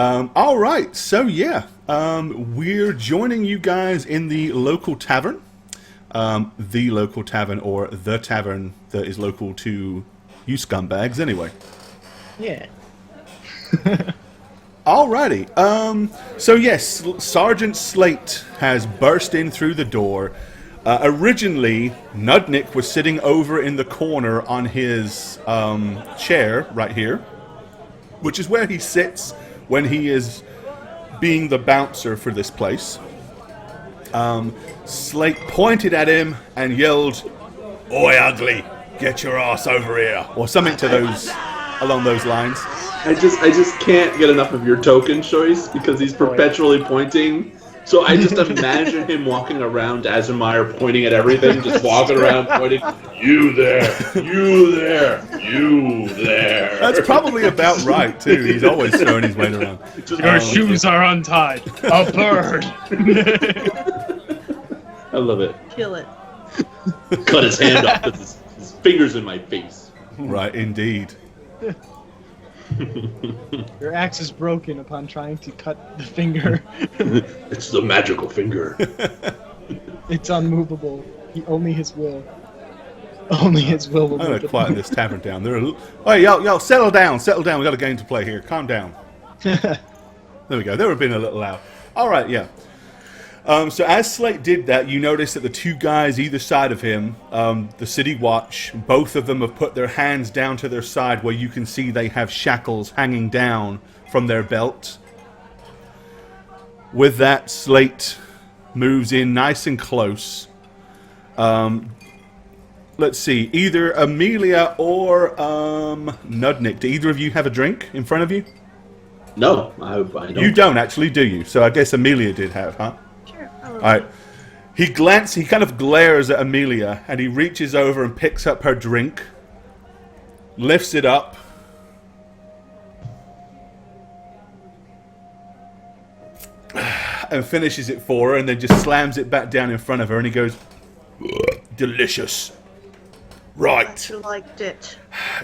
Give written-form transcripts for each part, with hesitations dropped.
All right, so yeah, we're joining you guys in the local tavern. The local tavern, or the tavern that is local to you scumbags, anyway. Yeah. Alrighty. So yes, Sergeant Slate has burst in through the door. Originally, Nudnik was sitting over in the corner on his chair right here, which is where he sits when he is being the bouncer for this place. Slate pointed at him and yelled, "Oi, ugly, get your ass over here," or something to those along those lines. I just can't get enough of your token choice because he's perpetually pointing. So I just imagine him walking around Azumire pointing at everything, just walking around pointing, "You there, you there, you there." That's probably about right too. He's always throwing his weight around. Your shoes are untied. A bird. I love it. Kill it. Cut his hand off with his fingers in my face. Right, indeed. Your axe is broken upon trying to cut the finger. It's the magical finger. It's unmovable. Only his will. Only his will will I'm move gonna it. quieten this tavern down. Hey, yo, settle down. We got a game to play here. Calm down. There we go. They were being a little loud. All right, yeah. So as Slate did that, you notice that the two guys either side of him, the City Watch, both of them have put their hands down to their side where you can see they have shackles hanging down from their belt. With that, Slate moves in nice and close. Let's see, either Amelia or Nudnik. Do either of you have a drink in front of you? No, I don't. You don't actually, do you? So I guess Amelia did have, huh? Sure. All right. He kind of glares at Amelia, and he reaches over and picks up her drink, lifts it up, and finishes it for her, and then just slams it back down in front of her, and he goes, "Delicious. Right. You liked it.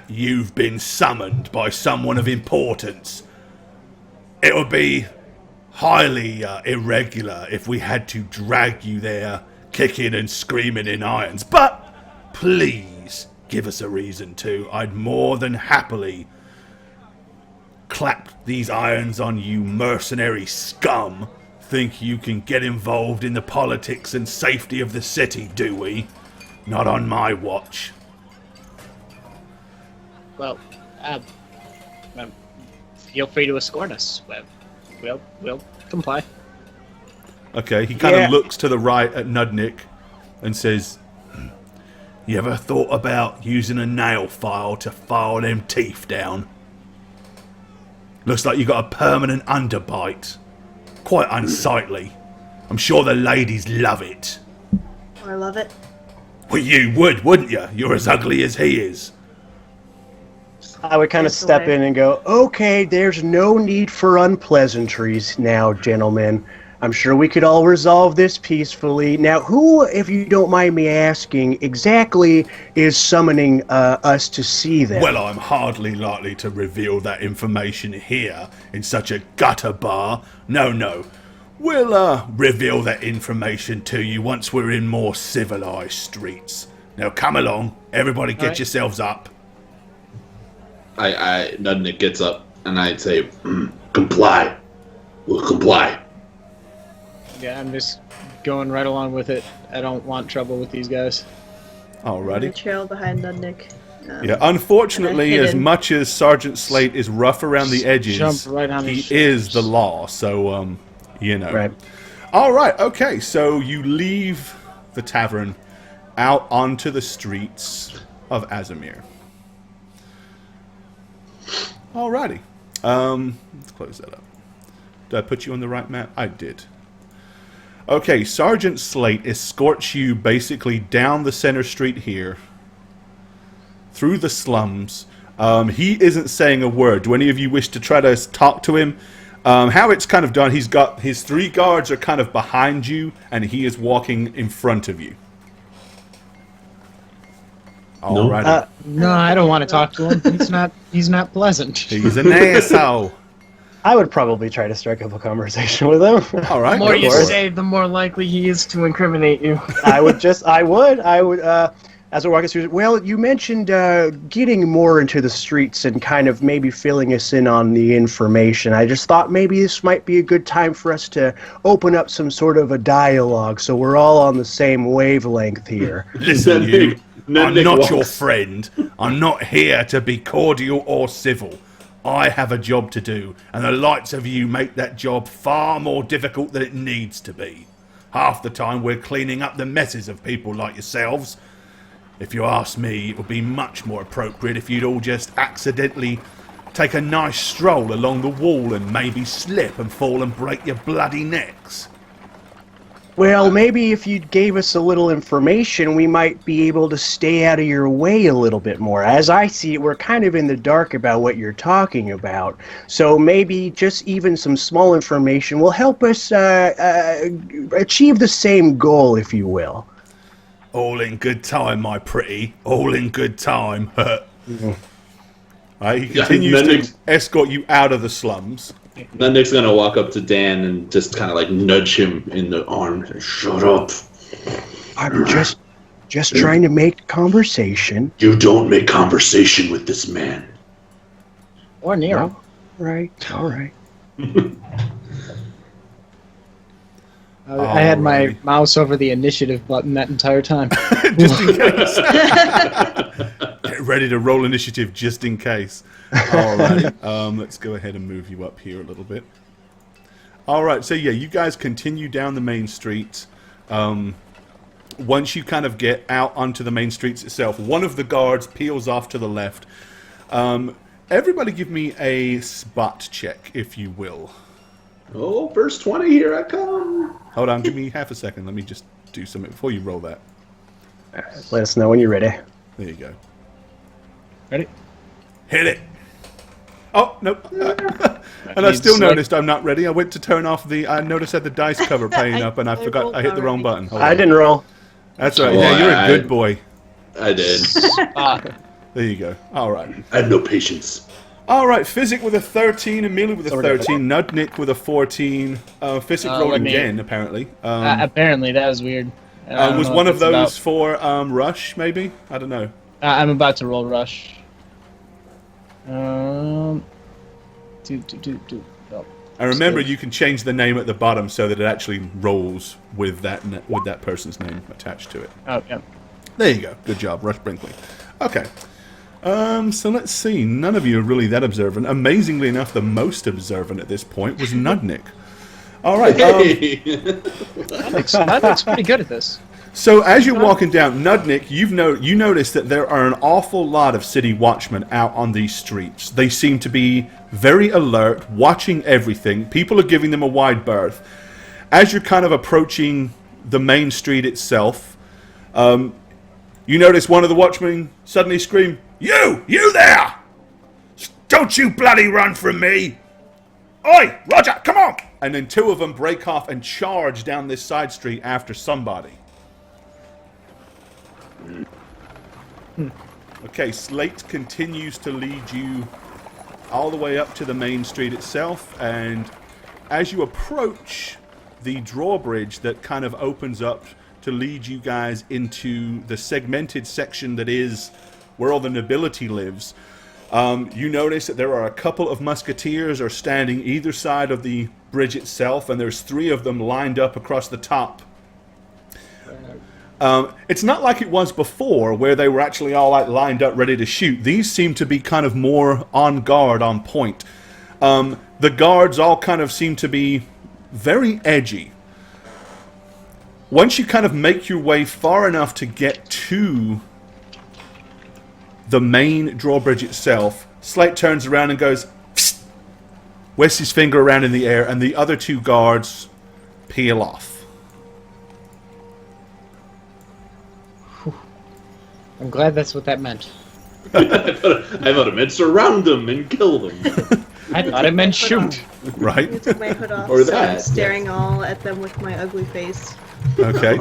You've been summoned by someone of importance. It would be highly irregular if we had to drag you there, kicking and screaming in irons. But please give us a reason to. I'd more than happily clap these irons on you mercenary scum. Think you can get involved in the politics and safety of the city, do we? Not on my watch." Well, feel free to escort us. We'll comply. Okay, he kind of looks to the right at Nudnik and says, "You ever thought about using a nail file to file them teeth down? Looks like you got a permanent underbite. Quite unsightly. I'm sure the ladies love it." I love it. Well, you would, wouldn't you? You're as ugly as he is. I would kind of That's the step way. in and go, "Okay, there's no need for unpleasantries now, gentlemen. I'm sure we could all resolve this peacefully. Now, who, if you don't mind me asking, exactly is summoning us to see them?" Well, I'm hardly likely to reveal that information here in such a gutter bar. No. We'll reveal that information to you once we're in more civilized streets. Now come along, everybody get right. yourselves up. Nudnik gets up and I'd say, "Comply. We'll comply." Yeah, I'm just going right along with it. I don't want trouble with these guys. I Alrighty. trail behind Nudnik. Yeah, unfortunately, And I'm as hidden. much as Sergeant Slate is rough around the edges, Jump right on he his is the law, so, you know. Right. Alright, okay, so you leave the tavern out onto the streets of Azumir. Alrighty. Let's close that up. Did I put you on the right map? I did. Okay, Sergeant Slate escorts you basically down the center street here, through the slums. He isn't saying a word. Do any of you wish to try to talk to him? How it's kind of done, he's got his three guards are kind of behind you, and he is walking in front of you. Alrighty. No, I don't want to talk to him. He's not pleasant. He's an asshole. I would probably try to strike up a conversation with him. All right. The more go you for it. say, the more likely he is to incriminate you. I would, as we're walking through, well, you mentioned getting more into the streets and kind of maybe filling us in on the information. I just thought maybe this might be a good time for us to open up some sort of a dialogue so we're all on the same wavelength here. Listen, you. I'm Nick not walks- your friend. I'm not here to be cordial or civil. I have a job to do, and the likes of you make that job far more difficult than it needs to be. Half the time we're cleaning up the messes of people like yourselves. If you ask me, it would be much more appropriate if you'd all just accidentally take a nice stroll along the wall and maybe slip and fall and break your bloody necks. Well, maybe if you gave us a little information, we might be able to stay out of your way a little bit more. As I see it, we're kind of in the dark about what you're talking about. So maybe just even some small information will help us achieve the same goal, if you will. All in good time, my pretty. All in good time. Right, he continues then to Nick's- escort you out of the slums. Then Nick's gonna walk up to Dan and just kind of like nudge him in the arm. And say, shut up! I'm just trying to make conversation. You don't make conversation with this man. Or Nero. Right, all right. I had my Alrighty. mouse over the initiative button that entire time. Just in case. Get ready to roll initiative just in case. Alrighty. Let's go ahead and move you up here a little bit. Alright, so yeah, you guys continue down the main street. Once you kind of get out onto the main streets itself, one of the guards peels off to the left. Everybody give me a spot check, if you will. Oh, verse 20, here I come. Hold on, give me half a second. Let me just do something before you roll that. Let us know when you're ready. There you go. Ready? Hit it! Oh, nope. And I still noticed I'm not ready. I went to turn off I noticed I had the dice cover playing up and I forgot rolled I hit the wrong already. button. Hold I on. didn't roll. That's right. Oh, Yeah, you're a I- good boy. I did. There you go. All right. I had no patience. All right. Physic with a 13, Amelia with a Sorry about 13, Nudnik with a 14. Physic rolled let me- again, apparently. Apparently, that was weird. I don't Was know one what of that's those for Rush, maybe? I don't know. about. I'm about to roll rush. Oh. And remember, you can change the name at the bottom so that it actually rolls with that person's name attached to it. Oh, yeah. There you go. Good job, Rush Brinkley. Okay. So let's see. None of you are really that observant. Amazingly enough, the most observant at this point was Nudnik. All right. Hey. That's pretty good at this. So as you're walking down, Nudnik, you notice that there are an awful lot of city watchmen out on these streets. They seem to be very alert, watching everything. People are giving them a wide berth. As you're kind of approaching the main street itself, you notice one of the watchmen suddenly scream, You there! Don't you bloody run from me! Oi, Roger, come on! And then two of them break off and charge down this side street after somebody. Okay, Slate continues to lead you all the way up to the main street itself, and as you approach the drawbridge that kind of opens up to lead you guys into the segmented section that is where all the nobility lives, you notice that there are a couple of musketeers are standing either side of the bridge itself, and there's 3 of them lined up across the top. It's not like it was before, where they were actually all like lined up ready to shoot. These seem to be kind of more on guard, on point. The guards all kind of seem to be very edgy. Once you kind of make your way far enough to get to the main drawbridge itself, Slate turns around and goes, Psst! Whisks his finger around in the air, and the other 2 guards peel off. I'm glad that's what that meant. I thought it meant surround them and kill them. I thought it meant shoot. Right? I took my hood off, Or so I'm that, staring all at them with my ugly face. Okay.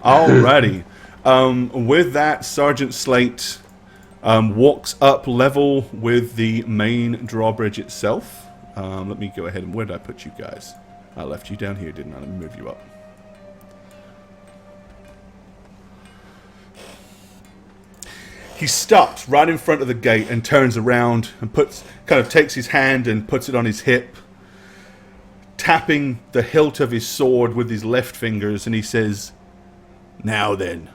Alrighty. With that, Sergeant Slate walks up level with the main drawbridge itself. Let me go ahead and... Where did I put you guys? I left you down here, didn't I? Let me move you up. He stops right in front of the gate and turns around and takes his hand and puts it on his hip, tapping the hilt of his sword with his left fingers, and he says, "Now then,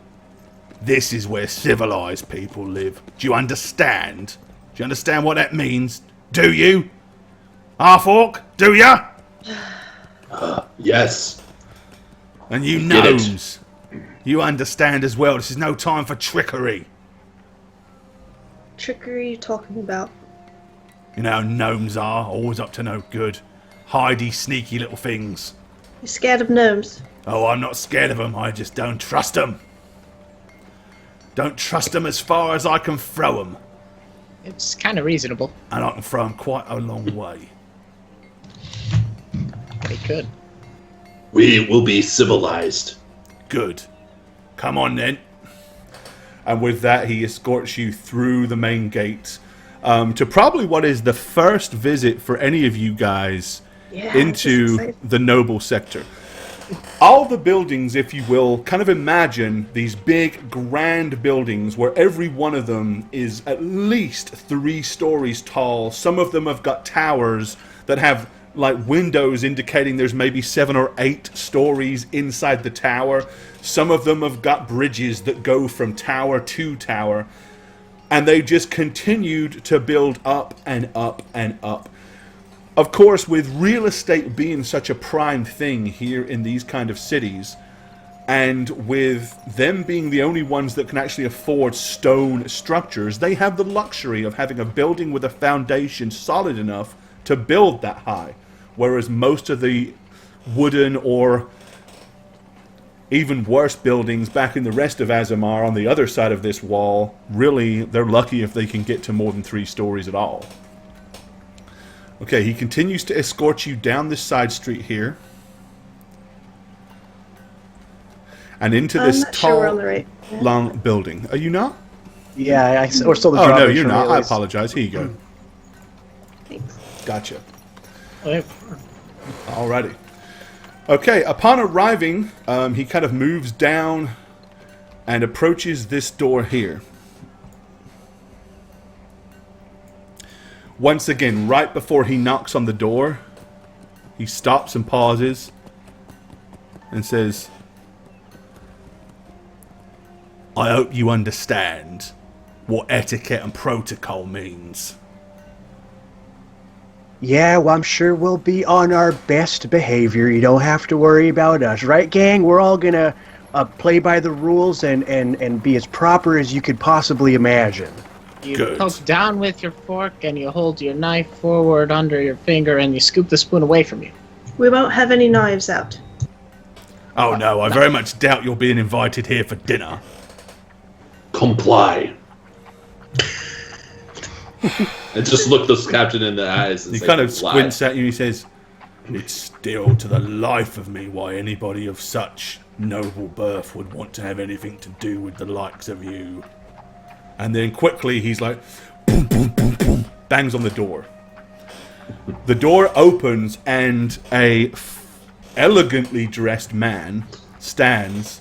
this is where civilized people live. Do you understand? Do you understand what that means? Do you? Half-orc, do ya?" Yes. "And you Get it. gnomes, you understand as well. This is no time for trickery. Trickery you talking about? You know how gnomes are, always up to no good. Hidey, sneaky little things. You scared of gnomes? Oh, I'm not scared of them, I just don't trust them. Don't trust them as far as I can throw them. It's kind of reasonable. And I can throw them quite a long way." They could. We will be civilized. "Good. Come on then." And with that, he escorts you through the main gate to probably what is the first visit for any of you guys Yeah, this is into exciting. the noble sector. All the buildings, if you will, kind of imagine these big, grand buildings where every one of them is at least 3 stories tall. Some of them have got towers that have like windows indicating there's maybe 7 or 8 stories inside the tower. Some of them have got bridges that go from tower to tower. And they just continued to build up and up and up. Of course, with real estate being such a prime thing here in these kind of cities, and with them being the only ones that can actually afford stone structures, they have the luxury of having a building with a foundation solid enough to build that high. Whereas most of the wooden or even worse buildings back in the rest of Azamar on the other side of this wall, really, they're lucky if they can get to more than 3 stories at all. Okay, he continues to escort you down this side street here. And into I'm this not sure we're on tall, the right. long building. Are you not? Yeah, we're still the Oh, no, drawbridge you're for me, not. at I least. apologize. Here you go. Thanks. Gotcha. Okay. Alrighty. Okay, upon arriving, he kind of moves down and approaches this door here. Once again, right before he knocks on the door, he stops and pauses and says, "I hope you understand what etiquette and protocol means." Yeah, well, I'm sure we'll be on our best behavior. You don't have to worry about us, right, gang? We're all gonna play by the rules and be as proper as you could possibly imagine. You Good. poke down with your fork and you hold your knife forward under your finger and you scoop the spoon away from you. We won't have any knives out. Oh no, I very much doubt you're being invited here for dinner. Comply. And just look this captain in the eyes. And He say, kind of "Comply." squints at you and he says, "It's still to the life of me why anybody of such noble birth would want to have anything to do with the likes of you." And then quickly he's like, boom, boom, boom, boom, bangs on the door. The door opens and a elegantly dressed man stands.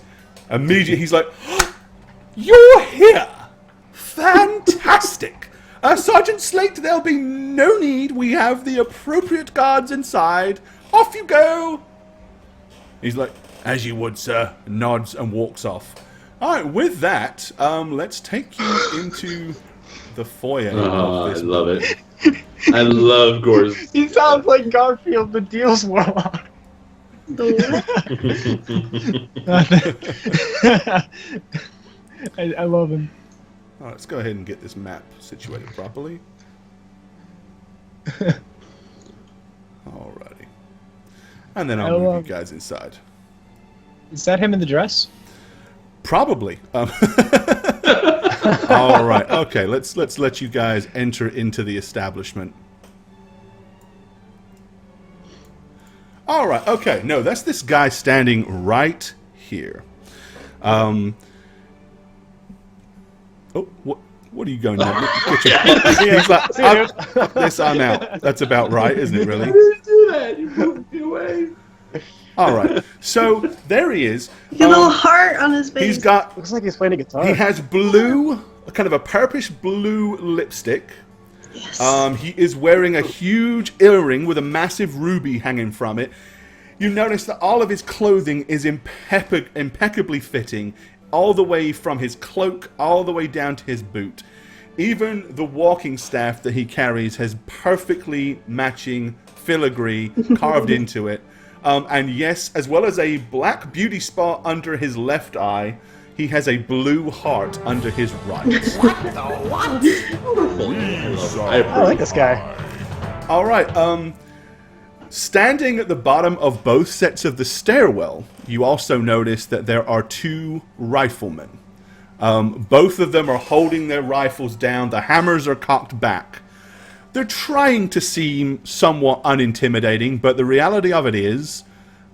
Immediately he's like, "You're here! Fantastic! Sergeant Slate, there'll be no need. We have the appropriate guards inside. Off you go!" He's like, "As you would, sir," nods and walks off. Alright, with that, let's take you into the foyer Oh, of I this love building. it. I love Gore's. He sounds like Garfield, the Deals Warlock. The I love him. Alright, let's go ahead and get this map situated properly. Alrighty. And then I'll move you guys inside. Is that him in the dress? Probably. All right. Okay. Let's let you guys enter into the establishment. All right. Okay. No, that's this guy standing right here. Oh, what? What are you going there? Get your He's like, fuck this, I'm out. That's about right, isn't it, really? I didn't do that. You moved me away. All right. So there he is. He got a little heart on his face. He's got. Looks like he's playing a guitar. He has blue, kind of a purplish blue lipstick. Yes. He is wearing a huge earring with a massive ruby hanging from it. You notice that all of his clothing is impeccably fitting, all the way from his cloak all the way down to his boot. Even the walking staff that he carries has perfectly matching filigree carved into it. And yes, as well as a black beauty spot under his left eye, he has a blue heart under his right. I like this guy. All right. Standing at the bottom of both sets of the stairwell, you also notice that there are two riflemen. Both of them are holding their rifles down. The hammers are cocked back. They're trying to seem somewhat unintimidating, but the reality of it is,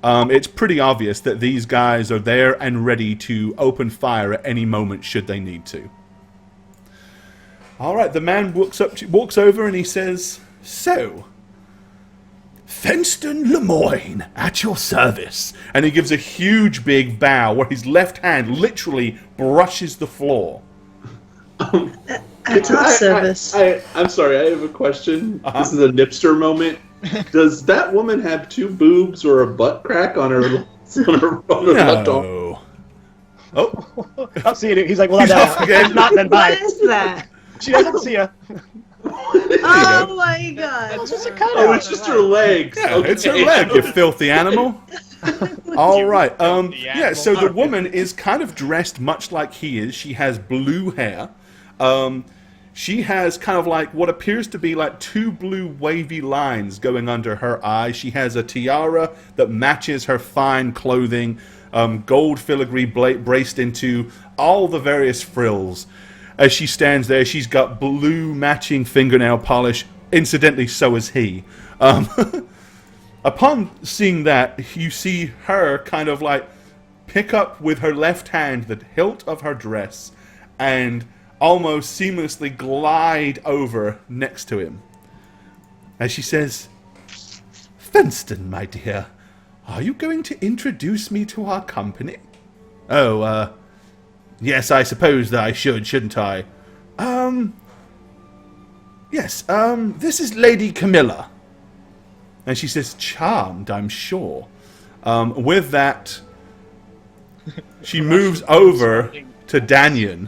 it's pretty obvious that these guys are there and ready to open fire at any moment should they need to. All right, the man walks over and he says, "So, Fenston Lemoyne, at your service." And he gives a huge big bow where his left hand literally brushes the floor. At our service. I'm sorry, I have a question. This is a Nipster moment. Does that woman have two boobs or a butt crack on her left arm? No. Oh, I'll see you. He's like, well, off again. if not, then What bye. is that? She doesn't see ya. Oh my god. It's just a Oh, cutout. it's just her legs. yeah, Okay. it's her leg, you filthy animal. All right. Yeah, animal. so the woman is kind of dressed much like he is. She has blue hair. She has kind of like what appears to be like two blue wavy lines going under her eyes. She has a tiara that matches her fine clothing, gold filigree braced into all the various frills. As she stands there, she's got blue matching fingernail polish. Incidentally, so is he. Upon seeing that, you see her kind of like pick up with her left hand the hilt of her dress and almost seamlessly glide over next to him. As she says, "Fenston, my dear, are you going to introduce me to our company?" "Oh, yes, I suppose that I should, shouldn't I?" Yes, this is Lady Camilla." And she says, "Charmed, I'm sure." With that, she moves over to Danyan,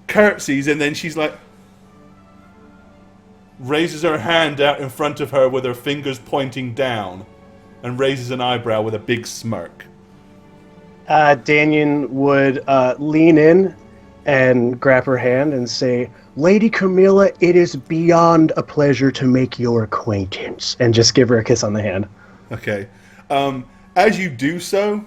curtsies, and then she's like, raises her hand out in front of her with her fingers pointing down, and raises an eyebrow with a big smirk. Danyan would lean in and grab her hand and say, "Lady Camilla, it is beyond a pleasure to make your acquaintance," and just give her a kiss on the hand. Okay. As you do so,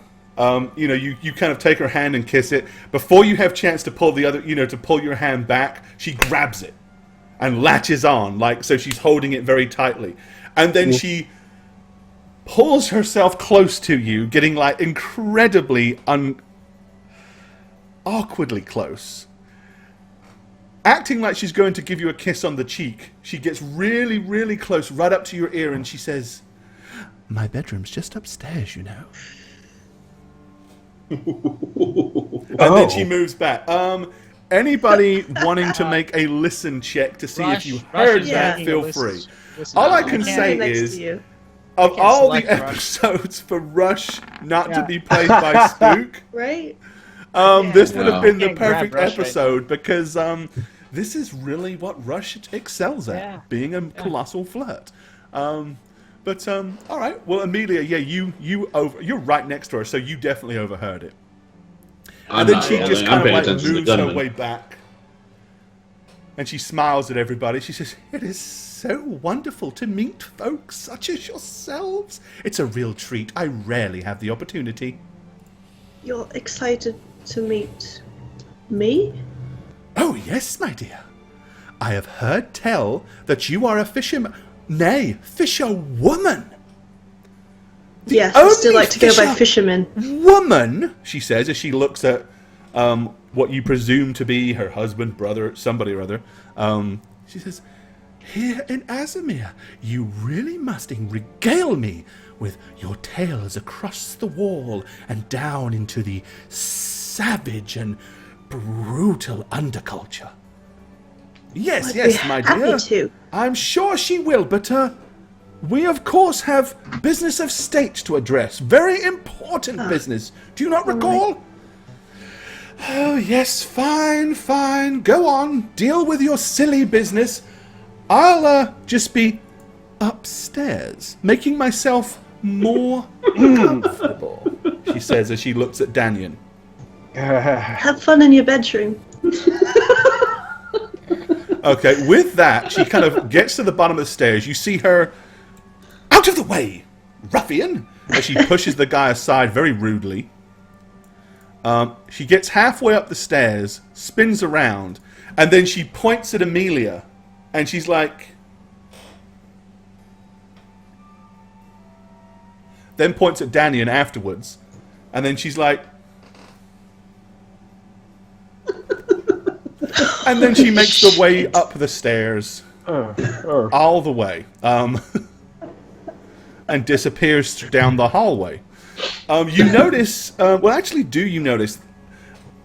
you kind of take her hand and kiss it. Before you have chance to pull to pull your hand back, she grabs it and latches on, so she's holding it very tightly. And then she pulls herself close to you, getting incredibly awkwardly close. Acting like she's going to give you a kiss on the cheek, she gets really, really close, right up to your ear, and she says, "My bedroom's just upstairs, you know." And then she moves back. Anybody wanting to make a listen check to see if you heard is that, making feel a free. listen. All I can can't- say Next is, to you. of can't all the select Rush. episodes for Rush not to Yeah. be played by Spook, Right? this would have been the Can't grab perfect Rush right episode because this is really what Rush excels at, Yeah. being a colossal flirt. All right. Well, Amelia, yeah, you're right next to her, so you definitely overheard it. And then she just kind of moves her way back. And she smiles at everybody. She says, "It is so wonderful to meet folks such as yourselves. It's a real treat. I rarely have the opportunity." You're excited to meet me? "Oh, yes, my dear. I have heard tell that you are a fisherman. Nay, fisherwoman. Yes, I still only like to go by fisherman. Woman," she says as she looks at what you presume to be her husband, brother, somebody or other. She says, "Here in Azamir, you really must regale me with your tales across the wall and down into the savage and brutal underculture." Yes, I'd yes, be my happy dear. to. I'm sure she will, but we of course have business of state to address. Very important business. Do you not recall? Oh, yes, fine, fine. Go on, deal with your silly business. I'll just be upstairs, making myself more comfortable, she says as she looks at Danyan. Have fun in your bedroom. Okay, with that, she kind of gets to the bottom of the stairs. You see her, "Out of the way, ruffian!" as she pushes the guy aside very rudely. She gets halfway up the stairs, spins around, and then she points at Amelia, and she's like... Then points at Danyan afterwards, and then she's like... And then she makes the way up the stairs. All the way. And disappears down the hallway. You notice... well, actually, do you notice...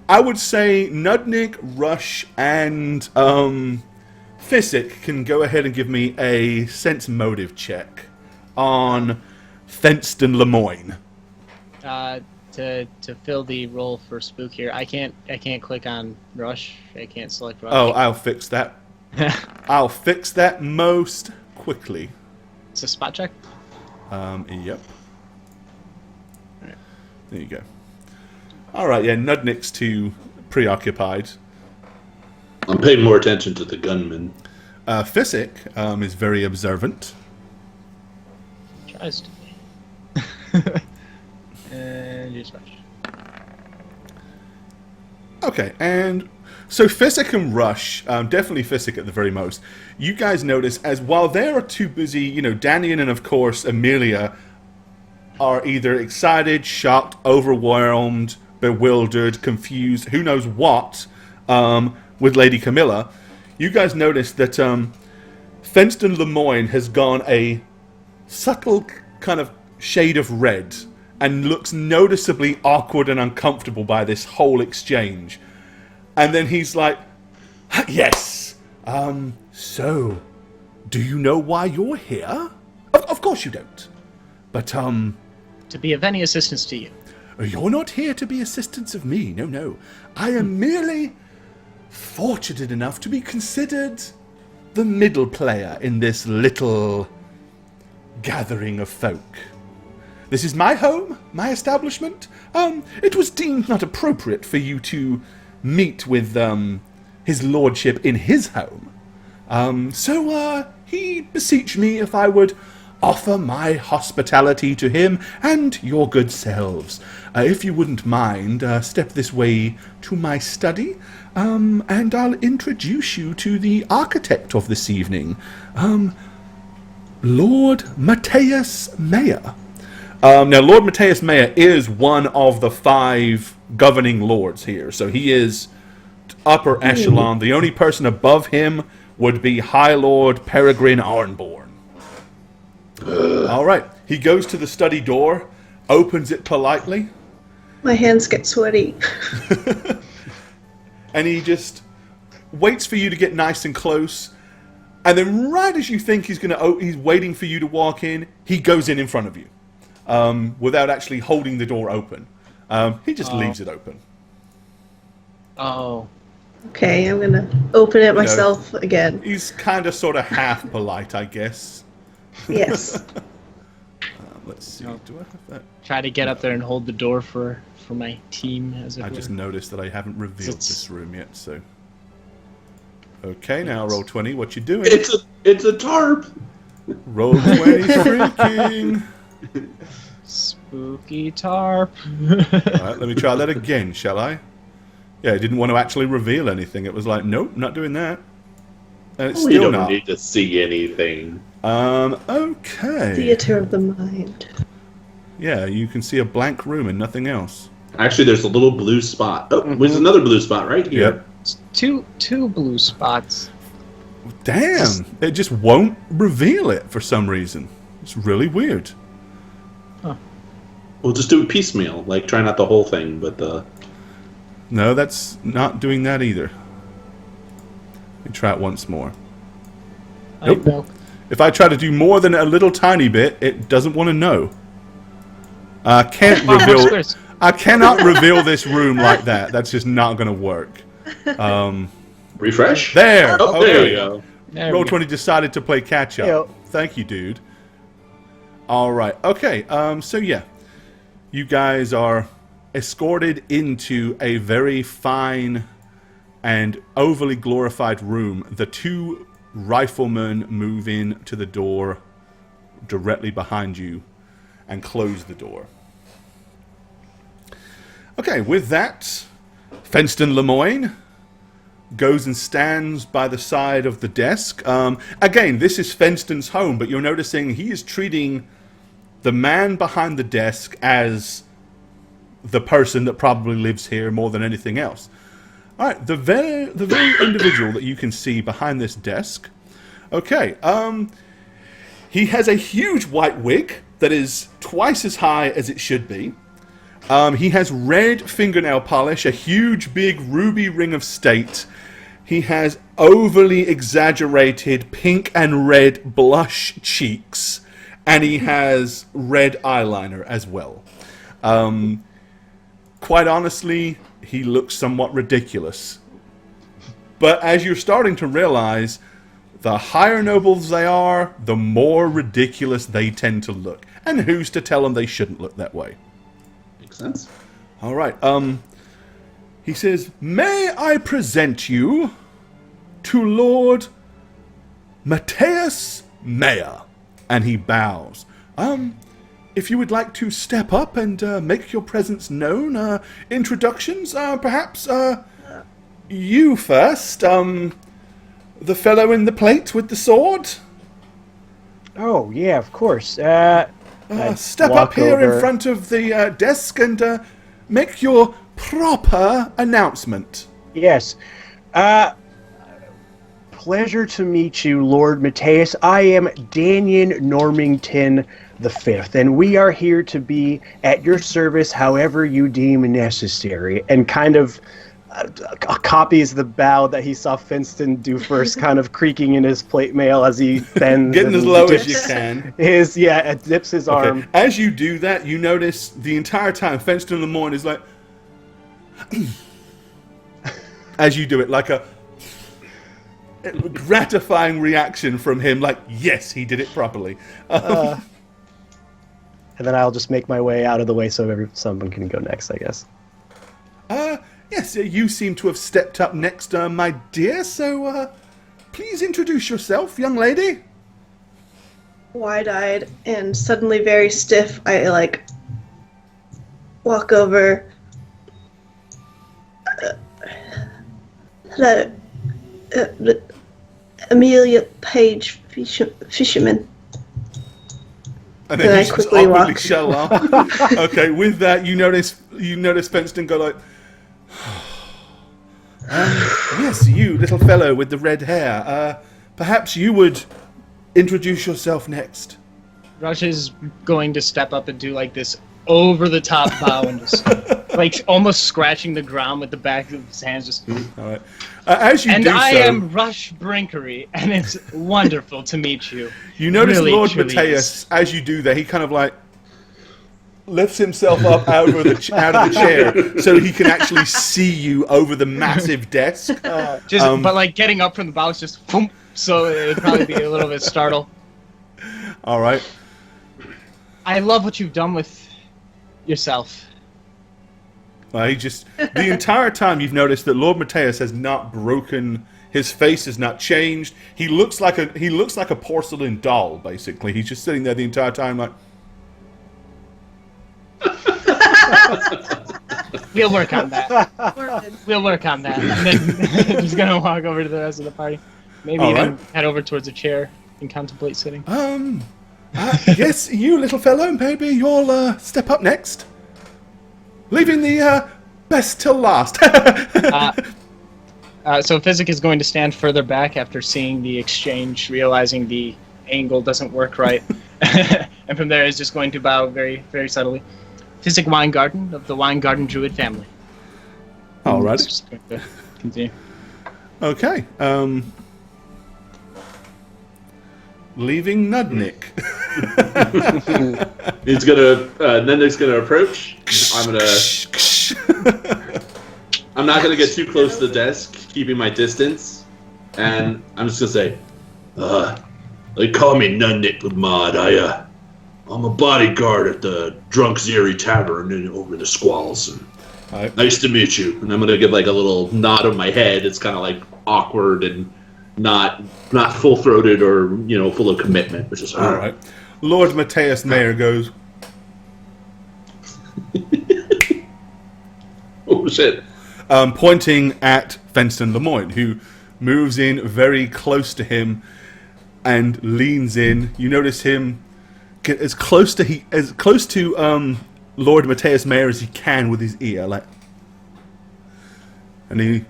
I would say Nudnik, Rush, and Physic can go ahead and give me a sense motive check on Thenston Lemoyne. To fill the role for Spook here, I can't click on Rush. I can't select Rush. Oh, I'll fix that. I'll fix that most quickly. It's a spot check. Yep. Right. There you go. All right, yeah, Nudnik's too preoccupied. I'm paying more attention to the gunman. Physic is very observant. Tries to be. And use Rush. Okay, and so Physic and Rush, definitely Physic at the very most, you guys notice as while they're too busy, you know, Danyan and of course Amelia are either excited, shocked, overwhelmed, bewildered, confused, who knows what, with Lady Camilla, you guys notice that Thenston Lemoyne has gone a subtle kind of shade of red and looks noticeably awkward and uncomfortable by this whole exchange. And then he's like, "Yes, so, do you know why you're here? Of course you don't. But, To be of any assistance to you. You're not here to be assistants of me, no. I am merely fortunate enough to be considered the middle player in this little gathering of folk. This is my home, my establishment. It was deemed not appropriate for you to meet with, his lordship in his home. So he beseeched me if I would offer my hospitality to him and your good selves. If you wouldn't mind, step this way to my study, and I'll introduce you to the architect of this evening, Lord Mateus Mayer. Now, Lord Mateus Mayer is one of the 5 governing lords here, so he is upper echelon. The only person above him would be High Lord Peregrine Arnborn. All right, he goes to the study door, opens it politely. My hands get sweaty. And he just waits for you to get nice and close, and then right as you think he's waiting for you to walk in, he goes in front of you. Without actually holding the door open. He just leaves it open. Oh. Okay, I'm gonna open it myself again. He's kind of sort of half polite, I guess. Yes. Let's see, do I have that? Try to get up there and hold the door for my team, as it I were. just noticed that I haven't revealed this room yet, so... Okay, now roll 20, what you doing? It's a tarp! Roll 20, freaking! Spooky tarp. Alright, let me try that again, shall I? Yeah, I didn't want to actually reveal anything. It was like, nope, not doing that. And it's We still don't not. need to see anything. Okay. Theater of the mind. Yeah, you can see a blank room and nothing else. Actually, there's a little blue spot. Oh, there's another blue spot right here. Yep. Two blue spots. Damn, it just won't reveal it for some reason. It's really weird. We'll just do it piecemeal, like try not the whole thing, but No, that's not doing that either. Let me try it once more. Nope. No. If I try to do more than a little tiny bit, it doesn't want to know. I can't reveal. I cannot reveal this room like that. That's just not going to work. refresh. There. Oh, Okay. there you go. There we go. Roll20 decided to play catch up. Yep. Thank you, dude. All right. Okay. So yeah, you guys are escorted into a very fine and overly glorified room. The two riflemen move in to the door directly behind you and close the door. Okay, with that, Fenston Lemoyne goes and stands by the side of the desk. Again, this is Fenston's home, but you're noticing he is treating the man behind the desk as the person that probably lives here more than anything else. All right, the very individual that you can see behind this desk. Okay, he has a huge white wig that is twice as high as it should be. He has red fingernail polish, a huge big ruby ring of state. He has overly exaggerated pink and red blush cheeks, and he has red eyeliner as well. Quite honestly, he looks somewhat ridiculous. But as you're starting to realize, the higher nobles they are, the more ridiculous they tend to look. And who's to tell them they shouldn't look that way? Makes sense. All right. He says, "May I present you to Lord Matthias Mayer?" And he bows. If you would like to step up and make your presence known, introductions, perhaps you first. The fellow in the plate with the sword. Oh, yeah, of course. Step up here in front of the desk and make your proper announcement. Yes. Pleasure to meet you, Lord Matthias. I am Daniel Normington V, and we are here to be at your service however you deem necessary. And kind of copies the bow that he saw Finston do first, kind of creaking in his plate mail as he bends. Getting as low as you can. Dips his arm. As you do that, you notice the entire time Fenston Lemoyne is like, as you do it, like a gratifying reaction from him, like, yes, he did it properly. And then I'll just make my way out of the way so someone can go next, I guess. Yes, you seem to have stepped up next, my dear, so please introduce yourself, young lady. Wide-eyed and suddenly very stiff, I walk over. Hello, Amelia Page, fisherman. And Then then I you just quickly awkwardly walk. shell off. Okay, with that, you notice Fenston go like, yes, you little fellow with the red hair. Perhaps you would introduce yourself next. Rush is going to step up and do like this over-the-top bow and just like almost scratching the ground with the back of his hands. Just. All right. As you And do I so, am Rush Brinkery, and it's wonderful to meet you. you notice Really, Lord truly Matthias, as you do that, he kind of like lifts himself up out of the chair so he can actually see you over the massive desk. But like getting up from the bow is just boom, so it would probably be a little bit startled. All right. I love what you've done with yourself. He just the entire time you've noticed that Lord Matthias has not broken. His face has not changed. He looks like a porcelain doll. Basically, he's just sitting there the entire time, like. We'll work on that. We'll work on that. And then he's gonna walk over to the rest of the party. Maybe All even right. head over towards a chair and contemplate sitting. Yes, you little fellow, maybe you'll step up next. Leaving the best till last. So Physic is going to stand further back after seeing the exchange, realizing the angle doesn't work right. And from there is just going to bow very, very subtly. Physic Winegarden of the Winegarden Druid family. Alright. Just going to continue. Okay. Leaving Nudnik. He's gonna. Nendik's gonna approach. I'm not gonna get too close to the desk, keeping my distance, and I'm just gonna say, they call me Nunnik Mod. I'm a bodyguard at the Drunk Zeri Tavern over in the Squalls. Right. Nice to meet you. And I'm gonna give like a little nod of my head. It's kind of like awkward and not full throated or full of commitment, which is All right. Lord Matthias Mayer goes, oh shit. Pointing at Fenston Lemoyne, who moves in very close to him and leans in. You notice him get as close to Lord Matthias Mayer as he can with his ear, like, and he.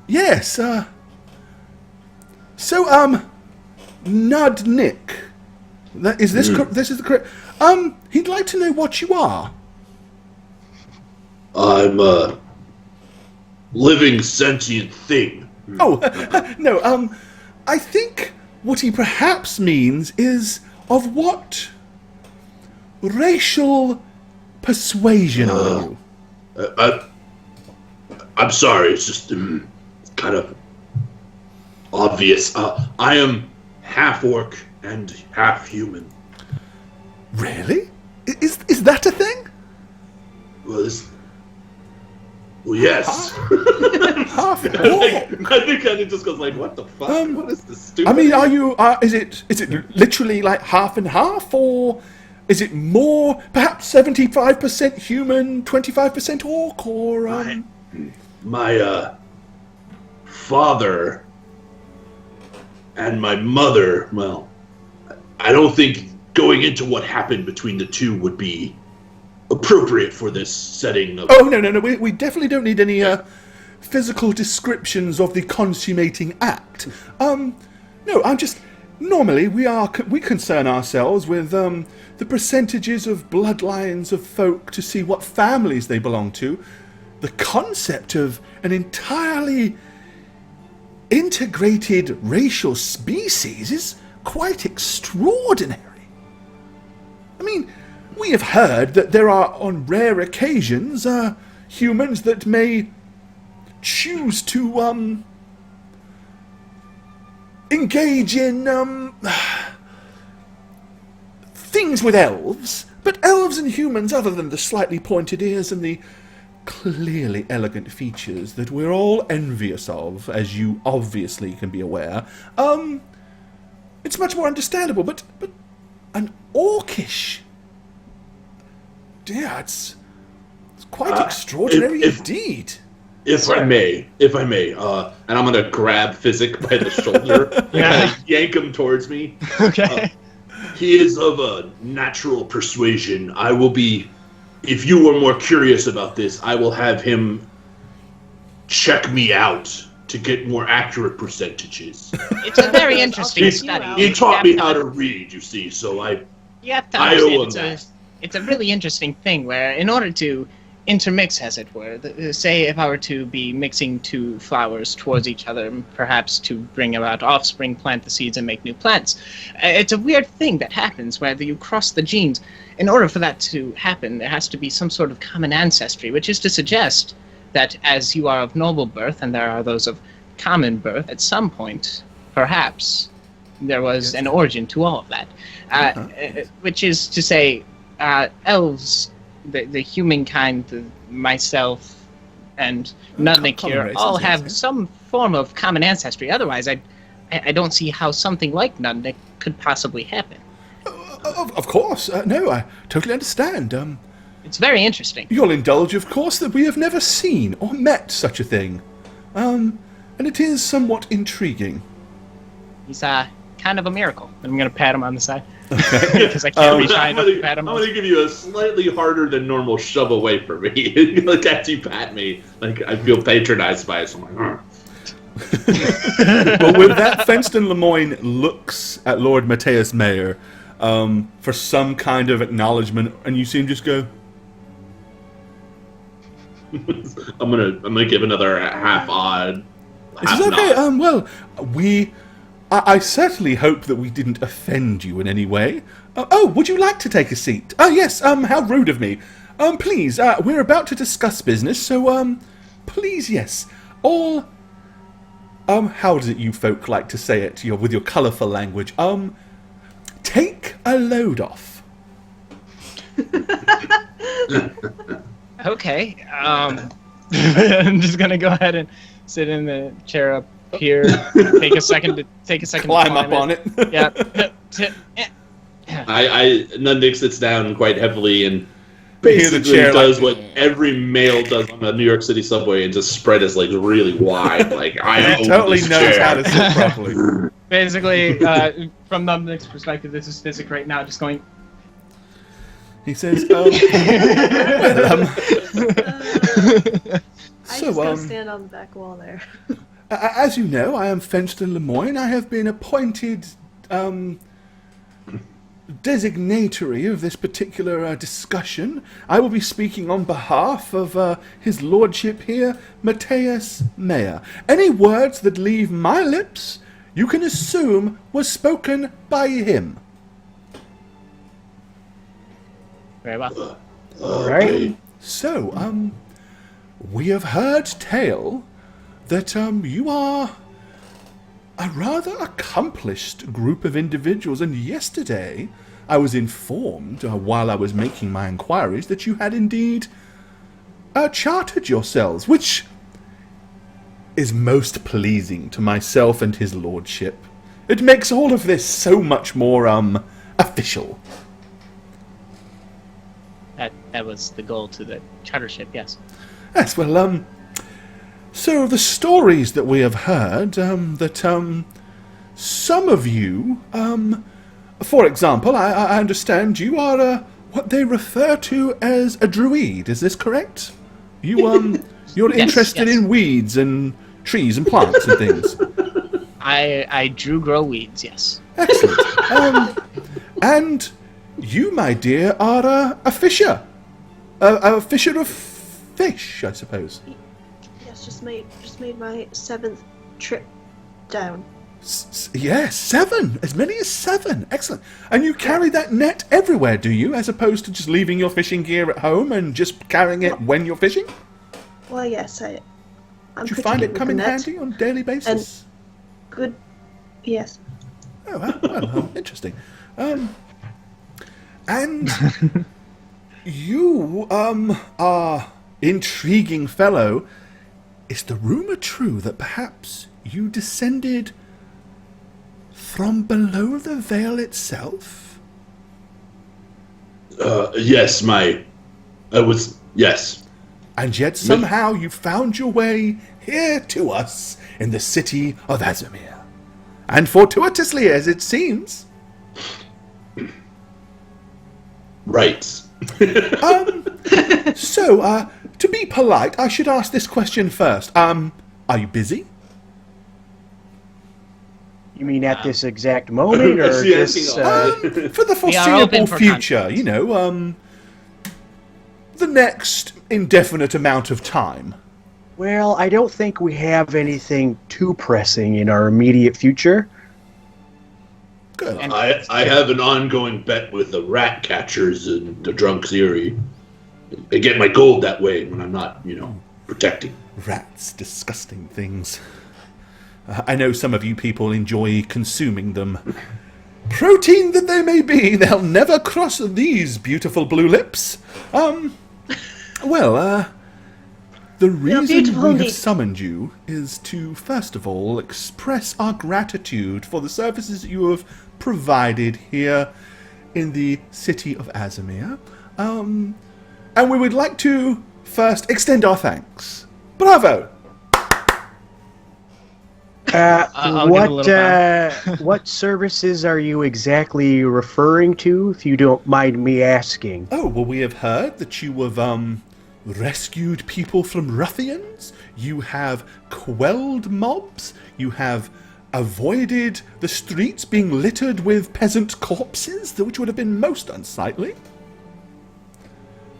Yes. So, Nudnik. Is this this is the correct? He'd like to know what you are. I'm a living sentient thing. Oh, no. I think what he perhaps means is of what racial persuasion are you? I'm sorry, it's just kind of obvious. I am half orc and half human. Really? Is that a thing? Well, yes. Half orc. I think it just goes like, what the fuck? What is this stupid? I mean, are you? Is it literally like half and half, or is it more? Perhaps 75% human, 25% orc, or My father and my mother. Well, I don't think going into what happened between the two would be appropriate for this setting. Oh no! We definitely don't need any physical descriptions of the consummating act. No, I'm just normally we concern ourselves with the percentages of bloodlines of folk to see what families they belong to. The concept of an entirely integrated racial species is quite extraordinary. I mean, we have heard that there are, on rare occasions, humans that may choose to, engage in, things with elves, but elves and humans, other than the slightly pointed ears and the clearly elegant features that we're all envious of, as you obviously can be aware, it's much more understandable, but an orcish... Dear, it's quite extraordinary indeed. If I may, and I'm gonna grab Physic by the shoulder and yank him towards me. Okay. He is of a natural persuasion. I will be, if you were more curious about this, I will have him check me out to get more accurate percentages. It's a very interesting study. He taught me how to read, you see, so I owe him that. It's a really interesting thing where, in order to intermix, as it were, say if I were to be mixing two flowers towards each other, perhaps to bring about offspring, plant the seeds, and make new plants, it's a weird thing that happens where you cross the genes. In order for that to happen, there has to be some sort of common ancestry, which is to suggest that as you are of noble birth and there are those of common birth, at some point, perhaps, there was an origin to all of that. Which is to say, elves, the humankind, myself, and Nudnik here all have some form of common ancestry. Otherwise, I don't see how something like Nudnik could possibly happen. Of course. No, I totally understand. It's very interesting. You'll indulge, of course, that we have never seen or met such a thing. And it is somewhat intriguing. He's kind of a miracle. I'm going to pat him on the side. Because I can't reach high enough to pat him I'm on. gonna give you a slightly harder than normal shove away from me. Like after you pat me, like I feel patronized by it. So I'm like, Well, with that, Fenston Lemoyne looks at Lord Mateus Mayer for some kind of acknowledgement, and you see him just go, I'm gonna give another half odd. He says, okay, well, I certainly hope that we didn't offend you in any way. Would you like to take a seat? Yes, how rude of me. Please, we're about to discuss business, so, please, yes. All, how does it you folk like to say it with your colourful language? Take a load off. Okay. I'm just going to go ahead and sit in the chair up here. Take a second to Climb up on it. Yeah. Nundik sits down quite heavily and You hear the basically chair, does like- what every male does on a New York City subway and just spread his legs really wide. Like I He own totally this knows chair. how to sit properly. Basically, from Numnick's perspective, this is Physic right now, just going, He says, I So, just gotta um, stand on the back wall there. as you know, I am Fenston Lemoyne. I have been appointed designatory of this particular discussion. I will be speaking on behalf of his lordship here, Mateus Mayer. Any words that leave my lips, you can assume was spoken by him. very well. All right. So, we have heard tale that, you are a rather accomplished group of individuals, and yesterday I was informed, while I was making my inquiries, that you had indeed chartered yourselves, which is most pleasing to myself and his lordship. It makes all of this so much more, official. That was the goal to the chartership, yes. Yes, well, so the stories that we have heard, that, some of you, for example, I understand you are, what they refer to as a druid, is this correct? You, you're Yes, interested yes. in weeds and trees and plants and things. I do grow weeds, yes. Excellent. And you, my dear, are a fisher. A fisher of fish, I suppose. Yes, just made my 7th trip down. Yes, 7. As many as 7. Excellent. And you carry that net everywhere, do you? As opposed to just leaving your fishing gear at home and just carrying it when you're fishing? Well, yes, I'm Do you pretty find good it with come the in net. handy on a daily basis? Good. Yes. Oh, well, interesting. And you, are intriguing fellow. Is the rumor true that perhaps you descended from below the veil itself? Yes, yes. And yet somehow you found your way here to us in the city of Azamir. And fortuitously, as it seems. Right. So, to be polite, I should ask this question first. Are you busy? You mean at this exact moment, or She asking just? For the We are open foreseeable for future, contracts. you know, the next indefinite amount of time. Well, I don't think we have anything too pressing in our immediate future. Good. I have an ongoing bet with the rat catchers and the drunks Erie. I get my gold that way when I'm not, protecting. Rats, disgusting things. I know some of you people enjoy consuming them. Protein that they may be, they'll never cross these beautiful blue lips. The reason beautiful we have indeed. summoned you is to, first of all, express our gratitude for the services that you have provided here in the city of Azamir. And we would like to first extend our thanks. Bravo! I'll give it a little bow. What services are you exactly referring to, if you don't mind me asking? Oh, well, we have heard that you have, rescued people from ruffians. You have quelled mobs. You have avoided the streets being littered with peasant corpses, which would have been most unsightly.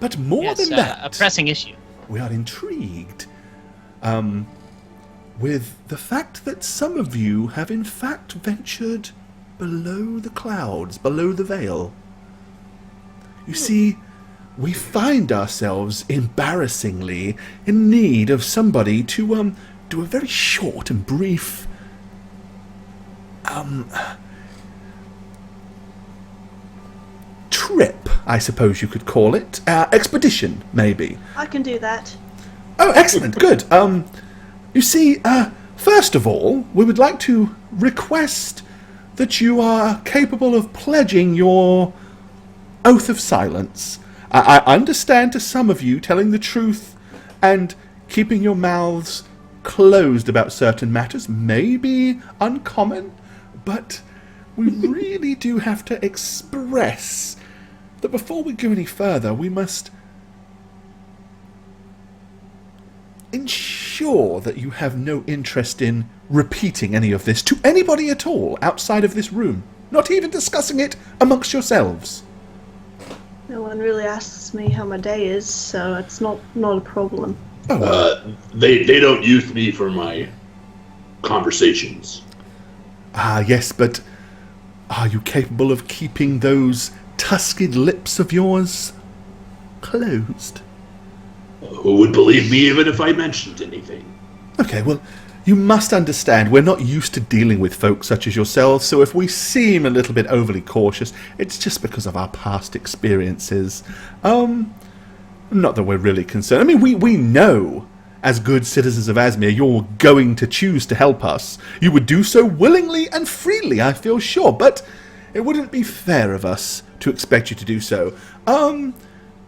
But more than that, a pressing issue. we are intrigued with the fact that some of you have in fact ventured below the clouds, below the veil. You see, we find ourselves embarrassingly in need of somebody to do a very short and brief trip, I suppose you could call it. Expedition, maybe. I can do that. Oh, excellent, good. You see, first of all, we would like to request that you are capable of pledging your oath of silence. I understand to some of you telling the truth and keeping your mouths closed about certain matters may be uncommon, but we really do have to express that before we go any further, we must ensure that you have no interest in repeating any of this to anybody at all outside of this room, not even discussing it amongst yourselves. No one really asks me how my day is, so it's not a problem. They don't use me for my conversations. Yes, but are you capable of keeping those tusked lips of yours closed? Who would believe me even if I mentioned anything? Okay, well, you must understand, we're not used to dealing with folks such as yourselves, so if we seem a little bit overly cautious, it's just because of our past experiences. Not that we're really concerned. I mean, we know, as good citizens of Asmir, you're going to choose to help us. You would do so willingly and freely, I feel sure, but it wouldn't be fair of us to expect you to do so.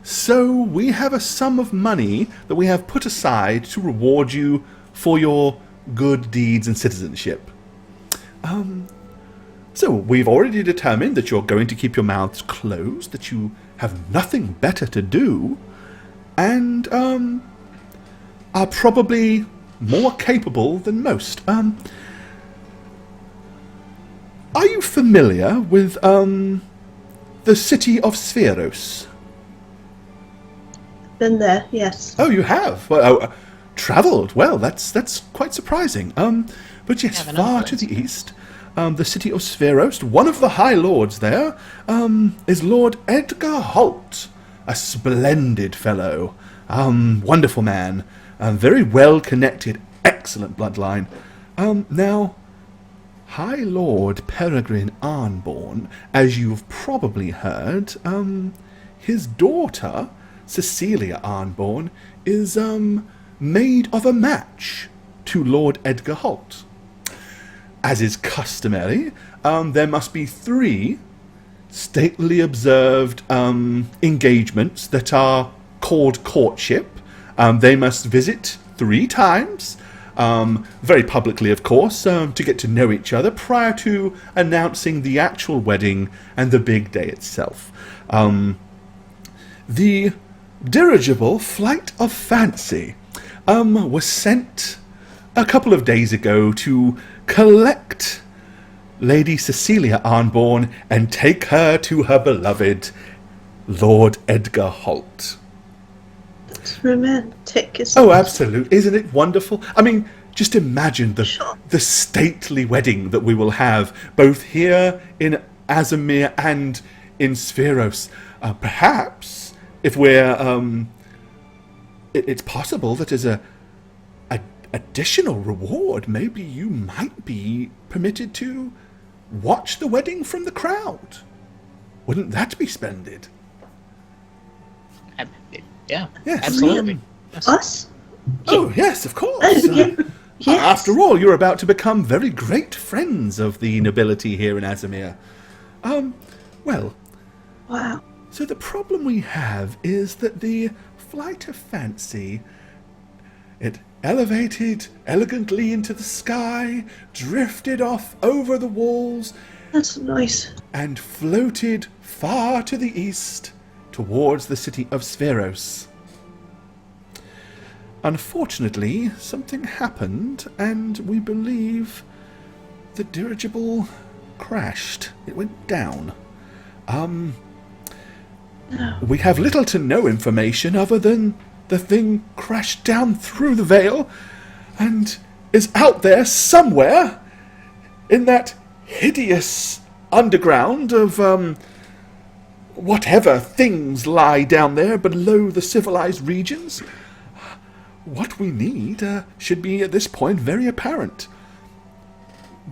So we have a sum of money that we have put aside to reward you for your good deeds and citizenship. So we've already determined that you're going to keep your mouths closed, that you have nothing better to do, and are probably more capable than most. Are you familiar with the city of Spheros? Been there, yes. Oh, you have? Well, travelled? Well, that's quite surprising. But yes, Yeah, far to the east, the city of Spheros, one of the High Lords there, is Lord Edgar Holt, a splendid fellow, wonderful man, very well connected, excellent bloodline. Now, High Lord Peregrine Arnborn, as you've probably heard, his daughter, Cecilia Arnborn, is maid of a match to Lord Edgar Holt. As is customary, there must be 3 stately observed engagements that are called courtship. They must visit 3 times, very publicly of course, to get to know each other prior to announcing the actual wedding and the big day itself. The dirigible Flight of Fancy was sent a couple of days ago to collect Lady Cecilia Arnborn and take her to her beloved Lord Edgar Holt. It's romantic, isn't it? Oh, absolutely. Isn't it wonderful? I mean, just imagine the stately wedding that we will have, both here in Azamir and in Spheros. Perhaps, if we're... it's possible that as a additional reward, maybe you might be permitted to watch the wedding from the crowd. Wouldn't that be splendid? Yeah, Yes. absolutely. Us? Oh, yes, of course. Yes. After all, you're about to become very great friends of the nobility here in Azamir. Well, Wow. so the problem we have is that the Flight of Fancy It elevated elegantly into the sky, drifted off over the walls, That's nice. and floated far to the east towards the city of Spheros. Unfortunately, something happened, and we believe the dirigible crashed. It went down. We have little to no information other than the thing crashed down through the veil and is out there somewhere in that hideous underground of whatever things lie down there below the civilized regions. What we need should be at this point very apparent.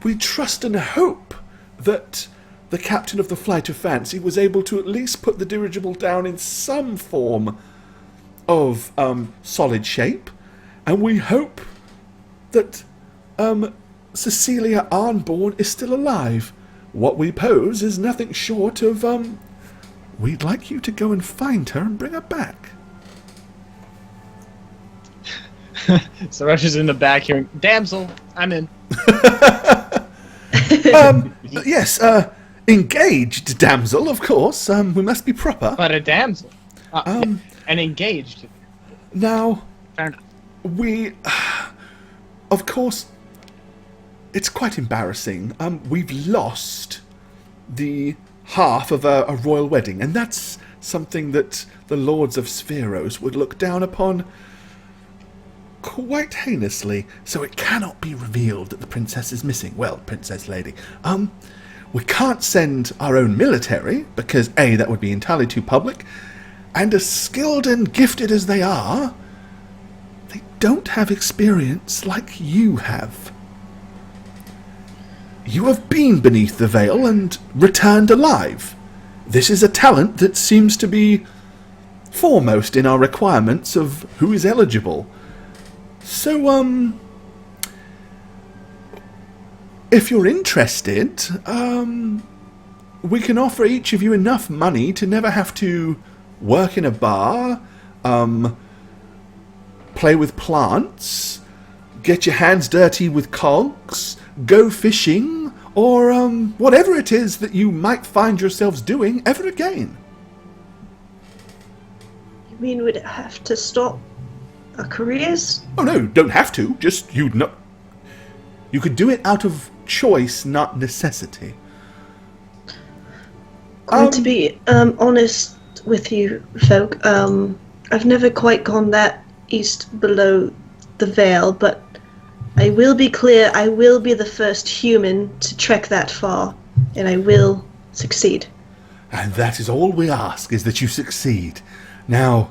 We trust and hope that the captain of the Flight of Fancy was able to at least put the dirigible down in some form of solid shape, and we hope that Cecilia Arnborn is still alive. What we pose is nothing short of we'd like you to go and find her and bring her back. So Russia's in the back hearing, "Damsel, I'm in." Yes, engaged damsel, of course. We must be proper. But a damsel. And engaged. Now, Fair enough. we, of course, it's quite embarrassing. We've lost the half of a royal wedding, and that's something that the lords of Spheros would look down upon quite heinously, so it cannot be revealed that the princess is missing. Well, princess lady. We can't send our own military, because A, that would be entirely too public, and as skilled and gifted as they are, they don't have experience like you have. You have been beneath the veil and returned alive. This is a talent that seems to be foremost in our requirements of who is eligible. So, if you're interested, we can offer each of you enough money to never have to work in a bar, play with plants, get your hands dirty with cogs, go fishing, or whatever it is that you might find yourselves doing ever again. You mean we'd have to stop our careers? Oh no, don't have to. Just you could do it out of choice, not necessity. To be honest with you folk, I've never quite gone that east below the veil, but I will be clear, I will be the first human to trek that far, and I will succeed. And that is all we ask, is that you succeed. Now,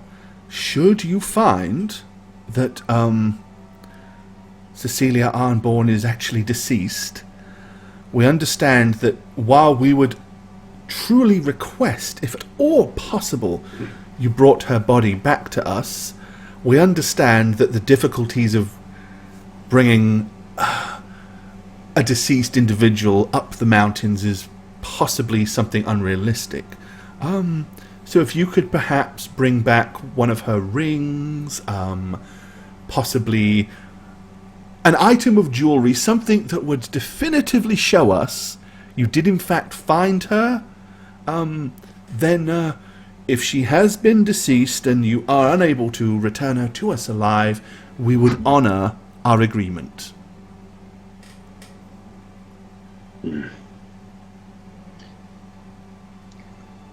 should you find that Cecilia Arnborn is actually deceased, we understand that while we would truly request, if at all possible, you brought her body back to us, we understand that the difficulties of bringing a deceased individual up the mountains is possibly something unrealistic. So if you could perhaps bring back one of her rings, possibly an item of jewelry, something that would definitively show us you did in fact find her, then if she has been deceased and you are unable to return her to us alive, we would honor our agreement.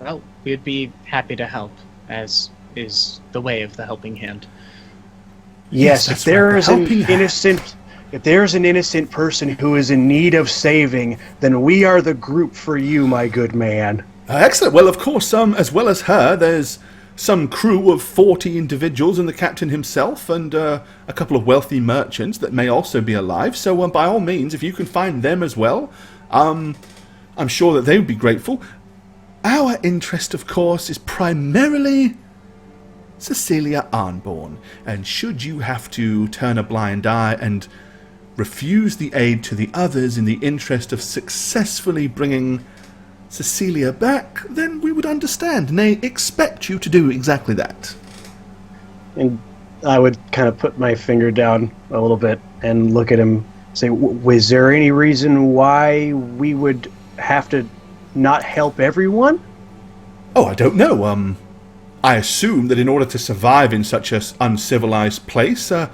Well, we'd be happy to help, as is the way of the helping hand. Yes, that's if there right, is the an helping hand. innocent person who is in need of saving, then we are the group for you, my good man. Excellent. Well, of course, as well as her, there's some crew of 40 individuals and the captain himself and a couple of wealthy merchants that may also be alive. So by all means, if you can find them as well, I'm sure that they would be grateful. Our interest, of course, is primarily Cecilia Arnborn, and should you have to turn a blind eye and refuse the aid to the others in the interest of successfully bringing Cecilia back, then we would understand, nay, expect you to do exactly that. And I would kind of put my finger down a little bit and look at him. Say, was there any reason why we would have to not help everyone? Oh, I don't know. I assume that in order to survive in such an uncivilized place, a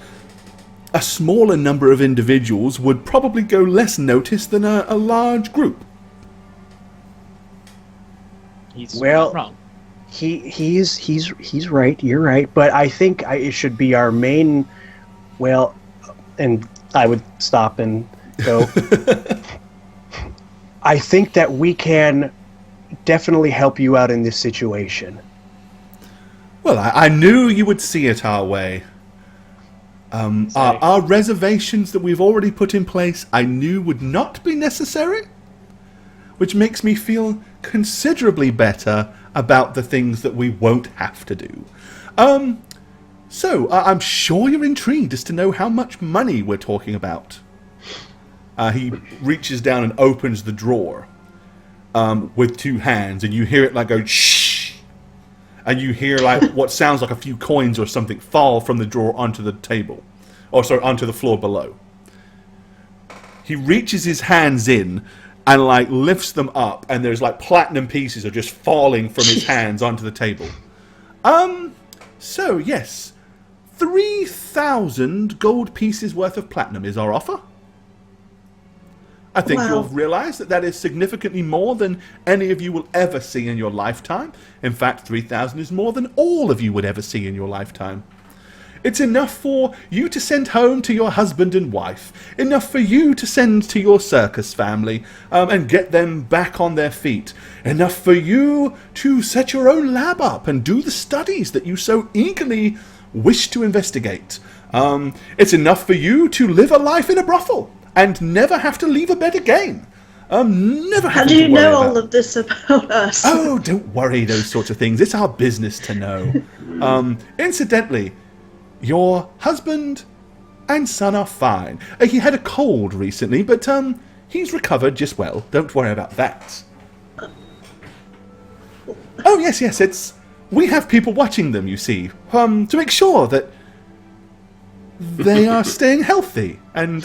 smaller number of individuals would probably go less noticed than a large group. He's Well, wrong. He's right. You're right. But I think it should be our main. Well, and I would stop and go. I think that we can definitely help you out in this situation. Well, I knew you would see it our way. Our reservations that we've already put in place, I knew would not be necessary, which makes me feel considerably better about the things that we won't have to do. So, I'm sure you're intrigued as to know how much money we're talking about. He reaches down and opens the drawer with two hands, and you hear it like go shh, and you hear like what sounds like a few coins or something fall from the drawer onto the table, or sorry, onto the floor below. He reaches his hands in and like lifts them up, and there's like platinum pieces are just falling from his hands onto the table. So yes, 3,000 gold pieces worth of platinum is our offer. I think Wow. you'll realize that that is significantly more than any of you will ever see in your lifetime. In fact, 3,000 is more than all of you would ever see in your lifetime. It's enough for you to send home to your husband and wife, enough for you to send to your circus family and get them back on their feet, enough for you to set your own lab up and do the studies that you so eagerly wish to investigate. It's enough for you to live a life in a brothel and never have to leave a bed again. Never How have do to you worry know about... all of this about us? Oh, don't worry, those sorts of things. It's our business to know. Incidentally, your husband and son are fine. He had a cold recently, but he's recovered just well. Don't worry about that. Oh, yes, it's... We have people watching them, you see, to make sure that they are staying healthy. And,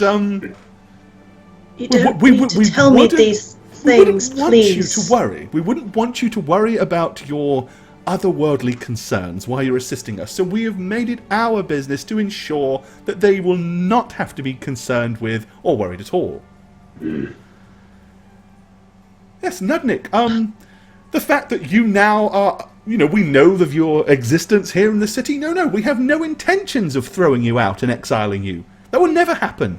You don't we- need to we tell me wouldn't- these we wouldn't things, want please. you to worry. We wouldn't want you to worry about your otherworldly concerns while you're assisting us. So we have made it our business to ensure that they will not have to be concerned with or worried at all. Yes, Nudnik, the fact that you now are, we know of your existence here in the city. No, we have no intentions of throwing you out and exiling you. That will never happen.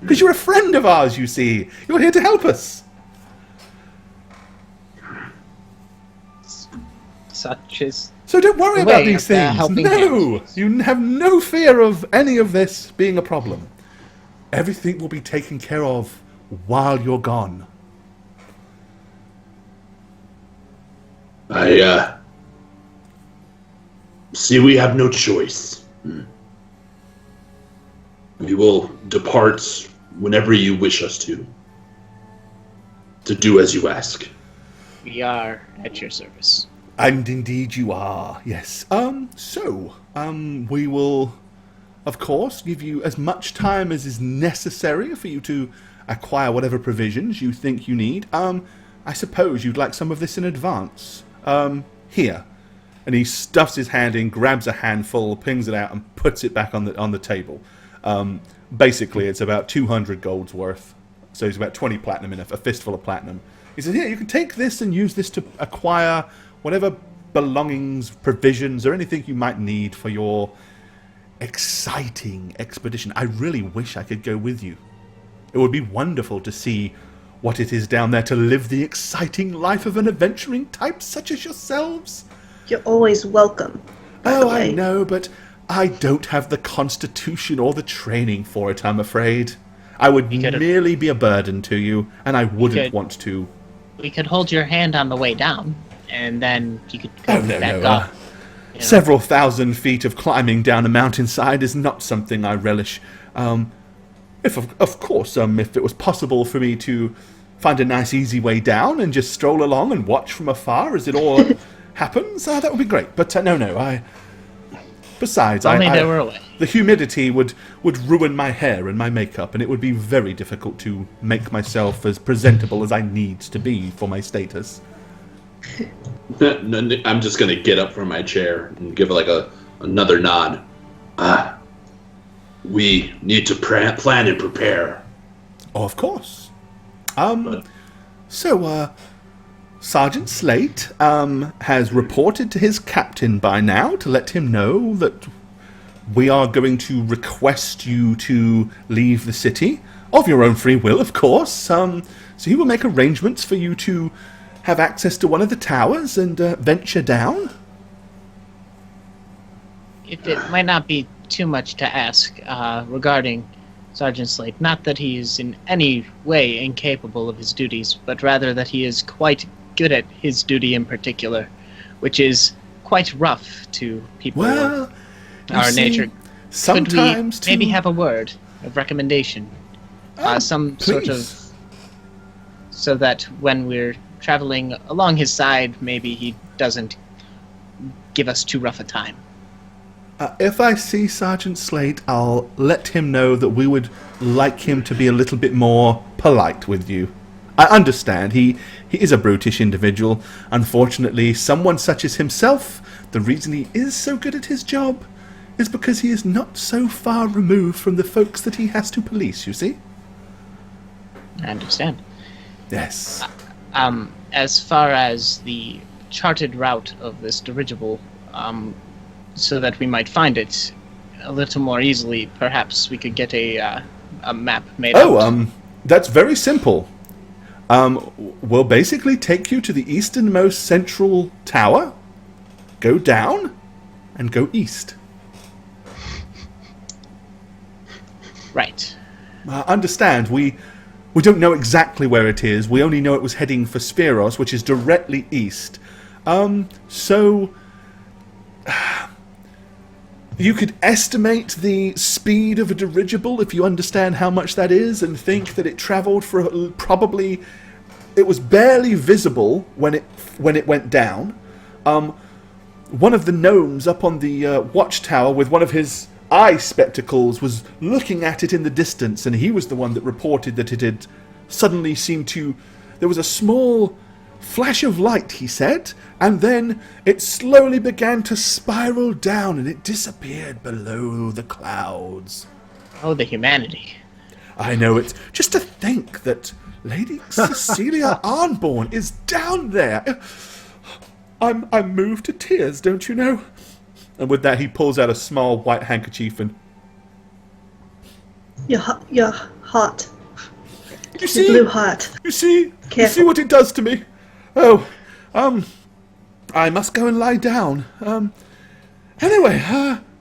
Because you're a friend of ours, you see. You're here to help us. Such is So don't worry The about way these of the things. helping No, hands. you have no fear of any of this being a problem. Everything will be taken care of while you're gone. I see we have no choice. We will depart whenever you wish us to do as you ask. we are at your service. And indeed you are, yes. We will, of course, give you as much time as is necessary for you to acquire whatever provisions you think you need. I suppose you'd like some of this in advance. Here. And he stuffs his hand in, grabs a handful, pings it out, and puts it back on the table. Basically, it's about 200 gold's worth. So it's about 20 platinum in a fistful of platinum. He says, here, you can take this and use this to acquire whatever belongings, provisions, or anything you might need for your exciting expedition. I really wish I could go with you. It would be wonderful to see what it is down there, to live the exciting life of an adventuring type such as yourselves. You're always welcome. by the Oh, I way. know, but I don't have the constitution or the training for it, I'm afraid. I would You could- merely be a burden to you, and I wouldn't could- want to. We could hold your hand on the way down, and then you could go Oh, no, back no. up. you know. Several thousand feet of climbing down a mountainside is not something I relish. If it was possible for me to find a nice, easy way down and just stroll along and watch from afar as it all happens, that would be great. But no, Besides, Only they were away. the humidity would ruin my hair and my makeup, and it would be very difficult to make myself as presentable as I need to be for my status. I'm just gonna get up from my chair and give like another nod. We need to plan and prepare. Of course. So, Sergeant Slate has reported to his captain by now to let him know that we are going to request you to leave the city, of your own free will, of course. So he will make arrangements for you to have access to one of the towers and venture down. If it might not be too much to ask regarding Sergeant Slate, not that he is in any way incapable of his duties, but rather that he is quite good at his duty in particular, which is quite rough to people of our nature. Sometimes could we maybe have a word of recommendation? Some please. sort of... so that when we're traveling along his side, maybe he doesn't give us too rough a time. If I see Sergeant Slate, I'll let him know that we would like him to be a little bit more polite with you. I understand, he is a brutish individual. Unfortunately, someone such as himself, the reason he is so good at his job is because he is not so far removed from the folks that he has to police, you see? I understand. Yes. As far as the charted route of this dirigible, so that we might find it a little more easily, perhaps we could get a map made out. That's very simple. We'll basically take you to the easternmost central tower, go down, and go east. Right. Understand, we don't know exactly where it is. We only know it was heading for Spheros, which is directly east. So... you could estimate the speed of a dirigible if you understand how much that is, and think that it traveled for probably... it was barely visible when it went down. One of the gnomes up on the watchtower with one of his eye spectacles was looking at it in the distance, and he was the one that reported that it had suddenly seemed to... there was a small flash of light, he said, and then it slowly began to spiral down and it disappeared below the clouds. Oh, the humanity. I know it. Just to think that Lady Cecilia Arnborn is down there. I'm moved to tears, don't you know? And with that, he pulls out a small white handkerchief and... You're hot. You see? Your blue heart. You see? Careful. You see what it does to me? Oh, I must go and lie down. Anyway,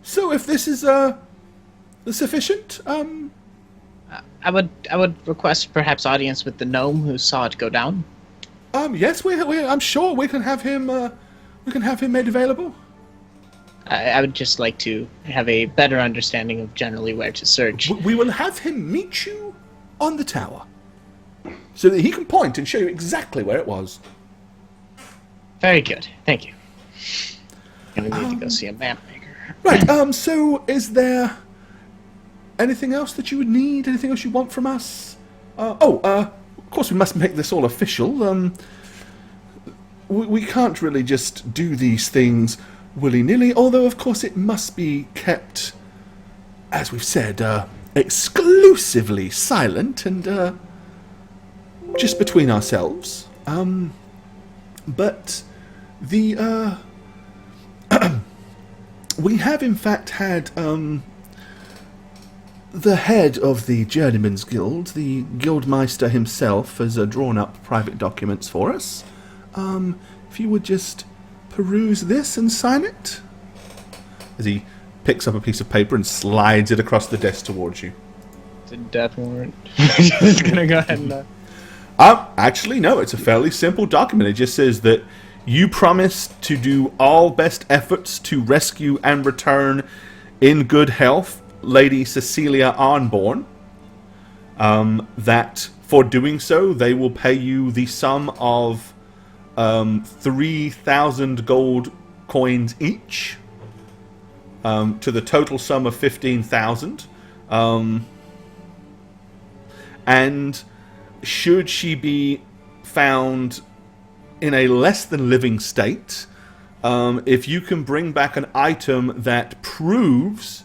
so if this is, sufficient, I would request perhaps audience with the gnome who saw it go down. Yes, I'm sure we can have him made available. I would just like to have a better understanding of generally where to search. We will have him meet you on the tower, so that he can point and show you exactly where it was. Very good, thank you. I'm gonna need to go see a map maker. Right, so is there anything else that you would need? Anything else you want from us? Of course we must make this all official. We can't really just do these things willy-nilly, although of course it must be kept, as we've said, exclusively silent and just between ourselves. But the we have in fact had the head of the Journeyman's Guild, the Guildmeister himself, has drawn up private documents for us. If you would just peruse this and sign it. As he picks up a piece of paper and slides it across the desk towards you. It's a death warrant. Just gonna go ahead and... Actually, no, it's a fairly simple document. It just says that you promise to do all best efforts to rescue and return in good health Lady Cecilia Arnborn. That for doing so, they will pay you the sum of 3,000 gold coins each. to the total sum of 15,000. And should she be found in a less than living state, if you can bring back an item that proves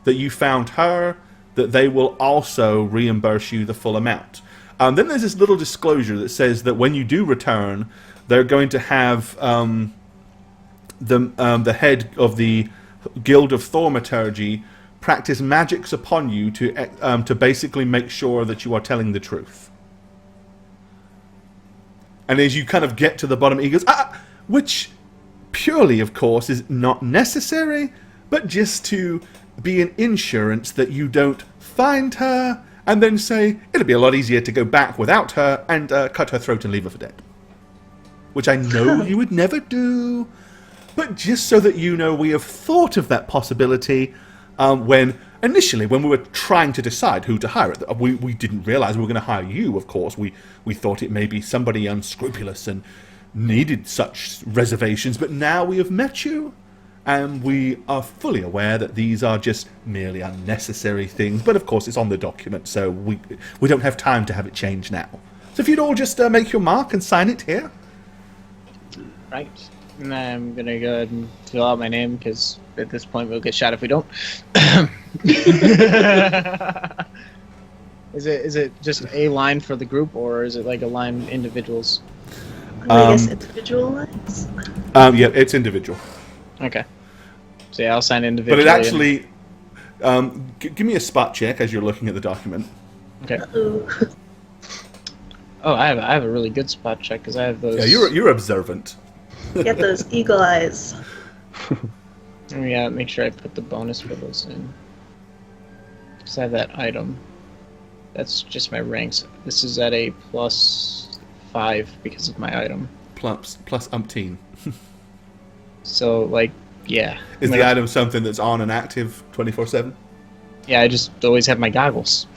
that you found her, that they will also reimburse you the full amount. Then there's this little disclosure that says that when you do return, they're going to have the head of the Guild of Thaumaturgy practice magics upon you to basically make sure that you are telling the truth. And as you kind of get to the bottom, he goes, which purely, of course, is not necessary, but just to be an insurance that you don't find her and then say, it'll be a lot easier to go back without her and cut her throat and leave her for dead. Which I know you would never do, but just so that you know we have thought of that possibility when we were trying to decide who to hire. We didn't realize we were going to hire you, of course. We thought it may be somebody unscrupulous and needed such reservations, but now we have met you, and we are fully aware that these are just merely unnecessary things. But of course, it's on the document, so we don't have time to have it changed now. So if you'd all just make your mark and sign it here. Right. And I'm going to go ahead and fill out my name, because at this point we'll get shot if we don't. Is it just a line for the group, or is it like a line individuals? I guess individual lines. Yeah, it's individual. Okay. So yeah, I'll sign individually. But it actually... give me a spot check as you're looking at the document. Okay. Uh-oh. Oh, I have a really good spot check, because I have those... Yeah, you're observant. Get those eagle eyes. Yeah, make sure I put the bonus for those in. Because I have that item. That's just my ranks. This is at a +5 because of my item. Plus umpteen. So, like, yeah. Is the item something that's on and active 24/7? Yeah, I just always have my goggles.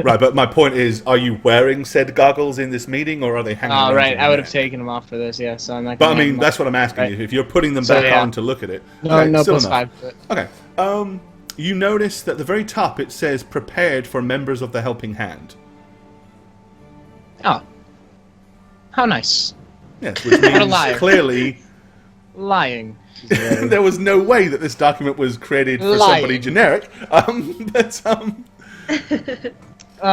Right, but my point is, are you wearing said goggles in this meeting, or are they hanging around? Oh, right, in I would your have neck? taken them off for this, yeah, so I'm not But gonna I have mean, them that's off. what I'm asking Right. you. If you're putting them So, back yeah. on to look at it. No, Okay, no still +5 enough. to it. Okay. You notice that at the very top it says prepared for members of the helping hand. Oh. How nice. Yes, which What a means liar. clearly Lying. there was no way that this document was created for Lying. somebody generic.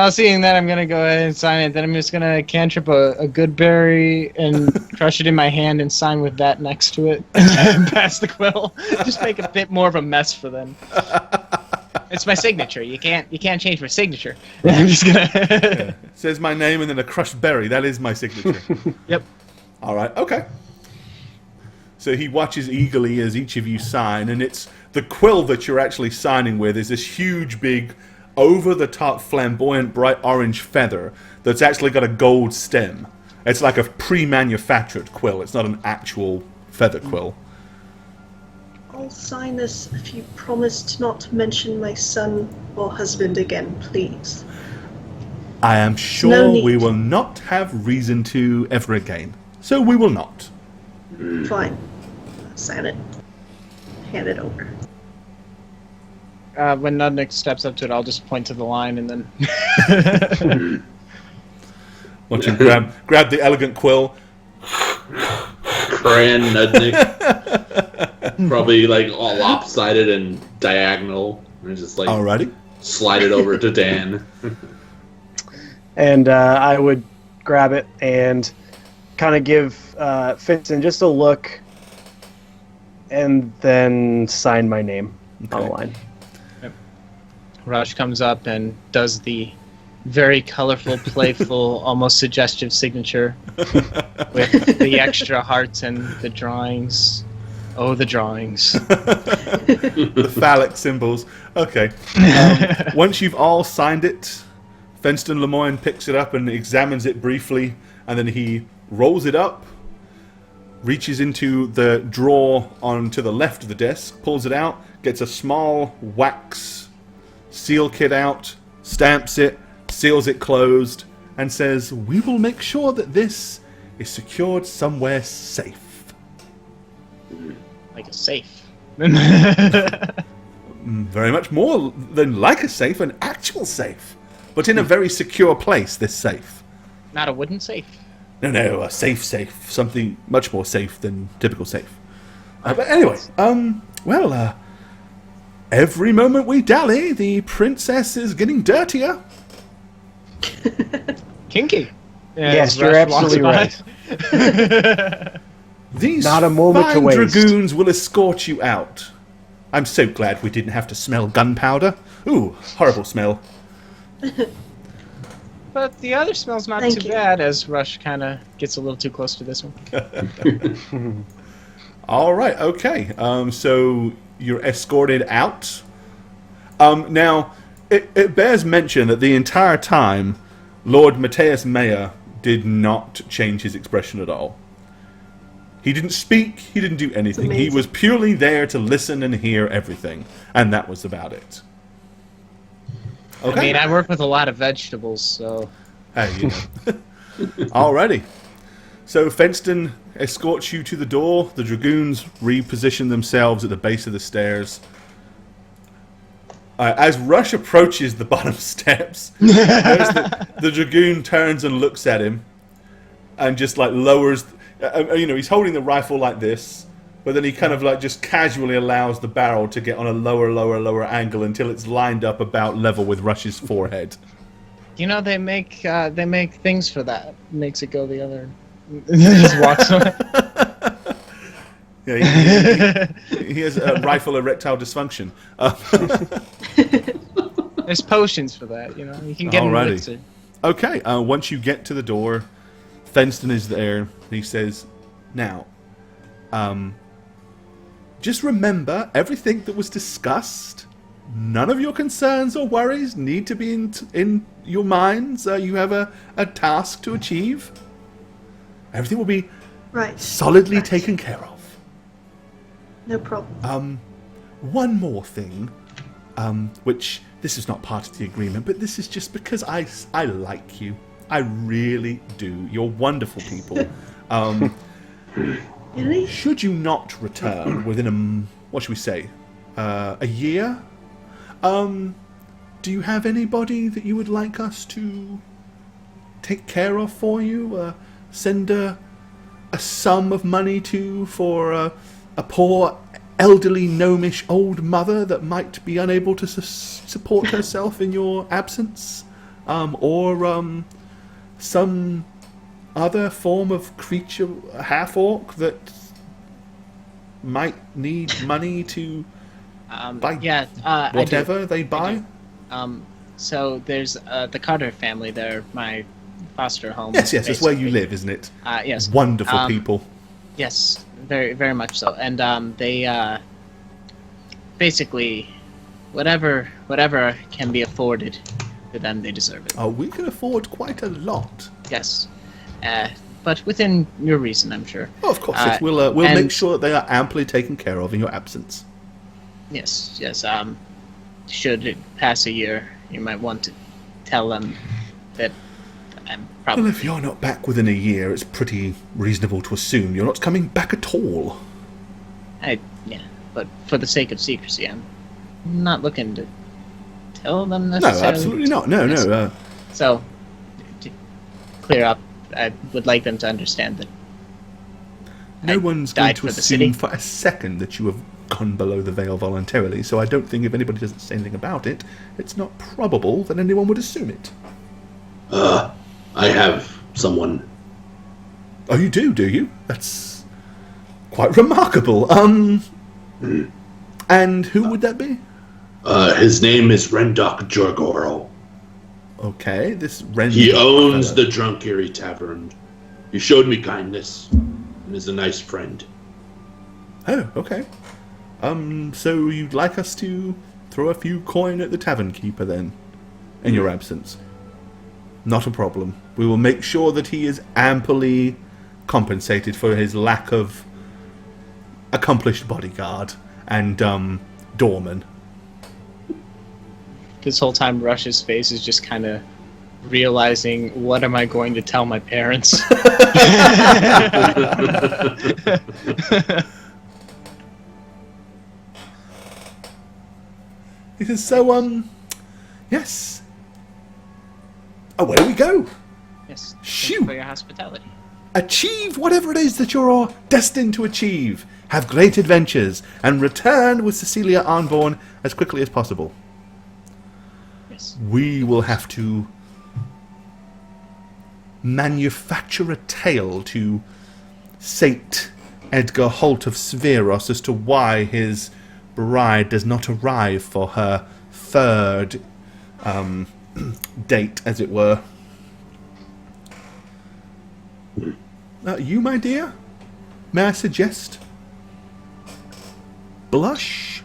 Seeing that, I'm gonna go ahead and sign it. Then I'm just gonna cantrip a good berry and crush it in my hand and sign with that next to it and pass the quill. Just make a bit more of a mess for them. It's my signature. You can't change my signature. I'm just gonna. It says my name and then a crushed berry. That is my signature. Yep. All right. Okay. So he watches eagerly as each of you sign, and it's the quill that you're actually signing with is this huge, big, over-the-top, flamboyant, bright orange feather that's actually got a gold stem. It's like a pre-manufactured quill. It's not an actual feather quill. I'll sign this if you promise to not mention my son or husband again, please. I am sure No need. we will not have reason to ever again. So we will not. Fine. Sign it. Hand it over. When Nudnik steps up to it, I'll just point to the line and then. Watch him grab the elegant quill. Cran Nudnik. Probably like all lopsided and diagonal. And just like Alrighty. slide it over to Dan. And I would grab it and kind of give Fitzen just a look and then sign my name on the line. Raj comes up and does the very colorful, playful, almost suggestive signature with the extra hearts and the drawings. Oh, the drawings. The phallic symbols. Okay. Once you've all signed it, Fenston Lemoyne picks it up and examines it briefly, and then he rolls it up, reaches into the drawer on to the left of the desk, pulls it out, gets a small wax seal kit out, stamps it, seals it closed, and says, "We will make sure that this is secured somewhere safe." Like a safe. Very much more than like a safe, an actual safe. But in a very secure place, this safe. Not a wooden safe. No, a safe. Something much more safe than typical safe. But anyway, every moment we dally, the princess is getting dirtier. Kinky. Yes, as you're Rush walks absolutely by. These Not a moment to fine waste. dragoons will escort you out. I'm so glad we didn't have to smell gunpowder. Ooh, horrible smell. But the other smell's not Thank too you. bad, as Rush kind of gets a little too close to this one. All right, okay. So you're escorted out. Now, it bears mention that the entire time, Lord Matthias Mayer did not change his expression at all. He didn't speak, he didn't do anything. He amazing. was purely there to listen and hear everything. And that was about it. Okay. I mean, I work with a lot of vegetables, so... Hey, you know. Alrighty. So Fenston escorts you to the door. The dragoons reposition themselves at the base of the stairs. As Rush approaches the bottom steps, the dragoon turns and looks at him, and just like lowers. He's holding the rifle like this, but then he kind of like just casually allows the barrel to get on a lower angle until it's lined up about level with Rush's forehead. You know, they make things for that. Makes it go the other... just walks away. Yeah, he has rifle erectile dysfunction. There's potions for that, you know. You can get an Alrighty. elixir. Okay, once you get to the door, Fenston is there. He says, now, just remember everything that was discussed. None of your concerns or worries need to be in your minds. You have a task to achieve. Everything will be Right. solidly Right. taken care of. No problem. One more thing, which this is not part of the agreement, but this is just because I like you. I really do. You're wonderful people. Really? Should you not return within what should we say, a year? Do you have anybody that you would like us to take care of for you? Send a sum of money to for a poor, elderly, gnomish old mother that might be unable to support herself in your absence? Or some other form of creature, half-orc, that might need money to buy whatever they buy? So there's the Carter family. They're my foster home. Yes, that's where you basically. live, isn't it? Yes. Wonderful people. Yes, very, very much so. And they basically whatever can be afforded to them, they deserve it. Oh, we can afford quite a lot. Yes, but within your reason, I'm sure. Oh, of course, yes. We'll and- make sure that they are amply taken care of in your absence. Yes. Should it pass a year, you might want to tell them that I'm probably. Well, if you're not back within a year, it's pretty reasonable to assume you're not coming back at all. But for the sake of secrecy, I'm not looking to tell them No, necessarily. absolutely not. No. So, to clear up, I would like them to understand that No I one's going died to for the assume city. for a second that you have gone below the veil voluntarily, so I don't think if anybody doesn't say anything about it, it's not probable that anyone would assume it. I have someone. Oh, you do you? That's quite remarkable. And who would that be? His name is Rendok Jorgoro. Okay, this Ren. He owns the Drunkiri Tavern. He showed me kindness and is a nice friend. Oh, okay. So you'd like us to throw a few coin at the tavern keeper then, in your absence? Not a problem. We will make sure that he is amply compensated for his lack of accomplished bodyguard and doorman. this whole time Rush's face is just kind of realizing, what am I going to tell my parents? He says, so, yes. Away we go. Yes. Thank Shoo. you for your hospitality. Achieve whatever it is that you're destined to achieve. Have great adventures, and return with Cecilia Arnborn as quickly as possible. Yes. We will have to manufacture a tale to Saint Edgar Holt of Sveros as to why his bride does not arrive for her third date, as it were. You, my dear, may I suggest blush,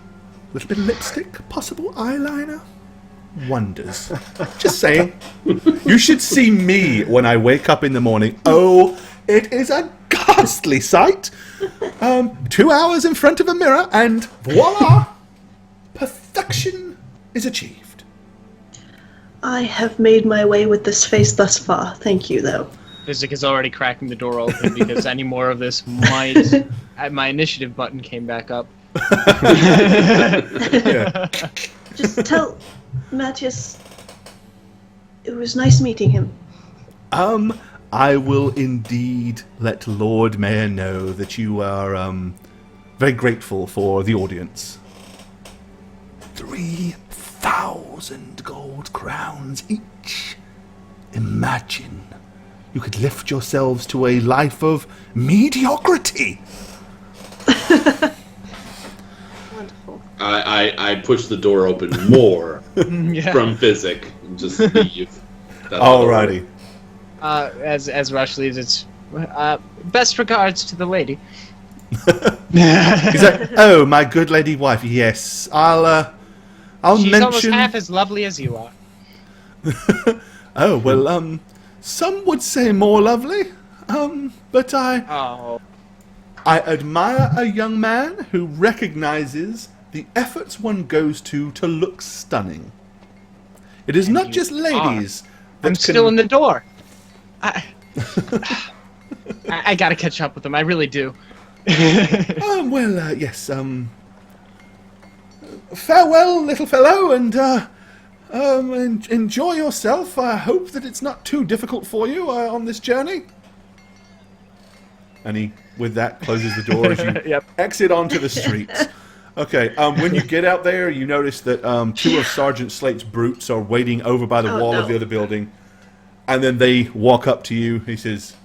a little bit of lipstick, possible eyeliner? Wonders. Just saying. You should see me when I wake up in the morning. Oh, it is a ghastly sight. 2 hours in front of a mirror and voila! Perfection is achieved. I have made my way with this face thus far. Thank you, though. Physic is already cracking the door open because any more of this might... My initiative button came back up. Yeah. Just tell Matthias it was nice meeting him. I will indeed let Lord Mayor know that you are very grateful for the audience. 3,000 gold crowns each. Imagine you could lift yourselves to a life of mediocrity. Wonderful. I push the door open more Yeah. from Physic and just leave. That's all. Alrighty. As Rush leaves, it's best regards to the lady. He's like, oh, my good lady wife. Yes, I'll She's mention. almost half as lovely as you are. Oh well, some would say more lovely. But Oh, I admire a young man who recognizes the efforts one goes to look stunning. It is not you just ladies that I'm can... still in the door. I gotta catch up with them. I really do. Well, yes. Farewell, little fellow, and enjoy yourself. I hope that it's not too difficult for you on this journey. And he, with that, closes the door as you Yep. exit onto the streets. Okay, when you get out there, you notice that 2 of Sergeant Slate's brutes are waiting over by the wall of the other building. And then they walk up to you. He says,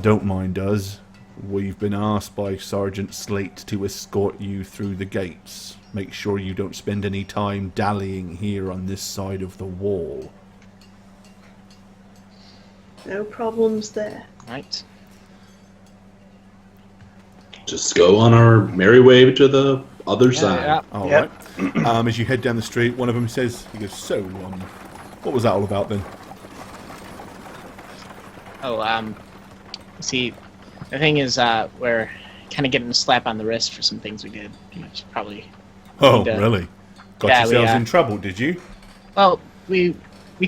"Don't mind us. We've been asked by Sergeant Slate to escort you through the gates. Make sure you don't spend any time dallying here on this side of the wall." No problems there. Right. Just go on our merry way to the other side. Yeah. All Yep. right. As you head down the street, one of them says, he goes, "So, what was that all about then?" Oh, see, the thing is, we're kind of getting a slap on the wrist for some things we did. Which probably. Oh, And, really? Got yeah, yourselves we, in trouble, did you? Well, we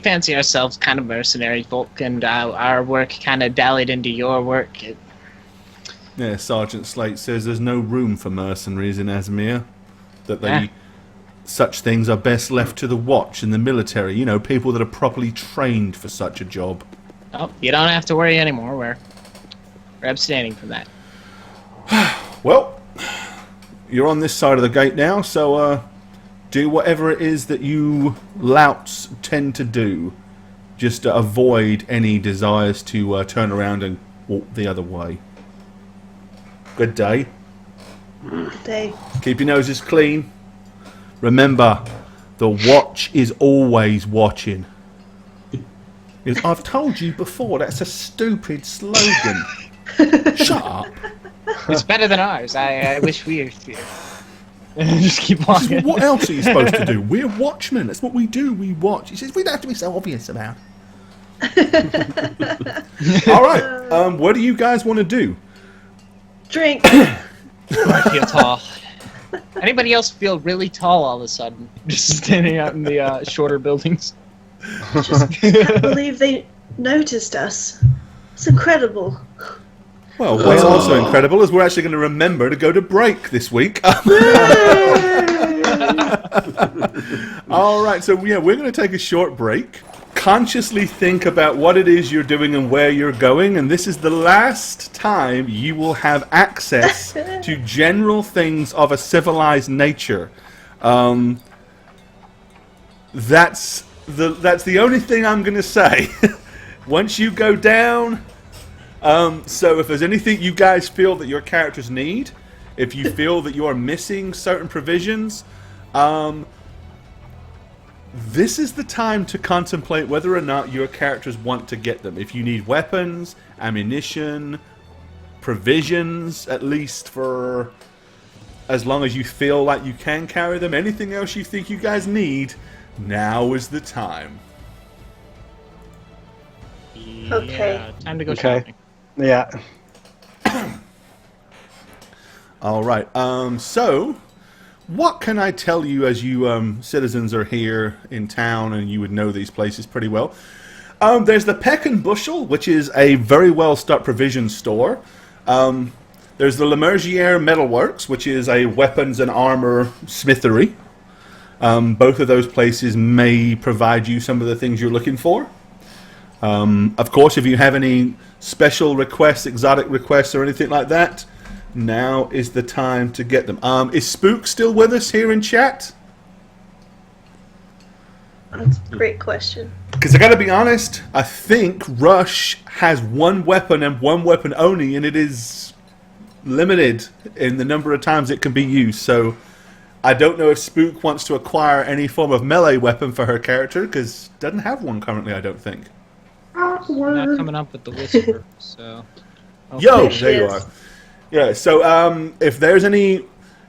fancy ourselves kind of mercenary folk, and our work kind of dallied into your work. Yeah, Sergeant Slate says there's no room for mercenaries in Asmere. That such things are best left to the watch and the military. You know, people that are properly trained for such a job. Oh, you don't have to worry anymore. We're abstaining from that. Well, you're on this side of the gate now, so do whatever it is that you louts tend to do. Just avoid any desires to turn around and walk the other way. Good day. Good day. Keep your noses clean. Remember, the watch is always watching. I've told you before, that's a stupid slogan. Shut up. It's better than ours. I wish we were here. Just keep walking. What else are you supposed to do? We're watchmen. That's what we do. We watch. He says, we don't have to be so obvious about it. All right. What do you guys want to do? Drink. I feel tall. Anybody else feel really tall all of a sudden? Just standing out in the shorter buildings. Just can't believe they noticed us. It's incredible. Well, what's also incredible is we're actually going to remember to go to break this week. All right, so yeah, we're going to take a short break. Consciously think about what it is you're doing and where you're going, and this is the last time you will have access to general things of a civilized nature. That's the only thing I'm going to say. Once you go down, so if there's anything you guys feel that your characters need, if you feel that you are missing certain provisions, this is the time to contemplate whether or not your characters want to get them. If you need weapons, ammunition, provisions, at least for as long as you feel like you can carry them, anything else you think you guys need, now is the time. Okay. Yeah, time to go Okay. shopping. Yeah. All right. So, what can I tell you as you citizens are here in town and you would know these places pretty well? There's the Peck and Bushel, which is a very well-stocked provision store. There's the Lemergier Metalworks, which is a weapons and armor smithery. Both of those places may provide you some of the things you're looking for. Of course, if you have any special requests, exotic requests, or anything like that, now is the time to get them. Is Spook still with us here in chat? That's a great question. Because I gotta be honest, I think Rush has one weapon and one weapon only, and it is limited in the number of times it can be used. So I don't know if Spook wants to acquire any form of melee weapon for her character, because doesn't have one currently, I don't think. We're not coming up with the whisper, so. Yo, There she there you is. are. Yeah, so if there's any...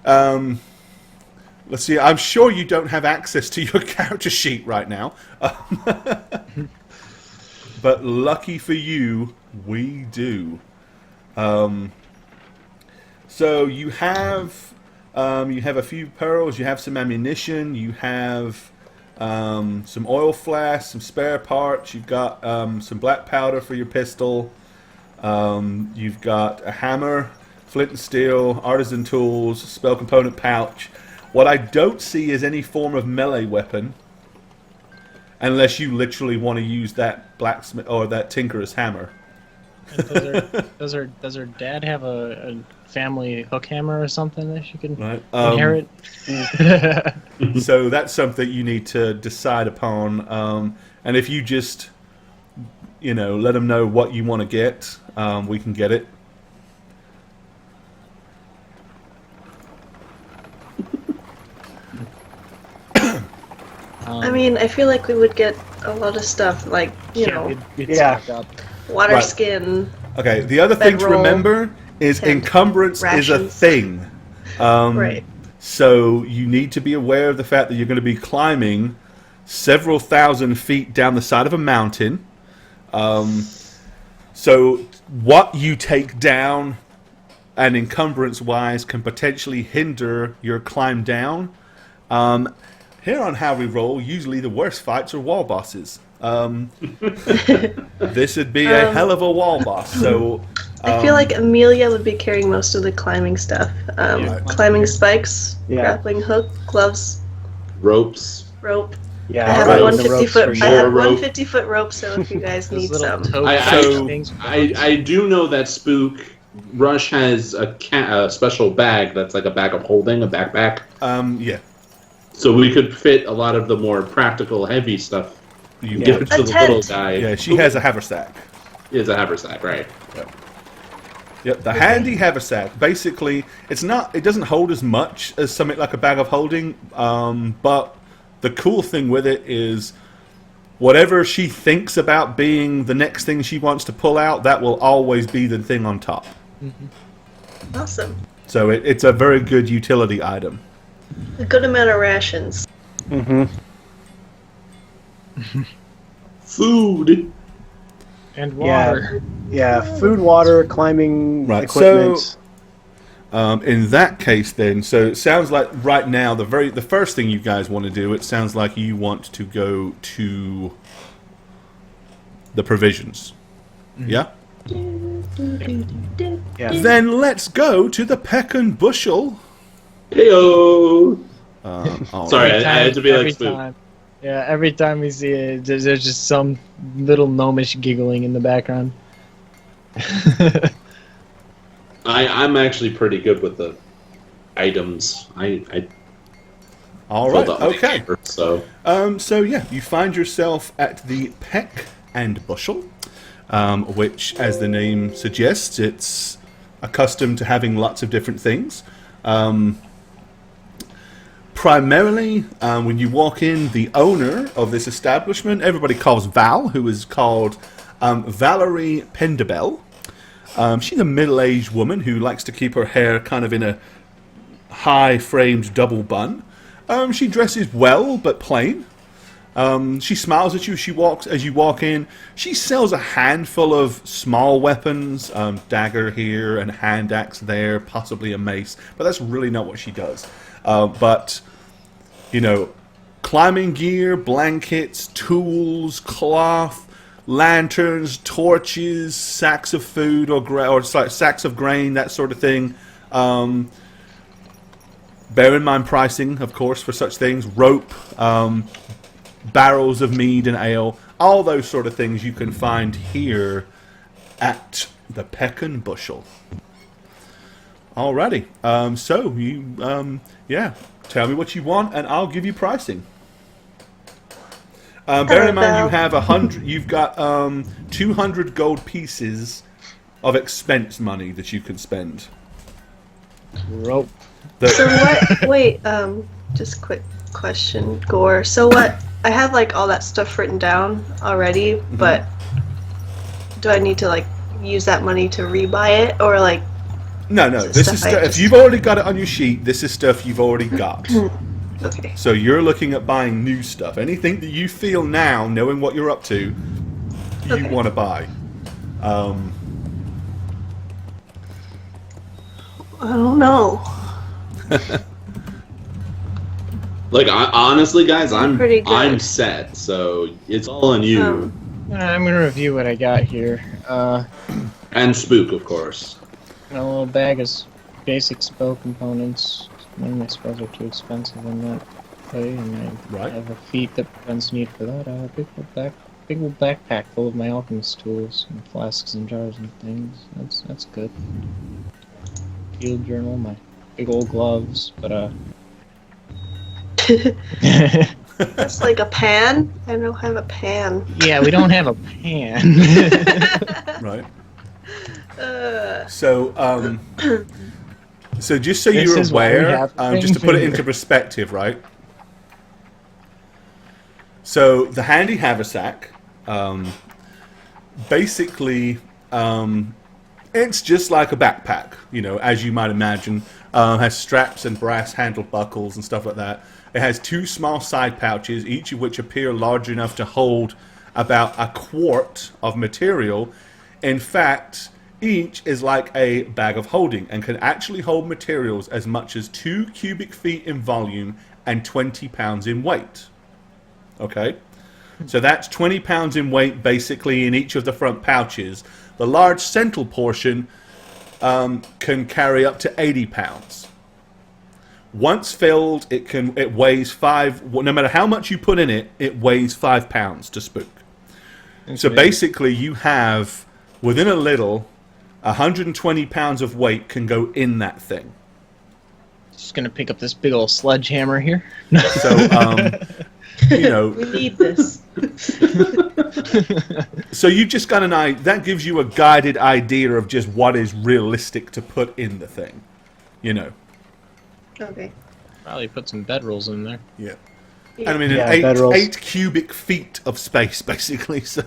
let's see, I'm sure you don't have access to your character sheet right now. But lucky for you, we do. So you have a few pearls, you have some ammunition, you have some oil flasks, some spare parts, you've got some black powder for your pistol, you've got a hammer, flint and steel, artisan tools, spell component pouch. What I don't see is any form of melee weapon, unless you literally want to use that blacksmith or that tinkerer's hammer. Does her dad have a family hook hammer or something that she can Right. inherit? So that's something you need to decide upon. And if you just, let them know what you want to get, we can get it. I mean, I feel like we would get a lot of stuff, like, we'd Yeah. stock up. water Right. skin. Okay, the other thing to Bedroll, remember is tent, encumbrance is a rations. thing. Right. So you need to be aware of the fact that you're going to be climbing several thousand feet down the side of a mountain. So what you take down and encumbrance-wise can potentially hinder your climb down. Here on How We Roll, usually the worst fights are wall bosses. This would be a hell of a wall boss. So I feel like Amelia would be carrying most of the climbing stuff. Climbing spikes, Yeah. grappling hook, gloves, Ropes. rope. Yeah. I have right, a the 150 ropes foot. for I sure. have More rope. 150 foot rope. So if you guys Those need little some, tote I- things. I do know that Spook Rush has a special bag that's like a bag of holding, a backpack. yeah. So we could fit a lot of the more practical, heavy stuff. You Yeah. give it to A the little tent. guy. Yeah, she has a haversack. Is a haversack, right? Yep, the handy haversack. Basically, it doesn't hold as much as something like a bag of holding, but the cool thing with it is whatever she thinks about being the next thing she wants to pull out, that will always be the thing on top. awesome. So it's a very good utility item. A good amount of rations. Mm-hmm. Food. And water. Yeah. Food, water, climbing Right, equipment. In that case, then, so it sounds like right now the first thing you guys want to do, it sounds like you want to go to the provisions. Yeah? Yeah. Then let's go to the Peck and Bushel. Heyo. All Sorry, right. I had to be every like Spook. time. Yeah, every time we see it, there's just some little gnomish giggling in the background. I'm actually pretty good with the items. I All filled right. up my Okay. gear, so So yeah, you find yourself at the Peck and Bushel, which, as the name suggests, it's accustomed to having lots of different things. Primarily, when you walk in, the owner of this establishment, everybody calls Val, who is called Valerie Pendabell. She's a middle-aged woman who likes to keep her hair kind of in a high-framed double bun. She dresses well, but plain. She smiles at you as you walk in. She sells a handful of small weapons, dagger here and hand axe there, possibly a mace, but that's really not what she does. But, climbing gear, blankets, tools, cloth, lanterns, torches, sacks of food or sacks of grain, that sort of thing. Bear in mind pricing, of course, for such things. Rope, barrels of mead and ale, all those sort of things you can find here at the Peck and Bushel. Alrighty. So you, tell me what you want, and I'll give you pricing. Bear in mind, you have 100. You've got 200 gold pieces of expense money that you can spend. Rope. So what? Wait, just quick question, Gore. So what? I have like all that stuff written down already, but do I need to like use that money to rebuy it, or like? No. This is stuff. If you've already got it on your sheet, this is stuff you've already got. Okay. So you're looking at buying new stuff. Anything that you feel now, knowing what you're up to, you want to buy. I don't know. like honestly, guys, Pretty good. I'm set. So it's all on you I'm gonna review what I got here. and Spook, of course. A little bag of basic spell components. None of my spells are too expensive in that way, and I have a feat that prevents need for that. I have a big old backpack full of my alchemist tools and flasks and jars and things. That's good. Field journal, my big old gloves, but That's like a pan. I don't have a pan. yeah, we don't have a pan. Right. Uh, So, so just so This you're is why we aware, have just to put it things into here. perspective, right? So the handy haversack, basically, it's just like a backpack, as you might imagine. Has straps and brass-handled buckles and stuff like that. It has two small side pouches, each of which appear large enough to hold about a quart of material. In fact, each is like a bag of holding and can actually hold materials as much as 2 cubic feet in volume and 20 pounds in weight. Okay? So that's 20 pounds in weight basically in each of the front pouches. The large central portion can carry up to 80 pounds. Once filled, it weighs 5. No matter how much you put in it, it weighs 5 pounds to Spook. So basically, you have within a little 120 pounds of weight can go in that thing. Just gonna pick up this big old sledgehammer here. So we need this. So you've just got an idea. That gives you a guided idea of just what is realistic to put in the thing. Okay. Probably put some bedrolls in there. Yeah. And I mean, Yeah, an bedrolls. 8 cubic feet of space, basically. So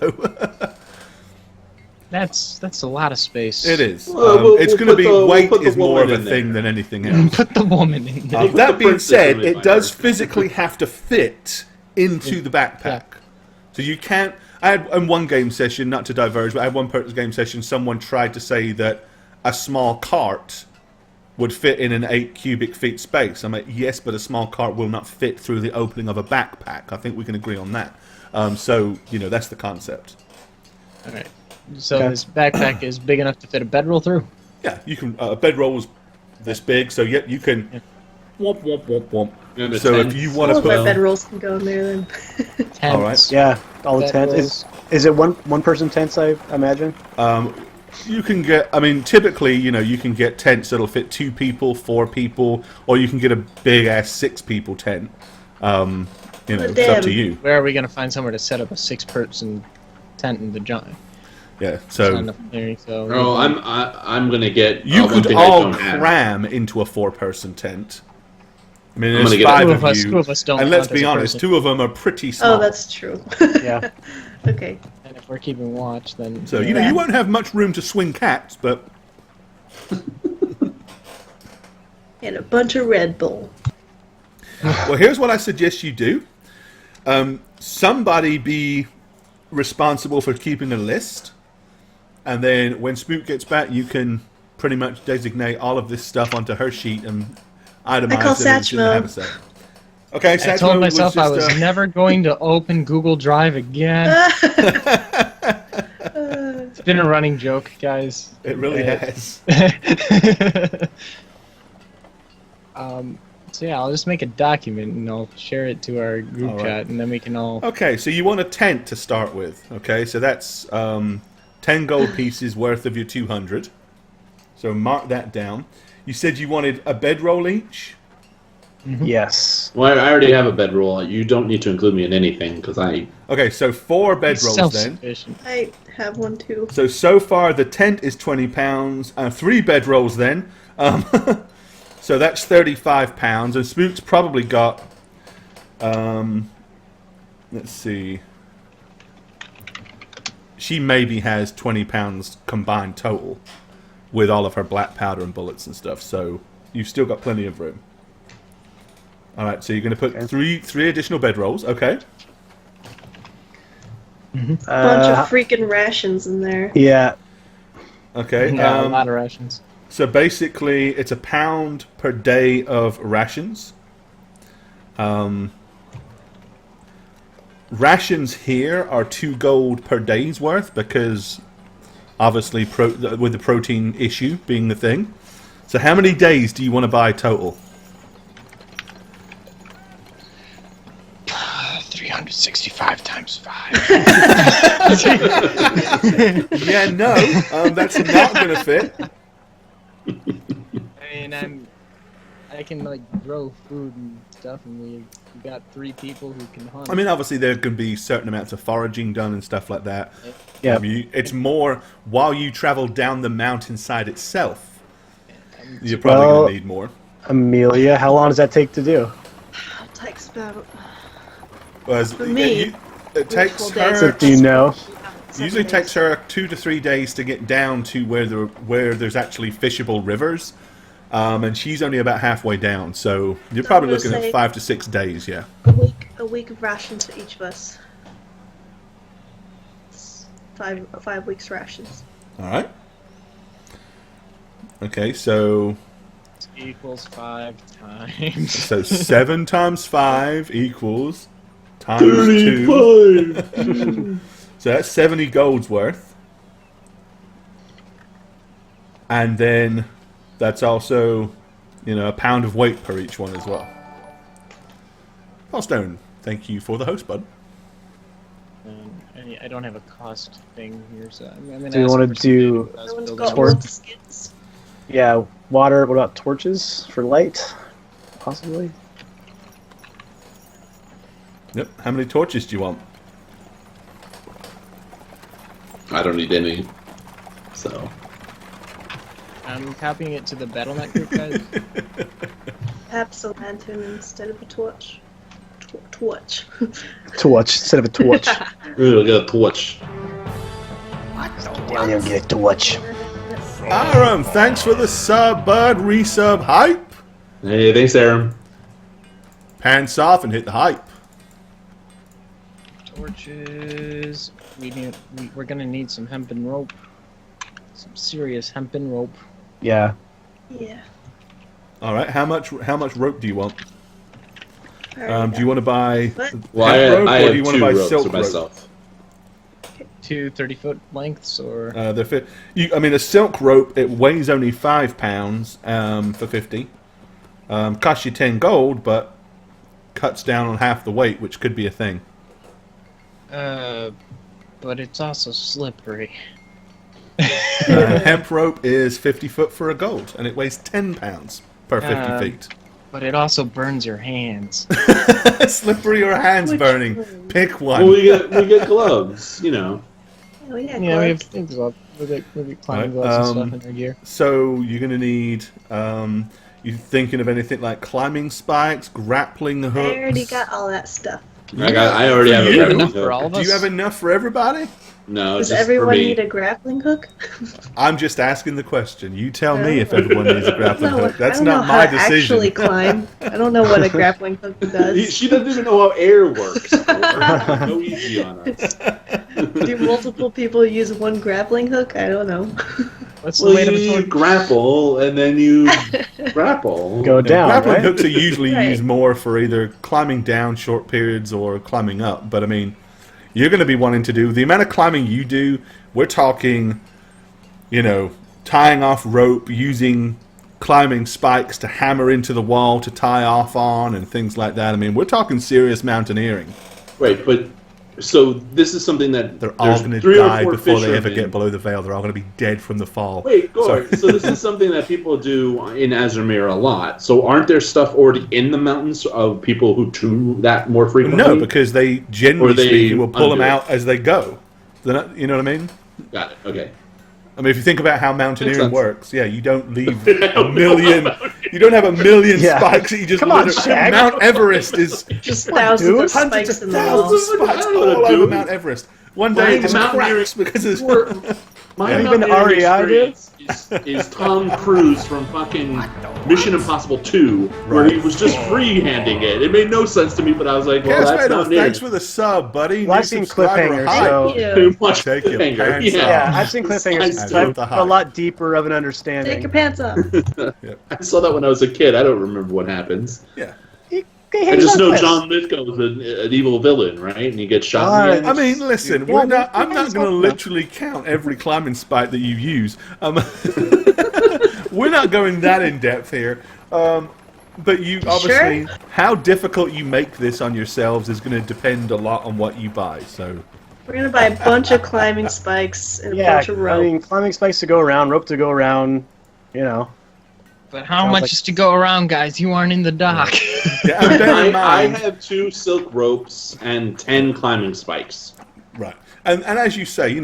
That's a lot of space. it is. Well, it's we'll going to put be the- weight we'll put the is more of a woman in thing there. than anything else. Put the woman in there. Put That the being princess said, in my it does first. physically have to fit into the backpack. So you can't. I had in one game session, not to diverge, but I had one game session. Someone tried to say that a small cart would fit in an 8 cubic feet space. I'm like, yes, but a small cart will not fit through the opening of a backpack. I think we can agree on that. So that's the concept. All right. So Okay. this backpack is big enough to fit a bedroll through. Yeah, you can. A bedroll was this big, so yep, you can. Womp, womp, womp, womp. Remember So if tents you want All to as of put... our bedrolls can go in there then. Tents. All right. Yeah, all the tents. Bedrolls. Is it one person tents? I imagine. You can get, I mean, typically, you can get tents that'll fit 2 people, 4 people, or you can get a big-ass 6 people tent. It's up to you. Where are we gonna find somewhere to set up a 6-person tent in the giant? Yeah, so Oh, I'm gonna get. you one could thing I all don't have. cram into a 4-person tent. I mean, I'm there's gonna get 5 Two of of us- you, two of us don't and let's count as be a honest, person. 2 of them are pretty small. Oh, that's true. Yeah. Okay. And if we're keeping watch, then So, you won't have much room to swing cats, but... And a bunch of Red Bull. Well, here's what I suggest you do. Somebody be responsible for keeping a list, and then when Spook gets back, you can pretty much designate all of this stuff onto her sheet and itemize call it. And she'll have a say. Okay, I Satchmo told myself was I was just, never going to open Google Drive again. It's been a running joke, guys. It really has. So yeah, I'll just make a document and I'll share it to our group All right. chat, and then we can all. Okay, so you want a tent to start with. Okay, so that's 10 gold pieces worth of your 200. So mark that down. You said you wanted a bedroll each? Yes. Well, I already have a bedroll. You don't need to include me in anything because I. Okay, so 4 bedrolls then. Self-sufficient. I have one too. So far the tent is £20. 3 bedrolls then. So that's £35. And Spook's probably got... let's see. She maybe has £20 combined total with all of her black powder and bullets and stuff. So you've still got plenty of room. All right, so you're going to put three additional bedrolls. Okay. Bunch of freaking rations in there. Yeah. Okay. Yeah, a lot of rations. So basically, it's £1 per day of rations. Rations here are 2 gold per day's worth because, obviously, with the protein issue being the thing. So how many days do you want to buy total? 365 times 5. Yeah, no, that's not going to fit. I mean, I can like grow food and stuff, and we got 3 people who can hunt. I mean, obviously, there can be certain amounts of foraging done and stuff like that. Yeah. I mean, it's more while you travel down the mountainside itself. You're probably going to need more. Amelia, how long does that take to do? It takes about. Whereas, For me, it takes multiple days. her. Do you know? Usually takes her 2 to 3 days to get down to where there's actually fishable rivers, and she's only about halfway down. So you're probably I'm gonna looking at say- 5 to 6 days. Yeah. A week of rations for each of us. It's 5 weeks rations. All right. Okay, so equals 5 times. 7 times 5 equals times 2. 35. So that's 70 gold's worth. And then that's also, a pound of weight per each one as well. Paulstone, thank you for the host, bud. I don't have a cost thing here, so I'm gonna Do you ask wanna for some data do- about No one's building got a- Tor- wolf skins. Yeah, water. What about torches for light? Possibly. Yep. How many torches do you want? I don't need any. So. I'm copying it to the BattleNet group, guys. Perhaps a lantern instead of a torch. Torch. Torch instead of a torch. We'll get a torch. Down there and get a torch. Aram, thanks for the sub, bud. Resub hype. Hey, thanks, Aaron. Pants off and hit the hype. Torches. We're gonna need some hempen rope. Some serious hempen rope. Yeah. Yeah. All right. How much rope do you want? Alright. Do you want to buy What? Well, hemp rope, I or have do you want 2 to buy ropes silk for rope? myself. 2 30-foot lengths, or They're I mean, a silk rope, it weighs only £5 for 50. Costs you 10 gold, but cuts down on half the weight, which could be a thing. But it's also slippery. Hemp rope is 50 foot for a gold, and it weighs 10 pounds per 50 feet. But it also burns your hands. Slippery or hands burning? Pick one. Well, we get gloves, you know. Oh, yeah, Yeah, we have gloves. things up. We get climbing gloves and stuff in our gear. So you're going to need... you thinking of anything like climbing spikes, grappling hooks? I already got all that stuff. I already have You have a enough for all of Do us? you have enough for everybody? No, Does just everyone for me. need a grappling hook? I'm just asking the question. You tell me if everyone needs a grappling No, hook. That's I don't know not how my to decision. actually climb. I don't know what a grappling hook does. She doesn't even know how air works. Go easy on us. Do multiple people use one grappling hook? I don't know. What's the Well, weight of a you sword? grapple, and then you grapple. Go down, Grappling right? hooks are usually Right. used more for either climbing down short periods or climbing up. But I mean, you're going to be wanting to do the amount of climbing you do. We're talking, tying off rope, using climbing spikes to hammer into the wall to tie off on, and things like that. I mean, we're talking serious mountaineering. Wait, but so this is something that They're all going to 3 or die 4 before they ever fishermen- get below the veil. They're all going to be dead from the fall. Wait, Gore. Sorry. So this is something that people do in Azamir a lot. So aren't there stuff already in the mountains of people who do that more frequently? No, because they generally Or they speaking will pull them undo it. out as they go. They're not, you know what I mean? Got it. Okay. I mean, if you think about how mountaineering sense. works, yeah, you don't leave a million. You don't have a million Yeah. spikes that you just. Come on, literally- Shag. Mount Everest is Just thousands of hundreds spikes of in the wall. thousands of spikes I don't know all what to over do. Mount Everest. One day it just Mountaineering- cracks because it's. My Yeah. Even mountaineering REI did? experience is Tom Cruise from fucking Mission Impossible 2, where Right. he was just free-handing it. It made no sense to me, but I was like, well, Yes, that's man, not near. thanks for the sub, buddy. Well, I've New seen subscriber Cliffhanger, hype. so- Thank you. Too much Take your cliffhanger. pants off. Yeah, I've seen Cliffhanger. I So I have the a hype. lot deeper of an Take understanding. your pants off. I saw that when I was a kid. I don't remember what happens. Yeah. I just know John Lithgow is an evil villain, right? And he gets shot. in the I end. mean, listen, Yeah, I'm not going to exactly. literally count every climbing spike that you use. We're not going that in depth here. But you obviously, how difficult you make this on yourselves is going to depend a lot on what you buy. So, We're gonna buy a bunch of climbing spikes and a Yeah, bunch of rope. I mean, climbing spikes to go around, rope to go around, But how Sounds much like- is to go around, guys? You aren't in the dock. yeah, and bear in I mind, have 2 silk ropes and 10 climbing spikes. right? And as you say,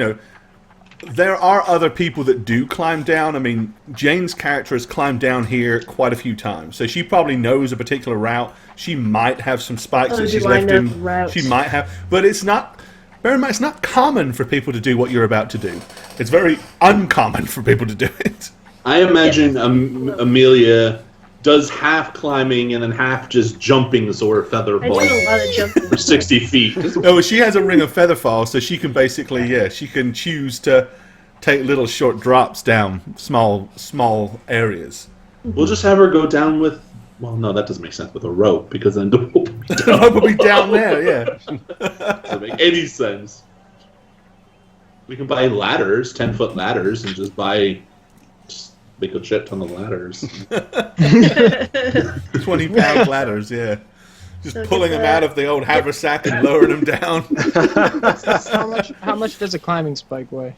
there are other people that do climb down. I mean, Jane's character has climbed down here quite a few times, so she probably knows a particular route. She might have some spikes Oh, that do she's I left know in. the routes? She might have, but it's not. Bear in mind, it's not common for people to do what you're about to do. It's very uncommon for people to do it. I imagine Amelia does half climbing and then half just jumping, so her feather I do falls a lot of jumping. for 60 feet. Oh, she has a ring of feather fall, so she can basically, she can choose to take little short drops down small areas. We'll just have her go down with. Well, no, that doesn't make sense with a rope because then the rope will be down. I will be down there, yeah. Doesn't make any sense. We can buy ladders, 10-foot ladders, and just make a shit ton of ladders. 20-pound ladders, yeah. Just So pulling get them the- out of the old haversack and lowering them down. How much does a climbing spike weigh?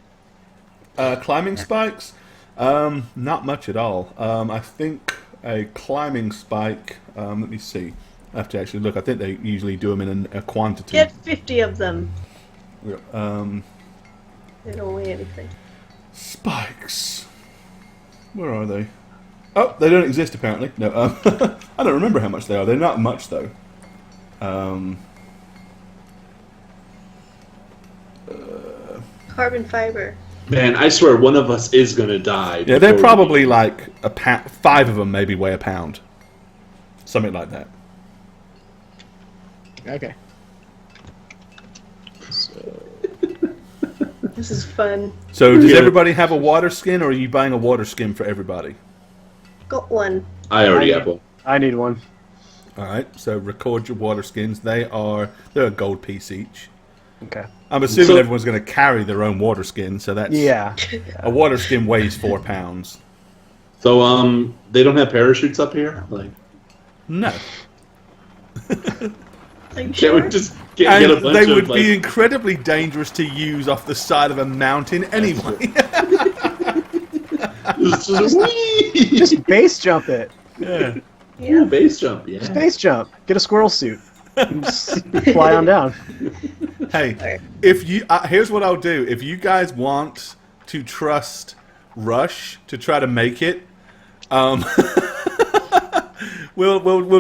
Climbing spikes? Not much at all. I think a climbing spike, let me see. I have to actually look. I think they usually do them in a quantity. Get 50 of them. They don't weigh anything. Spikes. Where are they? Oh, they don't exist apparently. No, I don't remember how much they are. They're not much though. Carbon fiber. Man, I swear one of us is going to die. Yeah, they're before probably like a pound. 5 of them maybe weigh a pound. Something like that. Okay. This is fun. So does Yeah. everybody have a water skin, or are you buying a water skin for everybody? Got one. I already have one. I need one. All right. So record your water skins. They're a gold piece each. Okay. I'm assuming So- everyone's going to carry their own water skin. So that's Yeah. A water skin weighs 4 pounds. So, they don't have parachutes up here? Like, No. Like, Can't sure. we just get a And bunch they of would like? be incredibly dangerous to use off the side of a mountain anyway. Just base jump it. Yeah. Ooh, base jump, yeah. Just base jump. Get a squirrel suit. And just fly on down. Hey, if you here's what I'll do. If you guys want to trust Rush to try to make it, we'll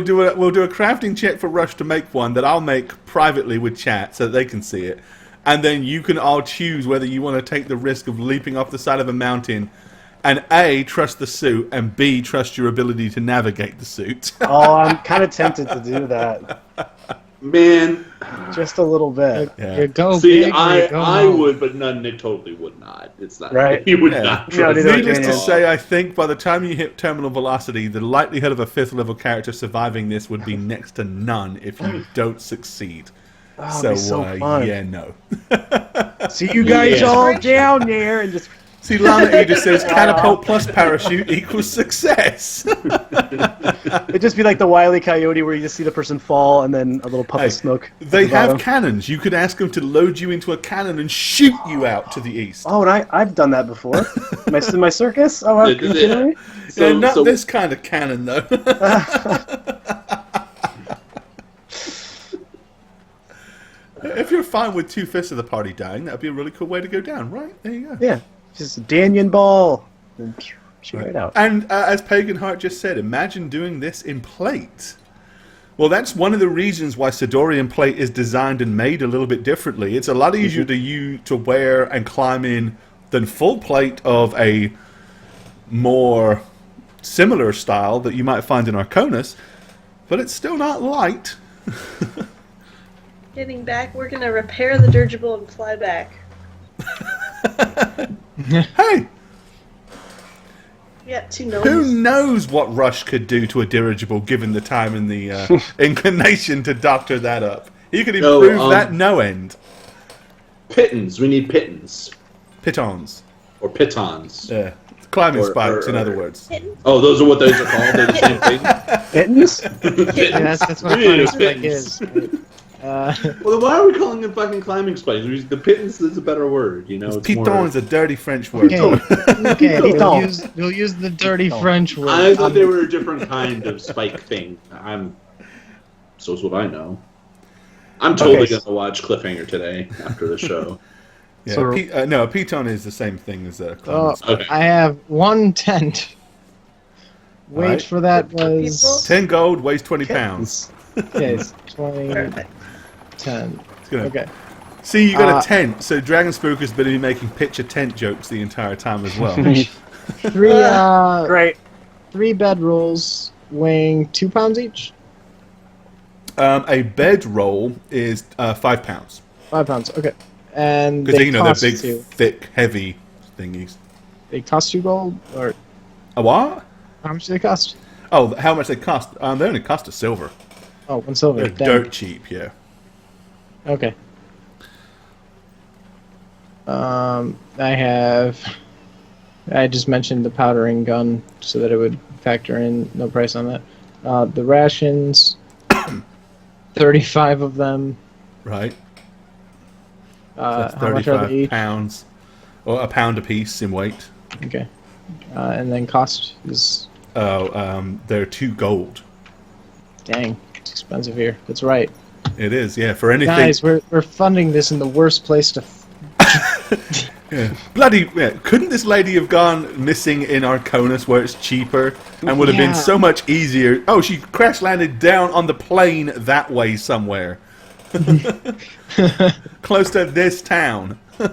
do a crafting check for Rush to make one that I'll make privately with chat so that they can see it, and then you can all choose whether you want to take the risk of leaping off the side of a mountain, and A, trust the suit, and B, trust your ability to navigate the suit. Oh, I'm kind of tempted to do that. Man, Just a little bit. Yeah. You go see, big or you go I home. would, but Nick totally would not. It's not Right. He would Yeah. not No, trust neither it Needless at to all. say, I think by the time you hit terminal velocity, the likelihood of a 5th level character surviving this would be next to none if you don't succeed. Oh, it'd be so fun. yeah, no. See you guys Yeah. all down there and just. See, Lana E just says catapult plus parachute equals success. It'd just be like the Wile E. Coyote where you just see the person fall and then a little puff Hey, of smoke. at They the have bottom. cannons. You could ask them to load you into a cannon and shoot you out to the east. Oh, and I've done that before. In my circus? Oh, Yeah, you kidding me? So, Yeah, not so this kind of cannon, though. If you're fine with 2/5 of the party dying, that'd be a really cool way to go down, right? There you go. Yeah, just a Danyan ball. And shoot right out. And as Pagan Heart just said, imagine doing this in plate. Well, that's one of the reasons why Sidorian plate is designed and made a little bit differently. It's a lot easier to wear and climb in than full plate of a more similar style that you might find in Arconis, but it's still not light. Getting back, we're gonna repair the dirigible and fly back. Hey, We got 2 who gnomes. knows what Rush could do to a dirigible given the time and the inclination to doctor that up? He could No, improve that no end. Pittons. We need pittons. Pitons. Or pitons. Yeah. Climbing Or- spikes, in or- other words. Oh, those are what those are called? They're the same thing? Mittens? Yeah, that's what We need funny a spike pittance. is. Well, then why are we calling them fucking climbing spikes? The pittance is a better word, you know? It's more- Piton's a dirty French word. Okay, Piton. we'll use the dirty French word. I thought they were a different kind of spike thing. So's what I know. I'm totally Okay. going to watch Cliffhanger today after the show. Yeah, So- no, a piton is the same thing as a climbing Oh, spike. Okay. I have 1 tent. Wait Alright. for that was 10 gold weighs 20 pounds. okay. It's 20, Perfect. 10. It's gonna- Okay. See, you got Uh, a tent, so Dragon Spook has been making picture tent jokes the entire time as well. 3 Great. 3 bedrolls weighing 2 pounds each. A bed roll is 5 pounds. 5 pounds. Okay. And Because, they you know, they're cost big, you. thick, heavy thingies. They cost you gold, or A what? how much do they cost? Oh, how much they cost? They only cost a silver. Oh, 1 silver. They're Damn. dirt cheap, yeah. Okay. I just mentioned the powdering gun so that it would factor in no price on that. The rations, 35 of them. Right? How That's much are 35 they each? pounds. Or a pound a piece in weight. Okay. And then cost is, They're 2 gold. dang, it's expensive here. That's right. It is, yeah. For anything. Guys, we're funding this in the worst place to... Bloody, yeah. Couldn't this lady have gone missing in Arconis where it's cheaper and would have been Yeah. so much easier? Oh, she crash landed down on the plane that way somewhere. Close to this town. In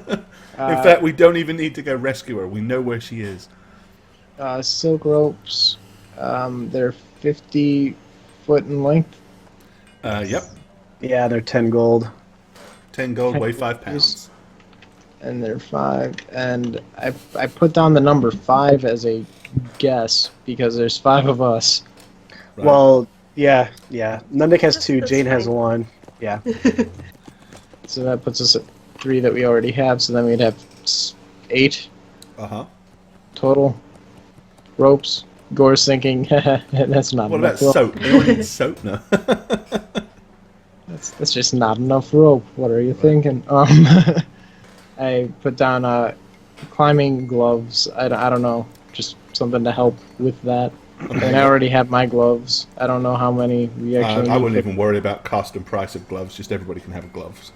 fact, we don't even need to go rescue her. We know where she is. silk ropes, they're 50 foot in length. Yep. Yeah, they're 10 gold. 10 gold, 10 weigh 5 gold, pounds. And they're 5. And I put down the number 5 as a guess because there's 5 of us. Right. Well, yeah. Nundik has 2, That's Jane has fine. 1. Yeah. So that puts us at 3 that we already have. So then we'd have 8 Uh-huh. total ropes. Gore's thinking, that's not What about enough rope. soap? Anyone need soap? No. That's just not enough rope. What are you thinking? I put down climbing gloves. I don't know, just something to help with that. And I already have my gloves. I don't know how many we actually I need. wouldn't even worry about cost and price of gloves. Just everybody can have gloves.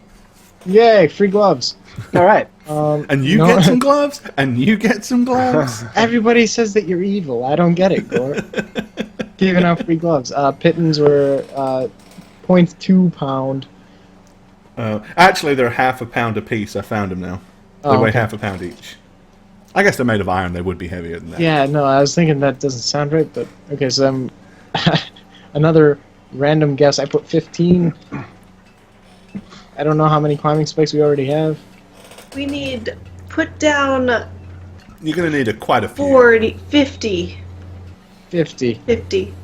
Yay, free gloves. All right. And you no- get some gloves, and you get some gloves. Everybody says that you're evil. I don't get it, Gore. Giving out free gloves. Pittons were 0.2 pound. Actually, they're half a pound a piece. I found them now. They Oh, weigh okay. half a pound each. I guess they're made of iron. They would be heavier than that. Yeah, no, I was thinking that doesn't sound right, but okay, so I'm another random guess. I put 15. I don't know how many climbing spikes we already have. We need put down You're going to need quite a few. 40, 50. 50. 50.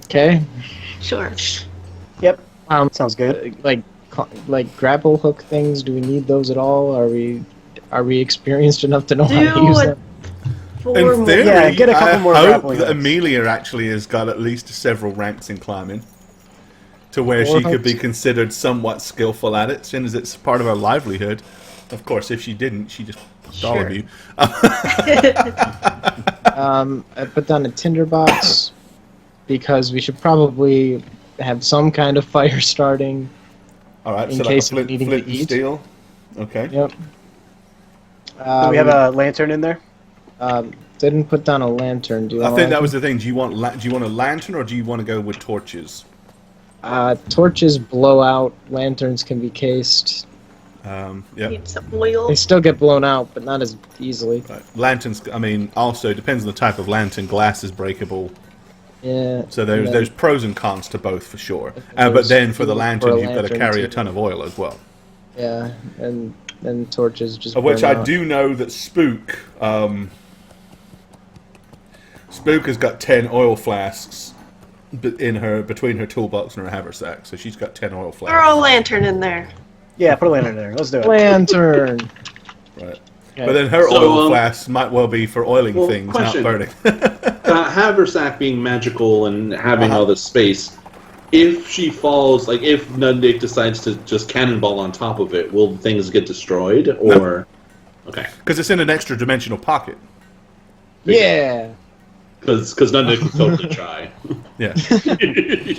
Okay. Sure. Yep. Um, Sounds good. like grapple hook things. Do we need those at all? Are we experienced enough to know how to use Do them? 4 In more. theory, Yeah, get a couple I more hope grappling that hooks. Amelia actually has got at least several ranks in climbing, to where Four she could be hooks. considered somewhat skillful at it, since it's part of her livelihood. Of course, if she didn't, she just fucked all of Sure. you. I put down a tinderbox because we should probably have some kind of fire starting. All right, In so case like of a needing flint to and eat. steel. Okay. Yep. Do we have a lantern in there? Didn't put down a lantern. Do you I want think that was the thing. Do you want a lantern, or do you want to go with torches? torches blow out. Lanterns can be cased. Yeah. Need some oil. They still get blown out, but not as easily. Right. Lanterns. I mean, also depends on the type of lantern. Glass is breakable, Yeah. so and then- there's pros and cons to both for sure. there's But then for the fuel for a lantern, you've got to lantern, carry a too. ton of oil as well. Yeah, and then torches just. Of which burn I out. do know that Spook has got 10 oil flasks between her toolbox and her haversack, so she's got 10 oil Throw flasks. a lantern in there. Yeah, put a lantern in there. Let's do it. Lantern. Right. Okay. But then her So, oil flasks might well be for oiling well, things, question. not burning. Haversack being magical and having Uh-huh. all this space, if she falls, like if Nundik decides to just cannonball on top of it, will things get destroyed? Or okay, Because it's in an extra dimensional pocket. Yeah. because Nundik would totally try. Yeah.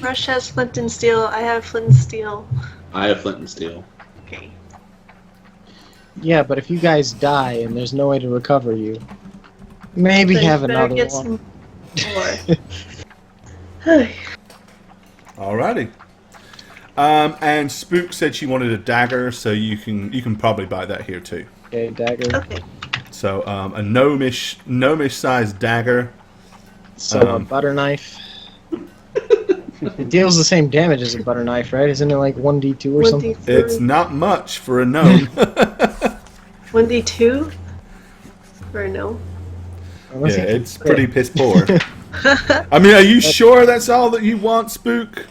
Rush has flint and steel. I have flint and steel. I have flint and steel. Okay. Yeah, but if you guys die and there's no way to recover you, maybe Then you have better another get one. some more. Alrighty. And Spook said she wanted a dagger, so you can probably buy that here too. Okay, dagger. Okay. So a gnomish sized dagger. So a butter knife. It deals the same damage as a butter knife, right? Isn't it like 1d2 or something? 1d3. It's not much for a gnome. 1d2? Or no? Unless Yeah, you- it's pretty piss poor. I mean, are you sure that's all that you want, Spook,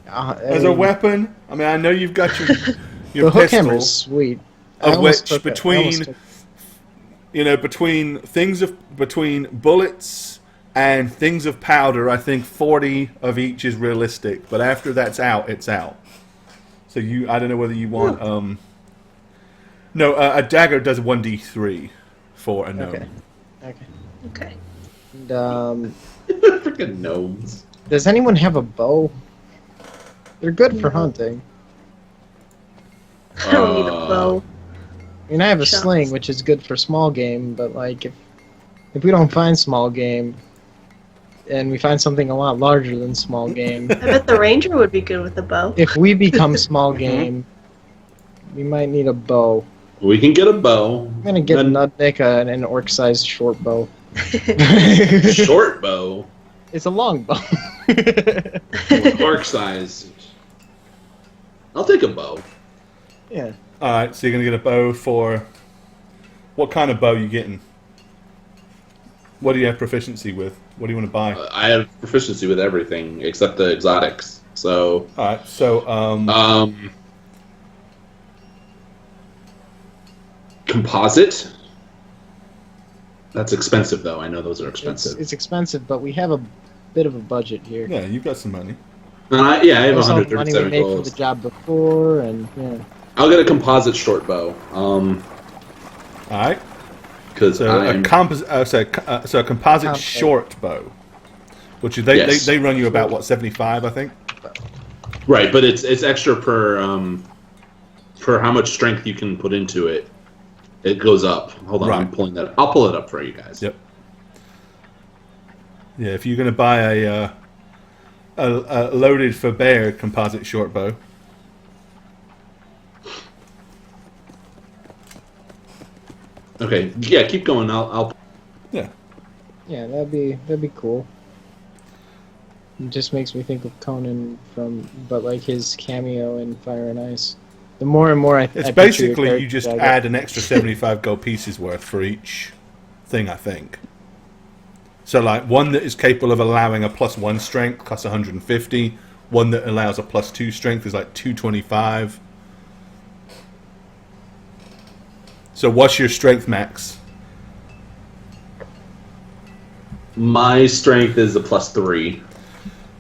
as a weapon? I mean, I know you've got your The hook hammer pistol, is sweet. I of almost which took it. I between almost took between bullets and things of powder, I think 40 of each is realistic. But after that's out, it's out. So I don't know whether you want no, a dagger does 1d3 for a gnome. Okay. Okay. Okay. And, Freaking gnomes. does anyone have a bow? They're good for hunting. I don't need a bow. I mean, I have a Shots. sling, which is good for small game, but like if we don't find small game, and we find something a lot larger than small game, I bet the ranger would be good with a bow. if we become small game, we might need a bow. We can get a bow. I'm gonna get Then- Nutnik an orc-sized short bow. Short bow. It's a long bow. Orc size. I'll take a bow. Yeah. Alright, so you're going to get a bow for... What kind of bow you getting? What do you have proficiency with? What do you want to buy? I have proficiency with everything except the exotics. So, Alright, so... composite. That's expensive, though. I know those are expensive. It's expensive, but we have a bit of a budget here. Yeah, you've got some money. I have That's all the money we 137 made for goals. the job before, and yeah. I'll get a composite short bow. All right. Because So a composite short bow, which is they run you about what 75, I think. right, but it's extra per how much strength you can put into it. It goes up. Hold on, Right. I'm pulling that up. I'll pull it up for you guys. Yep. Yeah, if you're going to buy a loaded for bear composite short bow. Okay, yeah, keep going. I'll. Yeah. Yeah, that'd be cool. It just makes me think of Conan but like his cameo in Fire and Ice. The more and more I It's picture your basically you character, just I get- add an extra 75 gold pieces worth for each thing, I think. So like one that is capable of allowing a +1 strength costs 150. One that allows a +2 strength is like 225. So what's your strength max? My strength is a +3.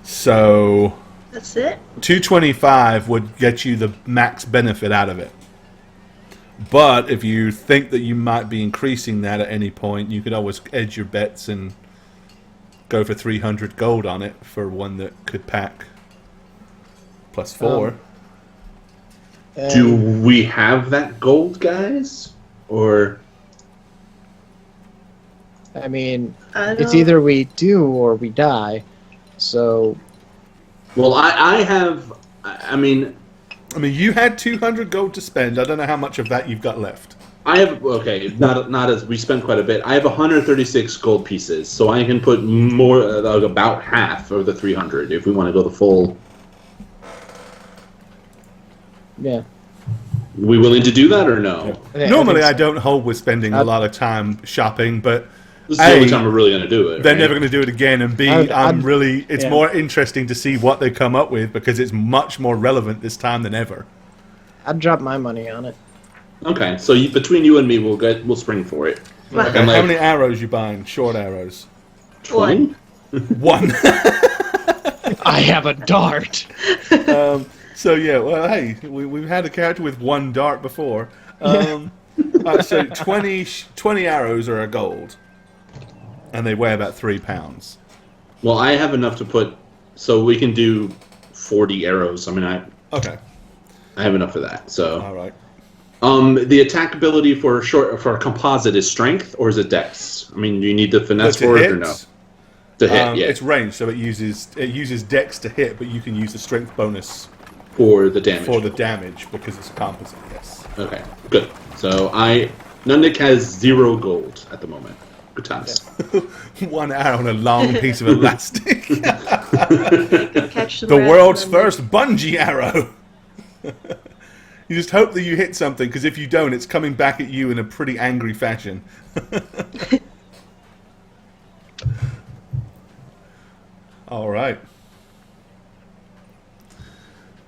So That's it? 225 would get you the max benefit out of it. But if you think that you might be increasing that at any point, you could always edge your bets and go for 300 gold on it for one that could pack +4. Do we have that gold, guys? Or I mean, I it's don't- either we do or we die. So well, I have. I mean, you had 200 gold to spend. I don't know how much of that you've got left. I have not as we spent quite a bit. I have 136 gold pieces, so I can put more, like about half of the 300 if we want to go the full. yeah. We willing to do that or no? Normally, I think so. don't hold with spending a lot of time shopping, but This is the only A, time we're really going to do it. they're right? never going to do it again. And B, it's yeah. more interesting to see what they come up with because it's much more relevant this time than ever. I'd drop my money on it. Okay, so between you and me, we'll spring for it. Right. Okay, And how like- many arrows you buying? Short arrows. 20? One. I have a dart. So yeah, well, hey, we've had a character with one dart before. So 20 arrows are a gold, and they weigh about 3 pounds. Well, I have enough to put, so we can do 40 arrows. I mean, I have enough of that. So, All right. the attack ability for a composite is strength or is it dex? I mean, do you need the finesse To for it hit, or no? To hit, yeah, It's ranged, so it uses dex to hit, but you can use the strength bonus for the damage. for the damage because it's a composite. Yes. Okay, good. So Nundik has 0 gold at the moment. Good times. One arrow on a long piece of elastic. Catch The rats world's and then- first bungee arrow. You just hope that you hit something, because if you don't, it's coming back at you in a pretty angry fashion. All right.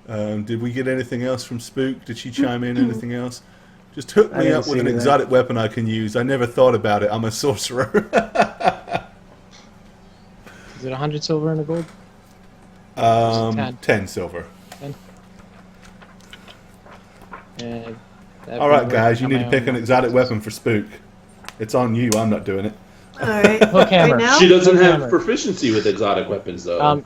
Did we get anything else from Spook? Did she chime in? Anything else? Just hook I me didn't up with see an that. exotic weapon I can use. I never thought about it. I'm a sorcerer. Is it 100 silver and a gold? 10. 10 silver. And All right, guys, you need to pick an exotic weapon for Spook. It's on you. I'm not doing it. Alright. Hook hammer. Right now? She doesn't have Hammer. proficiency with exotic weapons, though.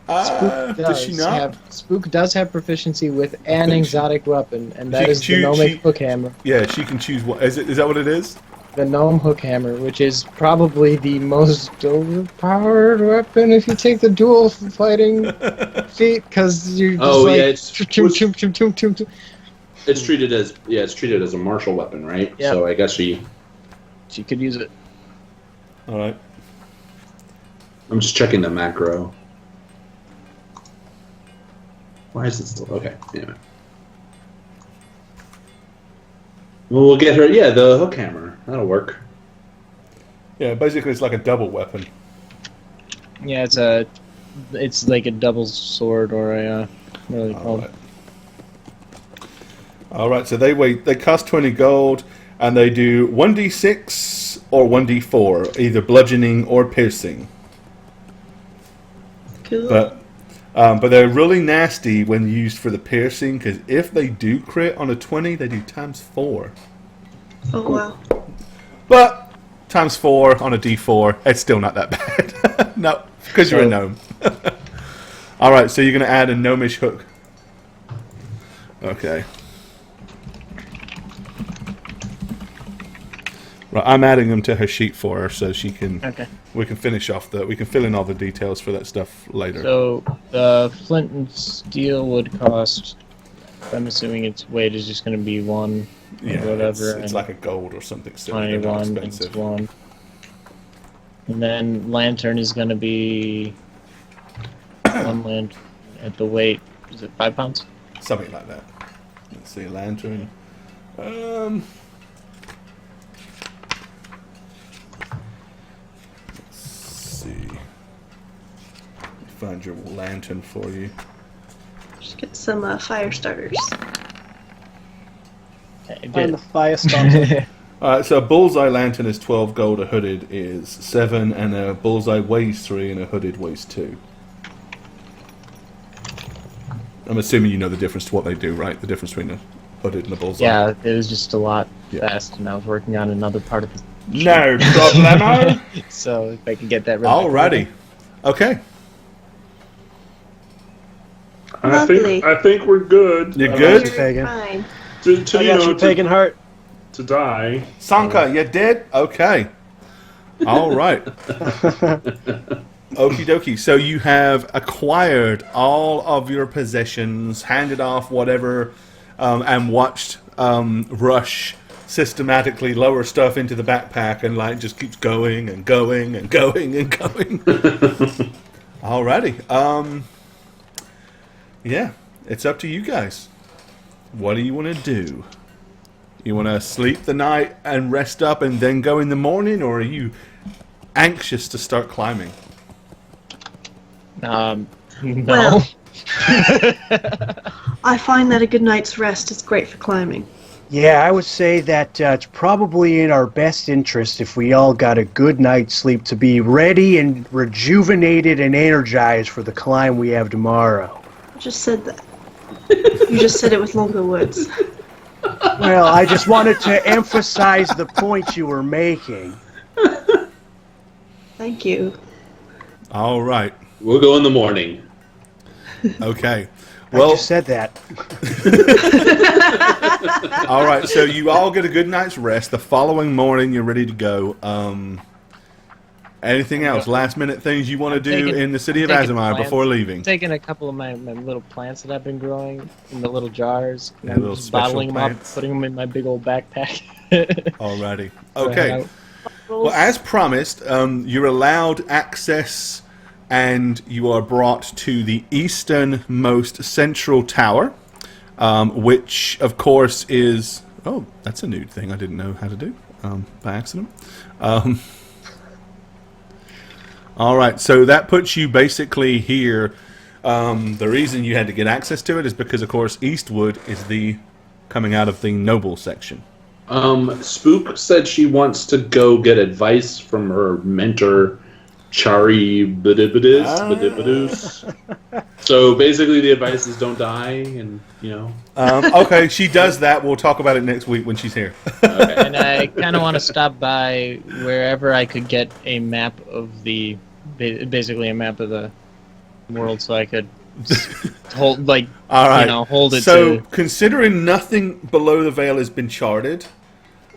Does she not? Spook does have proficiency with an Think she- exotic weapon, and She that can is the choose- gnomic she- hook hammer. Yeah, she can choose what. Is that what it is? The gnome hook hammer, which is probably the most overpowered weapon if you take the dual fighting feat, because you're just Oh, like, yeah, it's- chum, chum, chum, chum, chum, chum. It's treated as a martial weapon, right? Yep. So I guess she could use it. All right. I'm just checking the macro. Why is it still okay? Anyway. Well, we'll get her. Yeah, the hook hammer. That'll work. Yeah, basically it's like a double weapon. Yeah, it's like a double sword or a what are they All called? right. All right. So they cost 20 gold, and they do 1d6 or 1d4, either bludgeoning or piercing. Cool. But they're really nasty when used for the piercing, because if they do crit on a 20, they do ×4. Oh, wow. But ×4 on a d4, it's still not that bad. No, because you're a gnome. Alright, so you're going to add a gnomish hook. Okay. Right, I'm adding them to her sheet for her so she can. Okay. We can finish off we can fill in all the details for that stuff later. So the flint and steel would cost. I'm assuming its weight is just going to be 1, yeah, or whatever. it's like a gold or something. Silly, they're not 21 expensive. and 1. And then lantern is going to be 1 lantern at the weight. Is it 5 pounds? Something like that. Let's see, lantern. Let's see. Find your lantern for you. Just get some fire starters. Find the fire starter. Alright, so a bullseye lantern is 12 gold, a hooded is 7, and a bullseye weighs 3, and a hooded weighs 2. I'm assuming you know the difference to what they do, right? The difference between a hooded and a bullseye. Yeah, it was just a lot Yeah. fast, and I was working on another part of the. No problemo. So if I can get that really Alrighty. Okay. Lovely. I think we're good. You good? You're Pagan. fine. I got you, Pagan Heart. To die. Sanka, you did? Okay. Alright. Okie dokie. So you have acquired all of your possessions, handed off whatever, and watched Rush systematically lower stuff into the backpack and like just keeps going and going and going and going. Alrighty. Yeah, it's up to you guys. What do you want to do? You want to sleep the night and rest up and then go in the morning, or are you anxious to start climbing? No. Well, I find that a good night's rest is great for climbing. Yeah, I would say that it's probably in our best interest if we all got a good night's sleep to be ready and rejuvenated and energized for the climb we have tomorrow. I just said that. You just said it with longer words. Well, I just wanted to emphasize the point you were making. Thank you. All right. We'll go in the morning. Okay. I Well, just said that. all right. So you all get a good night's rest. The following morning, you're ready to go. Anything else? Last minute things you want to do in the city of Azamai before leaving? Taking a couple of my little plants that I've been growing in the little jars, and Yeah, I'm little just special bottling them plants. up, putting them in my big old backpack. Alrighty. Okay. Well, as promised, you're allowed access, and you are brought to the easternmost central tower, which, of course, is... Oh, that's a new thing I didn't know how to do by accident. All right, so that puts you basically here. The reason you had to get access to it is because, of course, Eastwood is coming out of the noble section. Spook said she wants to go get advice from her mentor, Chari Bidibidis. So basically, the advice is don't die, and Okay, she does that. We'll talk about it next week when she's here. Okay. And I kind of want to stop by wherever I could get a map of basically a map of the world, so I could hold, All right. hold it So, to considering nothing below the veil has been charted,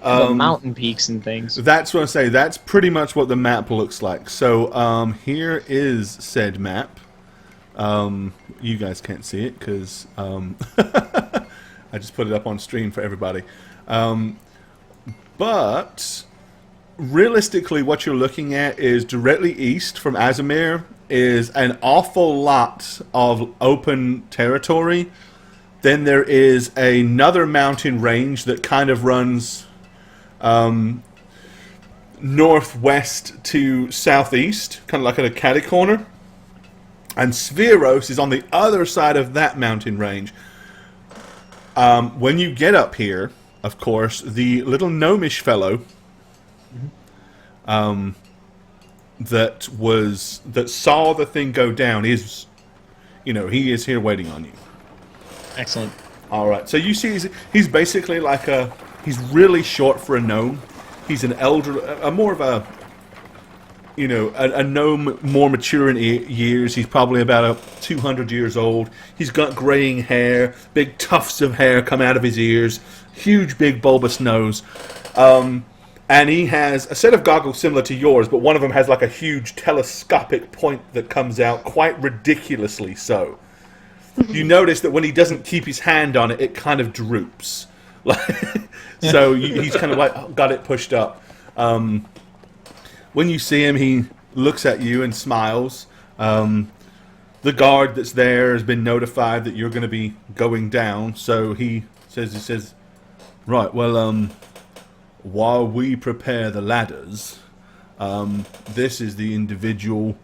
the mountain peaks and things. that's what I say. That's pretty much what the map looks like. So, here is said map. You guys can't see it because I just put it up on stream for everybody. But realistically, what you're looking at is directly east from Azamir is an awful lot of open territory. Then there is another mountain range that kind of runs northwest to southeast, kind of like at a catty corner. And Spheros is on the other side of that mountain range. When you get up here, of course, the little gnomish fellow that saw the thing go down is, he is here waiting on you. Excellent. All right. So you see, he's basically like he's really short for a gnome. He's an more of a, a gnome more mature in years. He's probably about 200 years old. He's got graying hair, big tufts of hair come out of his ears, huge big bulbous nose. And he has a set of goggles similar to yours, but one of them has like a huge telescopic point that comes out, quite ridiculously so. You notice that when he doesn't keep his hand on it, it kind of droops. So he's kind of like got it pushed up. When you see him, he looks at you and smiles. The guard that's there has been notified that you're going to be going down, so he says, right, well, while we prepare the ladders, this is the individual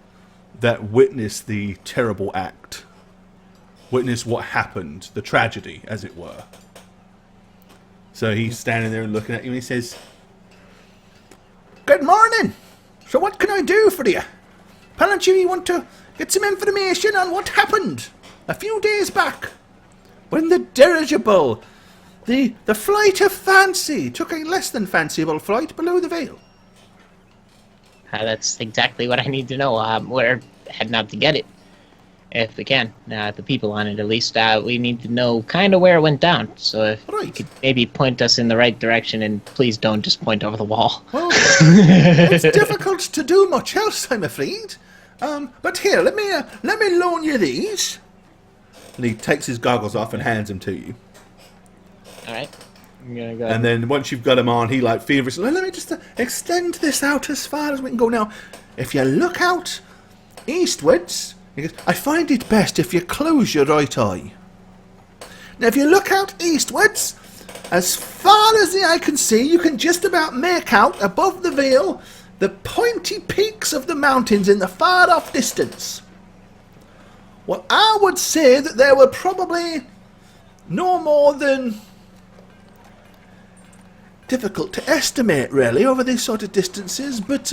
that witnessed the terrible act. Witnessed what happened, the tragedy, as it were. So he's standing there and looking at you, and he says, "Good morning. So what can I do for you? Apparently you want to get some information on what happened a few days back, when the dirigible, the flight of fancy, took a less than fanciful flight below the veil." That's exactly what I need to know. We're heading out to get it, if we can. The people on it, at least. We need to know kind of where it went down. So if you could maybe point us in the right direction, and please don't just point over the wall. Well, it's difficult to do much else, I'm afraid. But here, let me loan you these. And he takes his goggles off and hands them to you. All right. I'm gonna go. And then once you've got him on, he feverishly, let me just extend this out as far as we can go. Now, if you look out eastwards, he goes, I find it best if you close your right eye. Now, if you look out eastwards, as far as the eye can see, you can just about make out above the veil the pointy peaks of the mountains in the far off distance. Well, I would say that there were probably no more than, difficult to estimate really over these sort of distances, but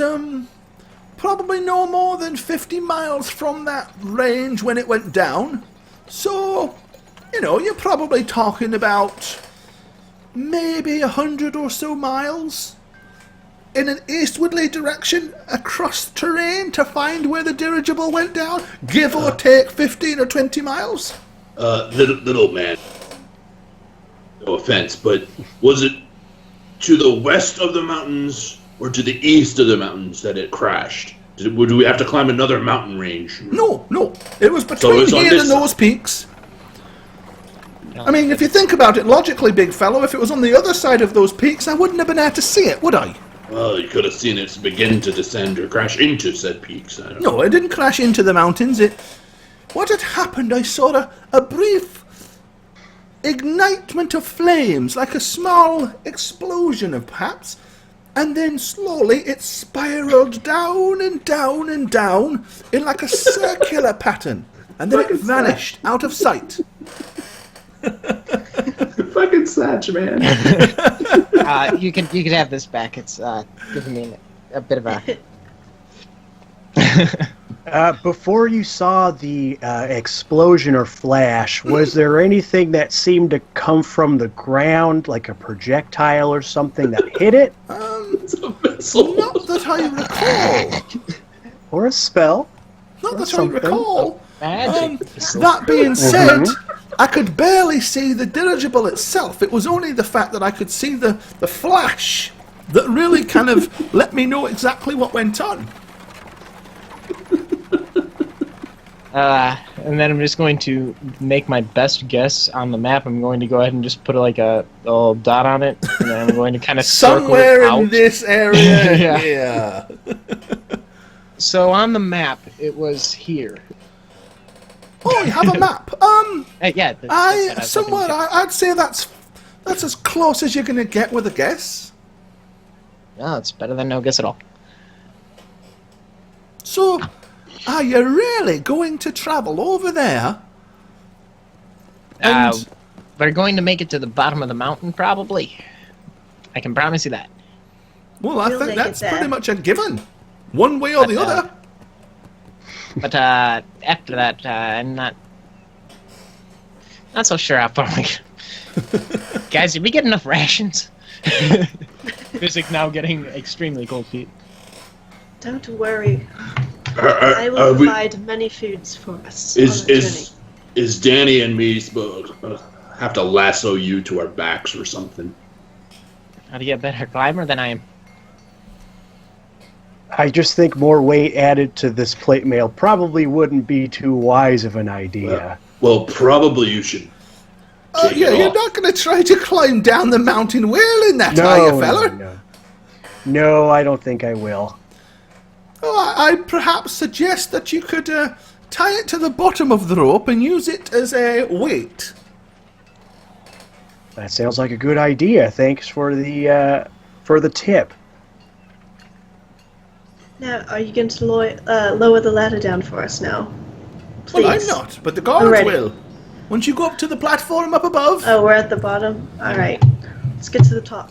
probably no more than 50 miles from that range when it went down. So, you're probably talking about maybe 100 or so miles in an eastwardly direction across terrain to find where the dirigible went down, give or take 15 or 20 miles. Little man, no offense, but was it to the west of the mountains or to the east of the mountains that it crashed? Do we have to climb another mountain range? No. It was between here and those peaks. I mean, if you think about it logically, big fellow, if it was on the other side of those peaks, I wouldn't have been able to see it, would I? Well, you could have seen it begin to descend or crash into said peaks. I don't know. No, it didn't crash into the mountains. What had happened, I saw a brief ignitement of flames, like a small explosion of perhaps, and then slowly it spiraled down and down and down in like a circular pattern, and then it vanished out of sight. Fucking Satch, man. You can have this back. It's giving me a bit of a. Before you saw the explosion or flash, was there anything that seemed to come from the ground, like a projectile or something that hit it? It's a missile. Not that I recall. Or a spell? Not Or that something. I recall. Magic. That being said, I could barely see the dirigible itself. It was only the fact that I could see the flash that really kind of let me know exactly what went on. And then I'm just going to make my best guess on the map. I'm going to go ahead and just put like a little dot on it, and then I'm going to kind of somewhere circle it out. in this area. Yeah. Yeah. So on the map, it was here. Oh, you have a map. Yeah. That's what I was hoping to- I'd say that's as close as you're gonna get with a guess. No, it's better than no guess at all. So, are you really going to travel over there? And We're going to make it to the bottom of the mountain, probably. I can promise you that. Well, I We'll think make it that's there. pretty much a given. One way or the But, other. But after that, I'm not so sure how far we can. Guys, did we get enough rations? Physic now getting extremely cold feet. Don't worry. Are I will we- provide many foods for us on the journey. Is Danny and me have to lasso you to our backs or something? Are you a better climber than I am? I just think more weight added to this plate mail probably wouldn't be too wise of an idea. Well, probably you should. Take Yeah, it you're off. not going to try to climb down the mountain well in that, are you, fella? No, I don't think I will. Oh, I'd perhaps suggest that you could tie it to the bottom of the rope and use it as a weight. That sounds like a good idea. Thanks for the tip. Now, are you going to lower the ladder down for us now? Please. Well, I'm not, but the guards I'm ready. will. Once you go up to the platform up above. Oh, we're at the bottom? Alright. Let's get to the top.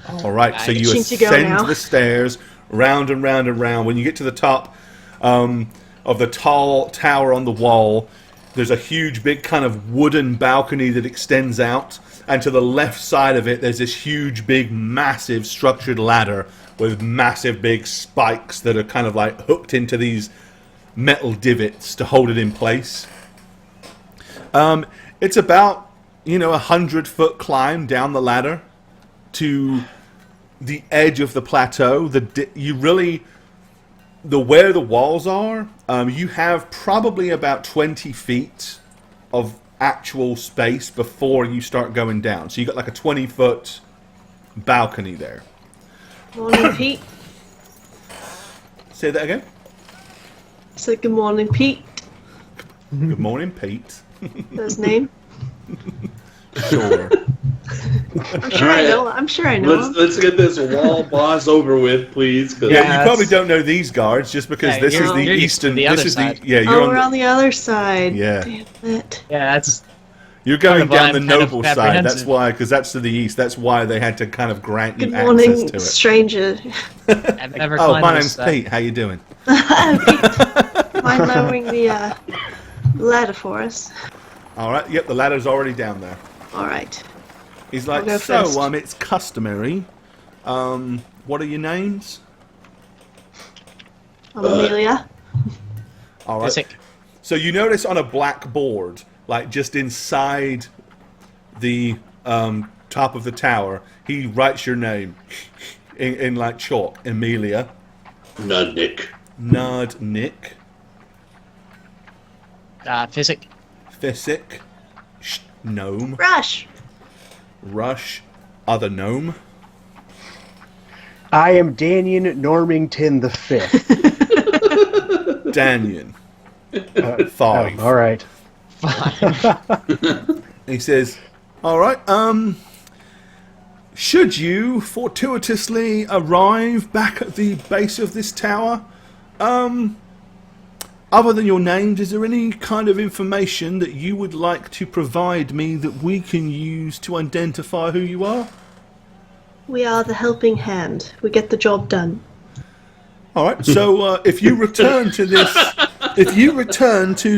All right, so you Itching to go ascend now. the stairs, round and round and round. When you get to the top of the tall tower on the wall, there's a huge, big kind of wooden balcony that extends out. And to the left side of it, there's this huge, big, massive structured ladder with massive, big spikes that are kind of like hooked into these metal divots to hold it in place. It's about, 100-foot climb down the ladder to the edge of the plateau. Where the walls are, you have probably about 20 feet of actual space before you start going down. So you got like a 20-foot balcony there. Morning, Pete. Say that again. So, good morning, Pete. Good morning, Pete. That's his name. Sure. I'm sure I know. I'm sure I know. him. Let's get this wall boss over with, please. 'Cause- Yeah, Yeah, you probably that's- don't know these guards just because Yeah, this is you're- the you're used to eastern. the This other is side. the you're Oh, on we're on the other side. Yeah. Damn it. Yeah, that's You're going Kind of why down the I'm kind of noble side. That's apprehensive. why, because that's to the east. That's why they had to kind of grant you Good access morning, to it. stranger. I've never Oh, climbed my this name's stuff. Pete. How you doing? Mind lowering the ladder for us? All right. Yep, the ladder's already down there. All right. He's like, I'll go so first. it's customary. What are your names? I'm Amelia. All right. Physic. So you notice on a black board, like just inside the top of the tower, he writes your name in like chalk. Amelia. None, Nick. Nud Nick. Physic. Physic. Gnome. Rush. Rush. Other gnome. I am Daniel Normington the Fifth. Daniel. 5. All right. He says, all right, should you fortuitously arrive back at the base of this tower, other than your names, is there any kind of information that you would like to provide me that we can use to identify who you are? We are the helping hand. We get the job done. All right. So if you return to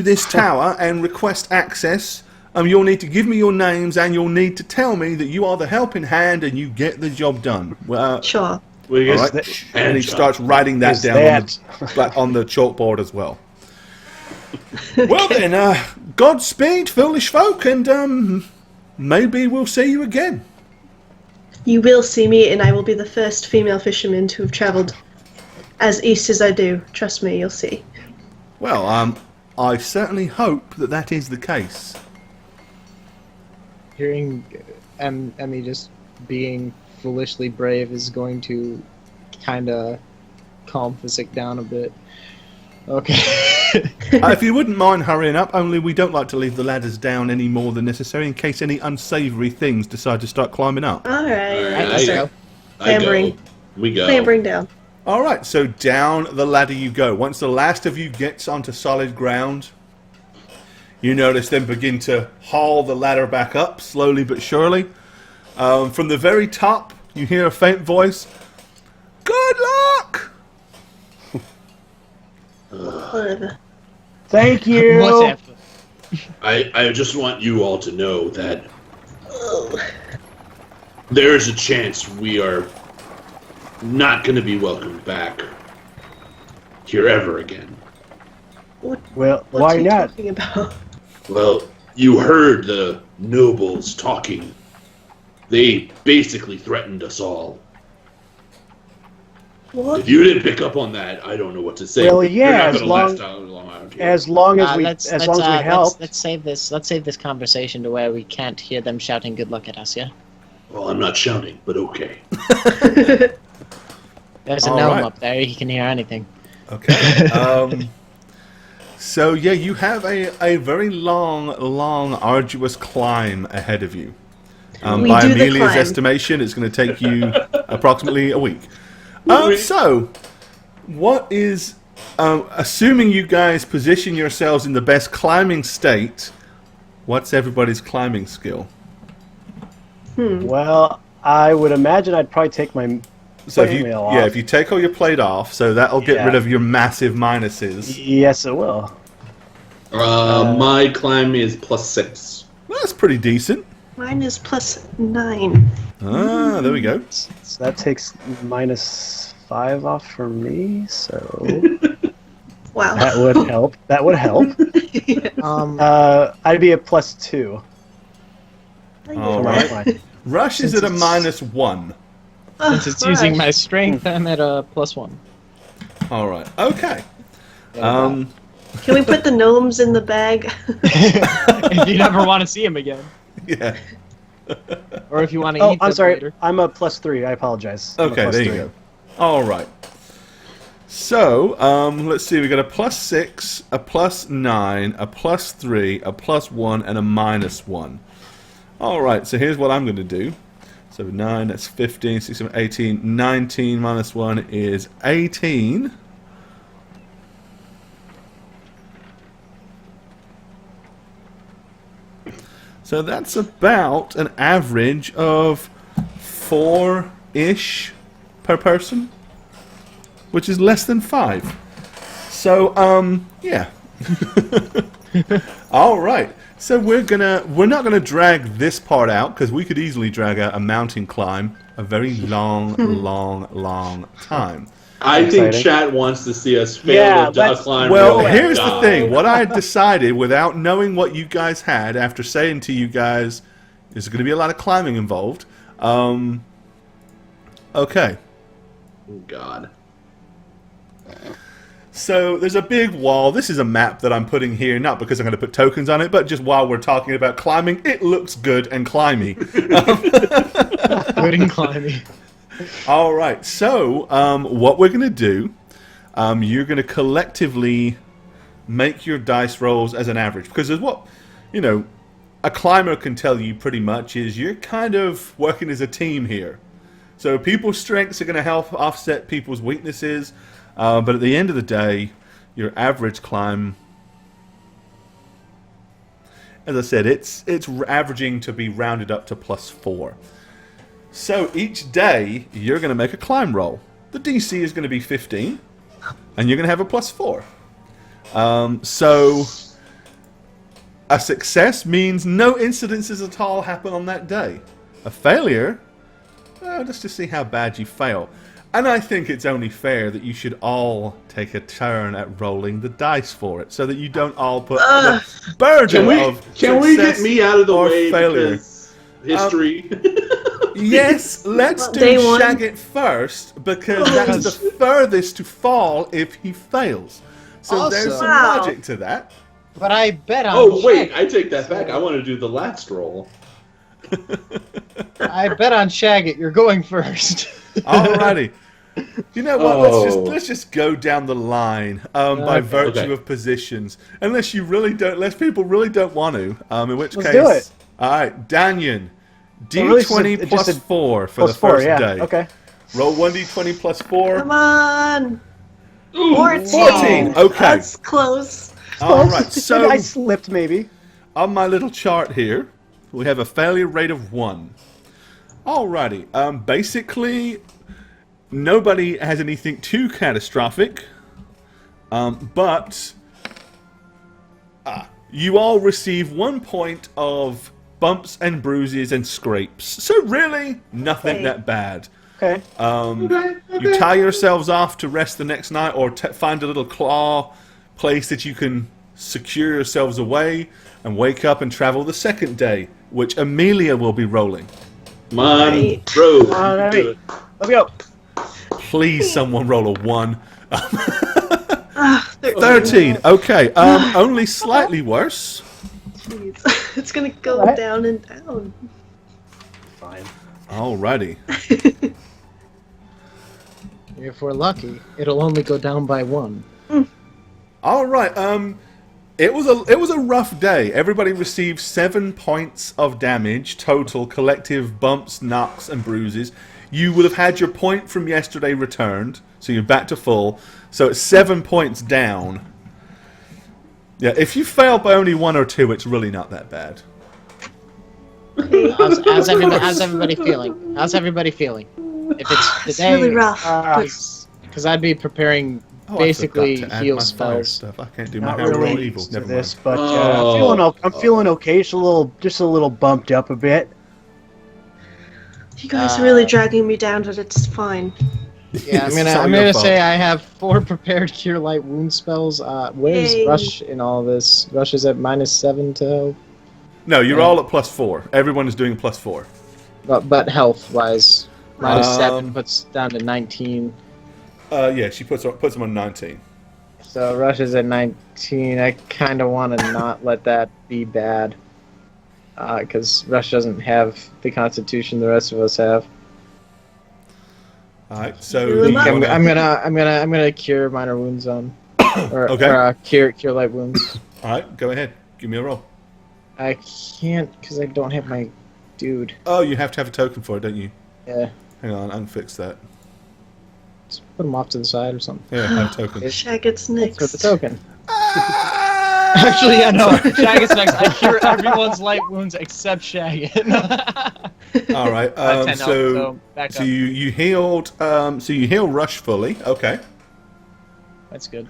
this tower and request access, you'll need to give me your names and you'll need to tell me that you are the helping hand and you get the job done. Sure. We All get right. And he starts writing that down on the chalkboard as well. Well then, Godspeed, foolish folk, and maybe we'll see you again. You will see me, and I will be the first female fisherman to have travelled as east as I do. Trust me, you'll see. Well, I certainly hope that that is the case. Hearing Emmy just being foolishly brave is going to kind of calm Physic down a bit. Okay. If you wouldn't mind hurrying up, only we don't like to leave the ladders down any more than necessary in case any unsavoury things decide to start climbing up. All right. Let's go. Clambering. We go. Clambering down. All right, so down the ladder you go. Once the last of you gets onto solid ground, you notice them begin to haul the ladder back up, slowly but surely. From the very top, you hear a faint voice. Good luck! Whatever. Thank you. Whatever. I just want you all to know that Oh. there is a chance we are not going to be welcomed back here ever again. Well, What's why he not? talking about? Well, you heard the nobles talking. They basically threatened us all. What? If you didn't pick up on that, I don't know what to say. Well, You're yeah, not as gonna long- last long out here. As long as we help. Let's save this conversation to where we can't hear them shouting "Good luck" at us. Yeah. Well, I'm not shouting, but okay. There's a All gnome right. up there. He can hear anything. Okay. So, yeah, you have a very long, arduous climb ahead of you. We By do the Amelia's climb. estimation, it's going to take you approximately a week. Wait. So, what is... assuming you guys position yourselves in the best climbing state, what's everybody's climbing skill? Well, I would imagine I'd probably take my So if plate you, mail off. yeah, if you take all your plate off, so that'll get Yeah. rid of your massive minuses. Yes, it will. My climb is +6. That's pretty decent. Mine is +9. Ah, there we go. So that takes -5 off for me. So Wow. that would help. That would help. I'd be a +2. All for my right. climb. Rush is at a -1. Since it's using my strength, I'm at a +1. All right. Okay. Can we put the gnomes in the bag? If you never want to see him again, Yeah. or if you want to Oh, eat I'm them sorry. later. I'm a +3. I apologize. I'm a Okay, there you +3. go. All right. So, let's see. We got a +6, a +9, a +3, a +1, and a -1. All right. So here's what I'm going to do. So 9, that's 15, 16, 18, 19 -1 is 18. So that's about an average of 4-ish per person, which is less than 5. So, yeah. All right. So we're not gonna drag this part out because we could easily drag out a mountain climb a very long time. I think Exciting. chat wants to see us fail Yeah, the duck let's- climb. Well, really here's the die. thing. What I decided without knowing what you guys had, after saying to you guys, there's going to be a lot of climbing involved. Okay. Oh, God. So there's a big wall. This is a map that I'm putting here, not because I'm going to put tokens on it, but just while we're talking about climbing, it looks good and climby. Good and climbing. All right. So what we're going to do, you're going to collectively make your dice rolls as an average, because there's what, a climber can tell you pretty much is you're kind of working as a team here. So people's strengths are going to help offset people's weaknesses, but at the end of the day, your average climb, as I said, it's averaging to be rounded up to +4. So each day, you're going to make a climb roll. The DC is going to be 15, and you're going to have a +4. So a success means no incidences at all happen on that day. A failure, well, just to see how bad you fail. And I think it's only fair that you should all take a turn at rolling the dice for it, so that you don't all put the burden of Can we get success me out of the or way failure. because history? Yes, let's do Day one. Shagget first, because that's the furthest to fall if he fails. So there's Also- some Wow. logic to that. But I bet on. Oh wait, Shagget. I take that back. I want to do the last roll. I bet on Shagget. You're going first. Alrighty. You know what? Oh. Let's just go down the line by virtue Okay. of positions. Unless people really don't want to. In which Let's case, do it. All right, Danyan, Well, really, D20 it plus just said 4 for the +4, first yeah. day. Okay. Roll 1d20 plus 4. Come on! Ooh, 14. Okay. That's close. All right. So I slipped maybe. on my little chart here, we have a failure rate of 1. Alrighty. Basically, nobody has anything too catastrophic, but you all receive 1 point of bumps and bruises and scrapes. So really, nothing that bad. Okay. You tie yourselves off to rest the next night, or find a little claw place that you can secure yourselves away, and wake up and travel the second day, which Amelia will be rolling. Come on, bro. You can do it. Let me go. Please, someone roll a 1. 13. 13. Okay. Only slightly worse. Jeez. It's gonna go down and down. Fine. Alrighty. If we're lucky, it'll only go down by 1. All right. It was a rough day. Everybody received 7 points of damage total, collective bumps, knocks, and bruises. You would have had your point from yesterday returned, so you're back to full. So it's 7 points down. Yeah, if you fail by only 1 or 2, it's really not that bad. How's everybody feeling? How's everybody feeling? If it's It's today, really rough. because I'd be preparing Oh, basically I forgot to add heal my fire spells. stuff. I can't do my Not hammer roll really evil. used to Never this, mind. but Oh. I'm feeling okay. Just a little bumped up a bit. You guys are really dragging me down, but it's fine. Yeah, It's I'm all gonna your say fault. I have 4 prepared cure light wound spells. Where's Yay. Rush in all this? Rush is at -7 to health, No, you're Yeah. all at +4. Everyone is doing +4. but health wise, -7 Um, puts down to 19. Yeah, she puts them on 19. So Rush is at 19. I kind of want to not let that be bad, because Rush doesn't have the constitution the rest of us have. All right, so Heal him up. I'm gonna cure minor wounds on, or, Okay. or cure light wounds. all right, go ahead. Give me a roll. I can't because I don't have my dude. Oh, you have to have a token for it, don't you? Yeah, Hang on, I can fix that. just put them off to the side or something. Yeah, have a token. Shag gets Thanks next. for the token. Actually, yeah, no. Shagget's next. I cure everyone's light wounds except Shagget. All right. 10 health, So back so up. you healed. So you heal Rush fully. Okay. That's good.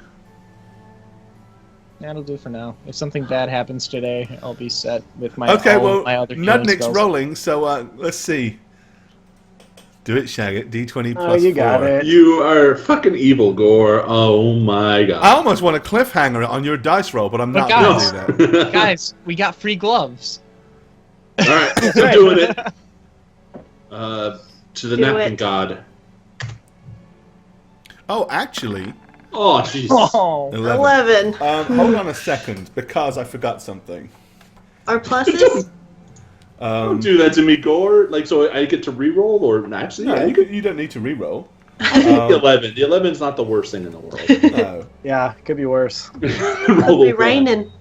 That'll do for now. If something bad happens today, I'll be set with my Okay. all Well, my other healing Nudnik's spells. rolling. So let's see. Do it, Shagget. D20 Oh, plus you 4. got it. You are fucking evil, Gore. Oh my I god. almost want a cliffhanger on your dice roll, but I'm But not going guys- to do that. Guys, we got free gloves. Alright, I'm doing it. To the Do napkin it. god. Oh, actually, Oh, jeez. Oh. 11. 11. Hold on a second, because I forgot something. Our pluses? Don't do that to me, Gore. Like, so I get to reroll, or actually, No, yeah, you don't need to re-roll. the 11. The 11's not the worst thing in the world. No. Yeah, could be worse. It'll Roll be one. raining.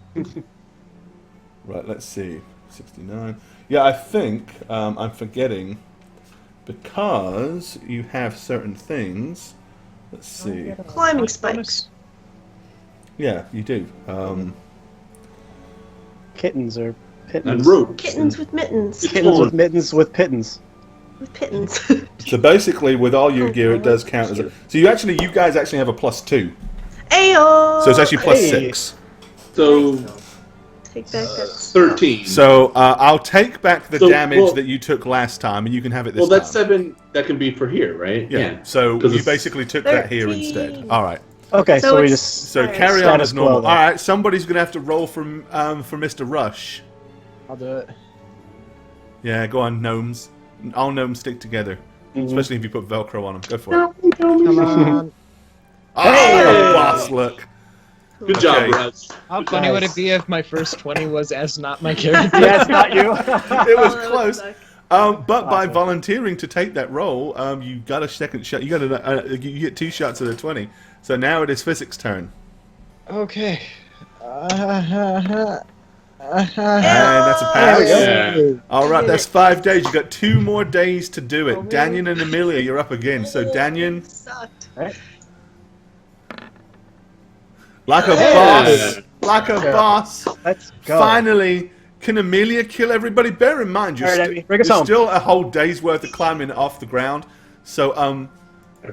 Right, let's see. 69. Yeah, I think I'm forgetting because you have certain things. Let's see. Climbing spikes. Yeah, you do. Kittens or pittens. And ropes. Kittens with mittens. Kittens with mittens with pittons. With pittons. So basically, with all your gear, it does count as a. So you guys actually have a +2. Ayo! So it's actually Hey. +6. So, Take back that. 13. So I'll take back the So, damage well- that you took last time, and you can have it this well, that's time. 7 that can be for here, right? Yeah. So 'Cause you it's basically took that here 13. instead. All right. Okay, So so we it's- just So Alright. carry on Status as normal. quo, All then. right. Somebody's gonna have to roll for Mr. Rush. I'll do it. Yeah, go on, gnomes. All gnomes stick together, especially if you put Velcro on them. Go for it. Come on. Oh, Hey! boss look. Good job, Okay. Russ. How funny would it be if my first 20 was as not my character? Yeah, it's not you. It was Oh, close. that But by Awesome. volunteering to take that roll, you got a second shot. You got you get 2 shots at a 20. So now it is Physics' turn, Okay. and that's a pass. Yeah. All right, that's 5 days. You got 2 more days to do it. Danyan and Amelia, you're up again. So Danyan, sucked. like a Hey. boss, like a boss. Let's go. Finally, can Amelia kill everybody? Bear in mind, you're, All right, sti- Abby, bring us you're home. still a whole day's worth of climbing off the ground. So,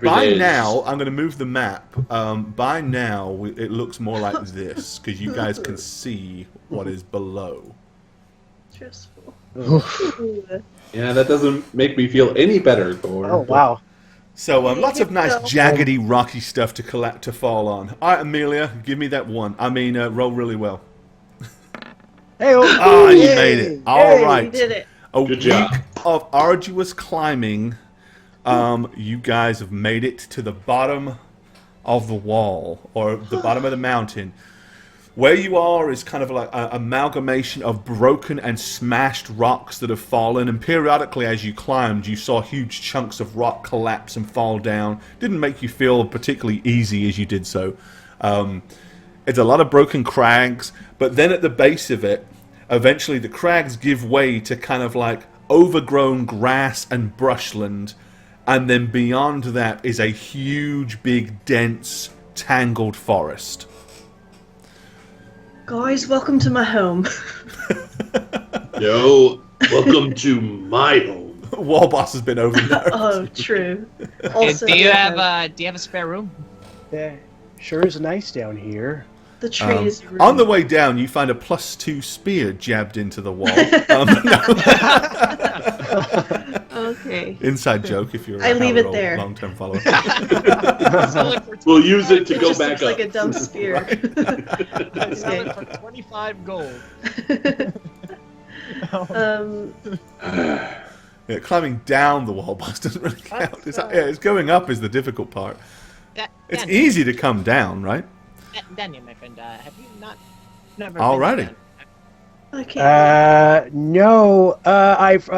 By now, I'm going to move the map. By now, it looks more like this because you guys can see what is below. Stressful. Yeah, that doesn't make me feel any better, Gore. Oh, wow. So lots of nice jaggedy, rocky stuff to fall on. All right, Amelia, give me that one. I mean, roll really well. Hey, You made it. All right. You did it. A Good week job. of arduous climbing. You guys have made it to the bottom of the wall, or the bottom of the mountain. Where you are is kind of like an amalgamation of broken and smashed rocks that have fallen, and periodically as you climbed, you saw huge chunks of rock collapse and fall down. Didn't make you feel particularly easy as you did so. It's a lot of broken crags, but then at the base of it, eventually the crags give way to kind of like overgrown grass and brushland, and then beyond that is a huge, big, dense, tangled forest. Guys, welcome to my home. Yo, welcome to my home. Wall boss has been over there. Oh, true. Also, do you have a spare room? Yeah, sure is nice down here. the trees? On the way down, you find a +2 spear jabbed into the wall. Okay. Inside joke if you're I leave it Reroll there. long-term follower. We'll use it to It go just back looks up. like a dumb spear. Sell it for 25 gold. Yeah, climbing down the wall boss doesn't really count. It's going up is the difficult part. It's Daniel, easy to come down, right? Daniel, my friend, have you never Alrighty. been to Okay. No, I've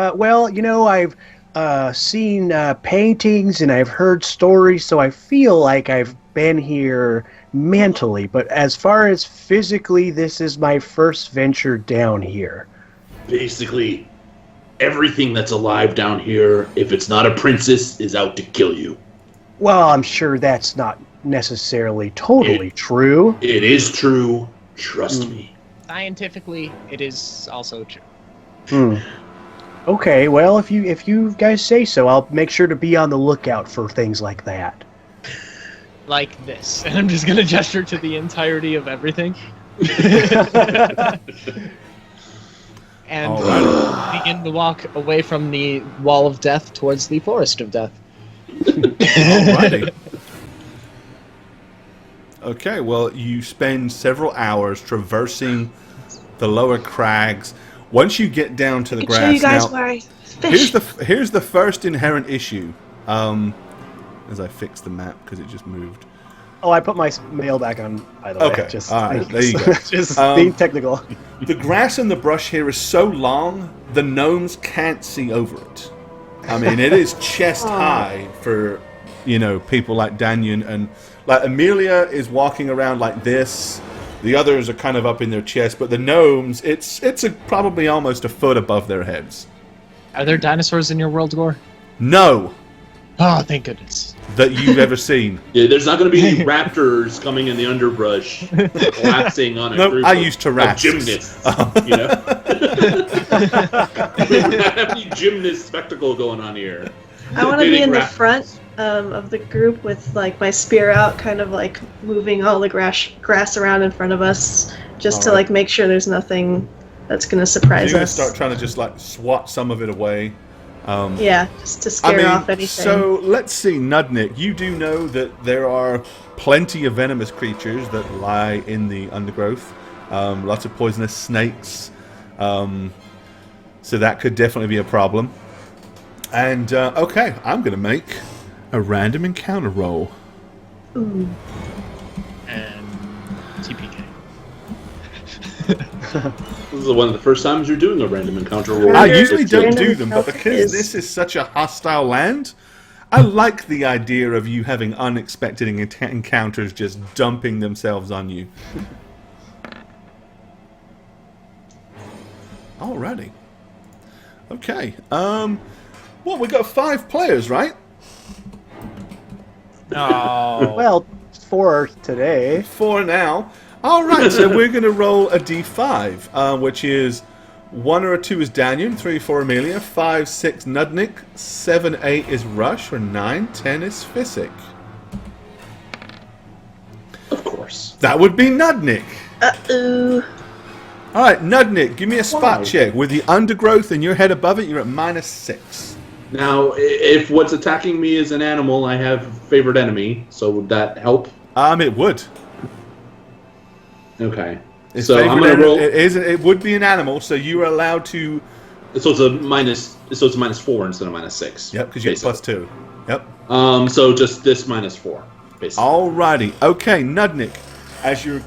seen paintings and I've heard stories, so I feel like I've been here mentally, but as far as physically, this is my first venture down here. Basically, everything that's alive down here, if it's not a princess, is out to kill you. Well, I'm sure that's not necessarily totally true. It is true. Trust me. Scientifically, it is also true. Okay, well, if you guys say so, I'll make sure to be on the lookout for things like that. Like this. And I'm just gonna gesture to the entirety of everything. And begin to walk away from the wall of death towards the forest of death. Alrighty. Okay, well, you spend several hours traversing the lower crags. Once you get down to the I can grass, show you guys now, where I fish. here's the first inherent issue. As I fix the map because it just moved. Oh, I put my mail back on, by the way. Okay, all right, there you go. Just being technical. The grass and the brush here is so long, the gnomes can't see over it. I mean, it is chest high for, people like Danyan, and like Amelia is walking around like this. The others are kind of up in their chest, but the gnomes, it's probably almost a foot above their heads. Are there dinosaurs in your world, Gore? No, Oh, thank goodness. that you've ever seen. Yeah, there's not going to be any raptors coming in the underbrush, collapsing on a Nope, group I of, used Tyrannosaurus. gymnasts. We don't have any gymnast spectacle going on here. I want to be Hitting in the rap- front of the group with like my spear out, kind of like moving all the grass around in front of us, just to Alright. like make sure there's nothing that's gonna You're surprise going to us. start trying to just like swat some of it away. Yeah, just to scare off anything. So let's see, Nudnik, you do know that there are plenty of venomous creatures that lie in the undergrowth. Lots of poisonous snakes. So that could definitely be a problem. And, okay, I'm going to make a random encounter roll. Ooh. And TPK. This is one of the first times you're doing a random encounter roll. I usually don't Random do them, but encounter because is- this is such a hostile land, I like the idea of you having unexpected encounters just dumping themselves on you. Alrighty. Okay. Well, we got 5 players, right? No. Well, 4 today. 4 now. Alright, so we're going to roll a d5, which is 1 or 2 is Daniel, 3, 4 Amelia, 5, 6 Nudnik, 7, 8 is Rush, or 9, 10 is Physic. Of course. That would be Nudnik. Uh-oh. Alright, Nudnik, give me a spot Why? check. With the undergrowth and your head above it, you're at -6. Now, if what's attacking me is an animal, I have favorite enemy, so would that help? It would. Okay. Its So I'm favorite gonna roll. It would be an animal, so you are allowed to... So it's a minus. So it's a -4 instead of -6. Yep, because you have basically. +2. Yep. So just this -4, basically. Alrighty. Okay, Nudnik, as you're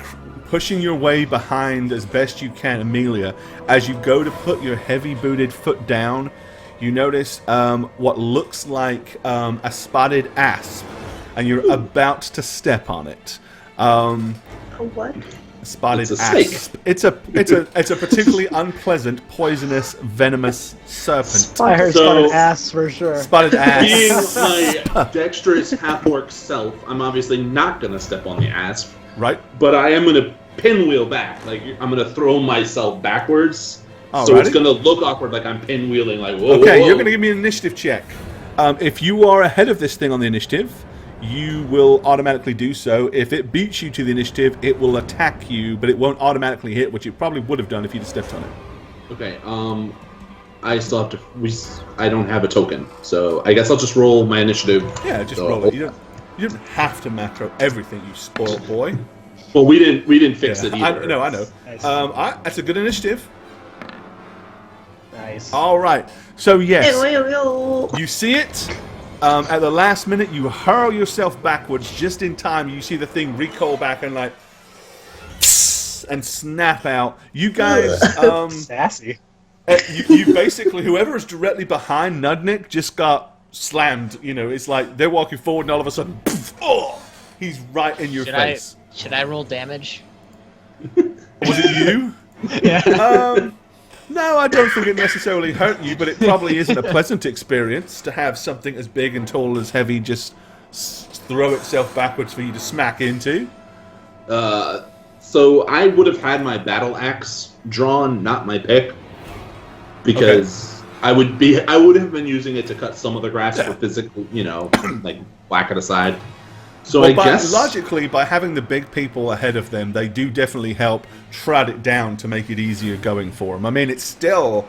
pushing your way behind as best you can Amelia, as you go to put your heavy-booted foot down, you notice what looks like a spotted asp, and you're about to step on it. A what? Spotted It's a snake. asp. It's a particularly unpleasant, poisonous, venomous serpent. I heard So- spotted ass for sure. Spotted Being asp. my dexterous half-orc self, I'm obviously not going to step on the asp, Right? but I am going to pinwheel back. Like, I'm going to throw myself backwards, so Alrighty. it's going to look awkward, like I'm pinwheeling, like, whoa, Okay, whoa. you're going to give me an initiative check. If you are ahead of this thing on the initiative, you will automatically do so. If it beats you to the initiative, it will attack you, but it won't automatically hit, which it probably would have done if you'd have stepped on it. Okay, I still have to... I don't have a token, so I guess I'll just roll my initiative. Yeah, just So- roll it. You don't have to macro everything, you spoiled boy. Well, we didn't fix Yeah, it either. I know. Nice. That's a good initiative. Nice. All right. So yes, Ew. you see it. At the last minute, you hurl yourself backwards just in time. You see the thing recoil back and like and snap out. You guys, Sassy. you basically whoever is directly behind Nudnik just got slammed. You know, it's like they're walking forward and all of a sudden, oh, he's right in your face. Should I roll damage? Was it you? Yeah. No, I don't think it necessarily hurt you, but it probably isn't a pleasant experience to have something as big and tall as heavy just throw itself backwards for you to smack into. So I would have had my battle axe drawn, not my pick, because I would have been using it to cut some of the grass for physical, like whack it aside. So Well, I guess logically, by having the big people ahead of them, they do definitely help trot it down to make it easier going for them. I mean, it's still,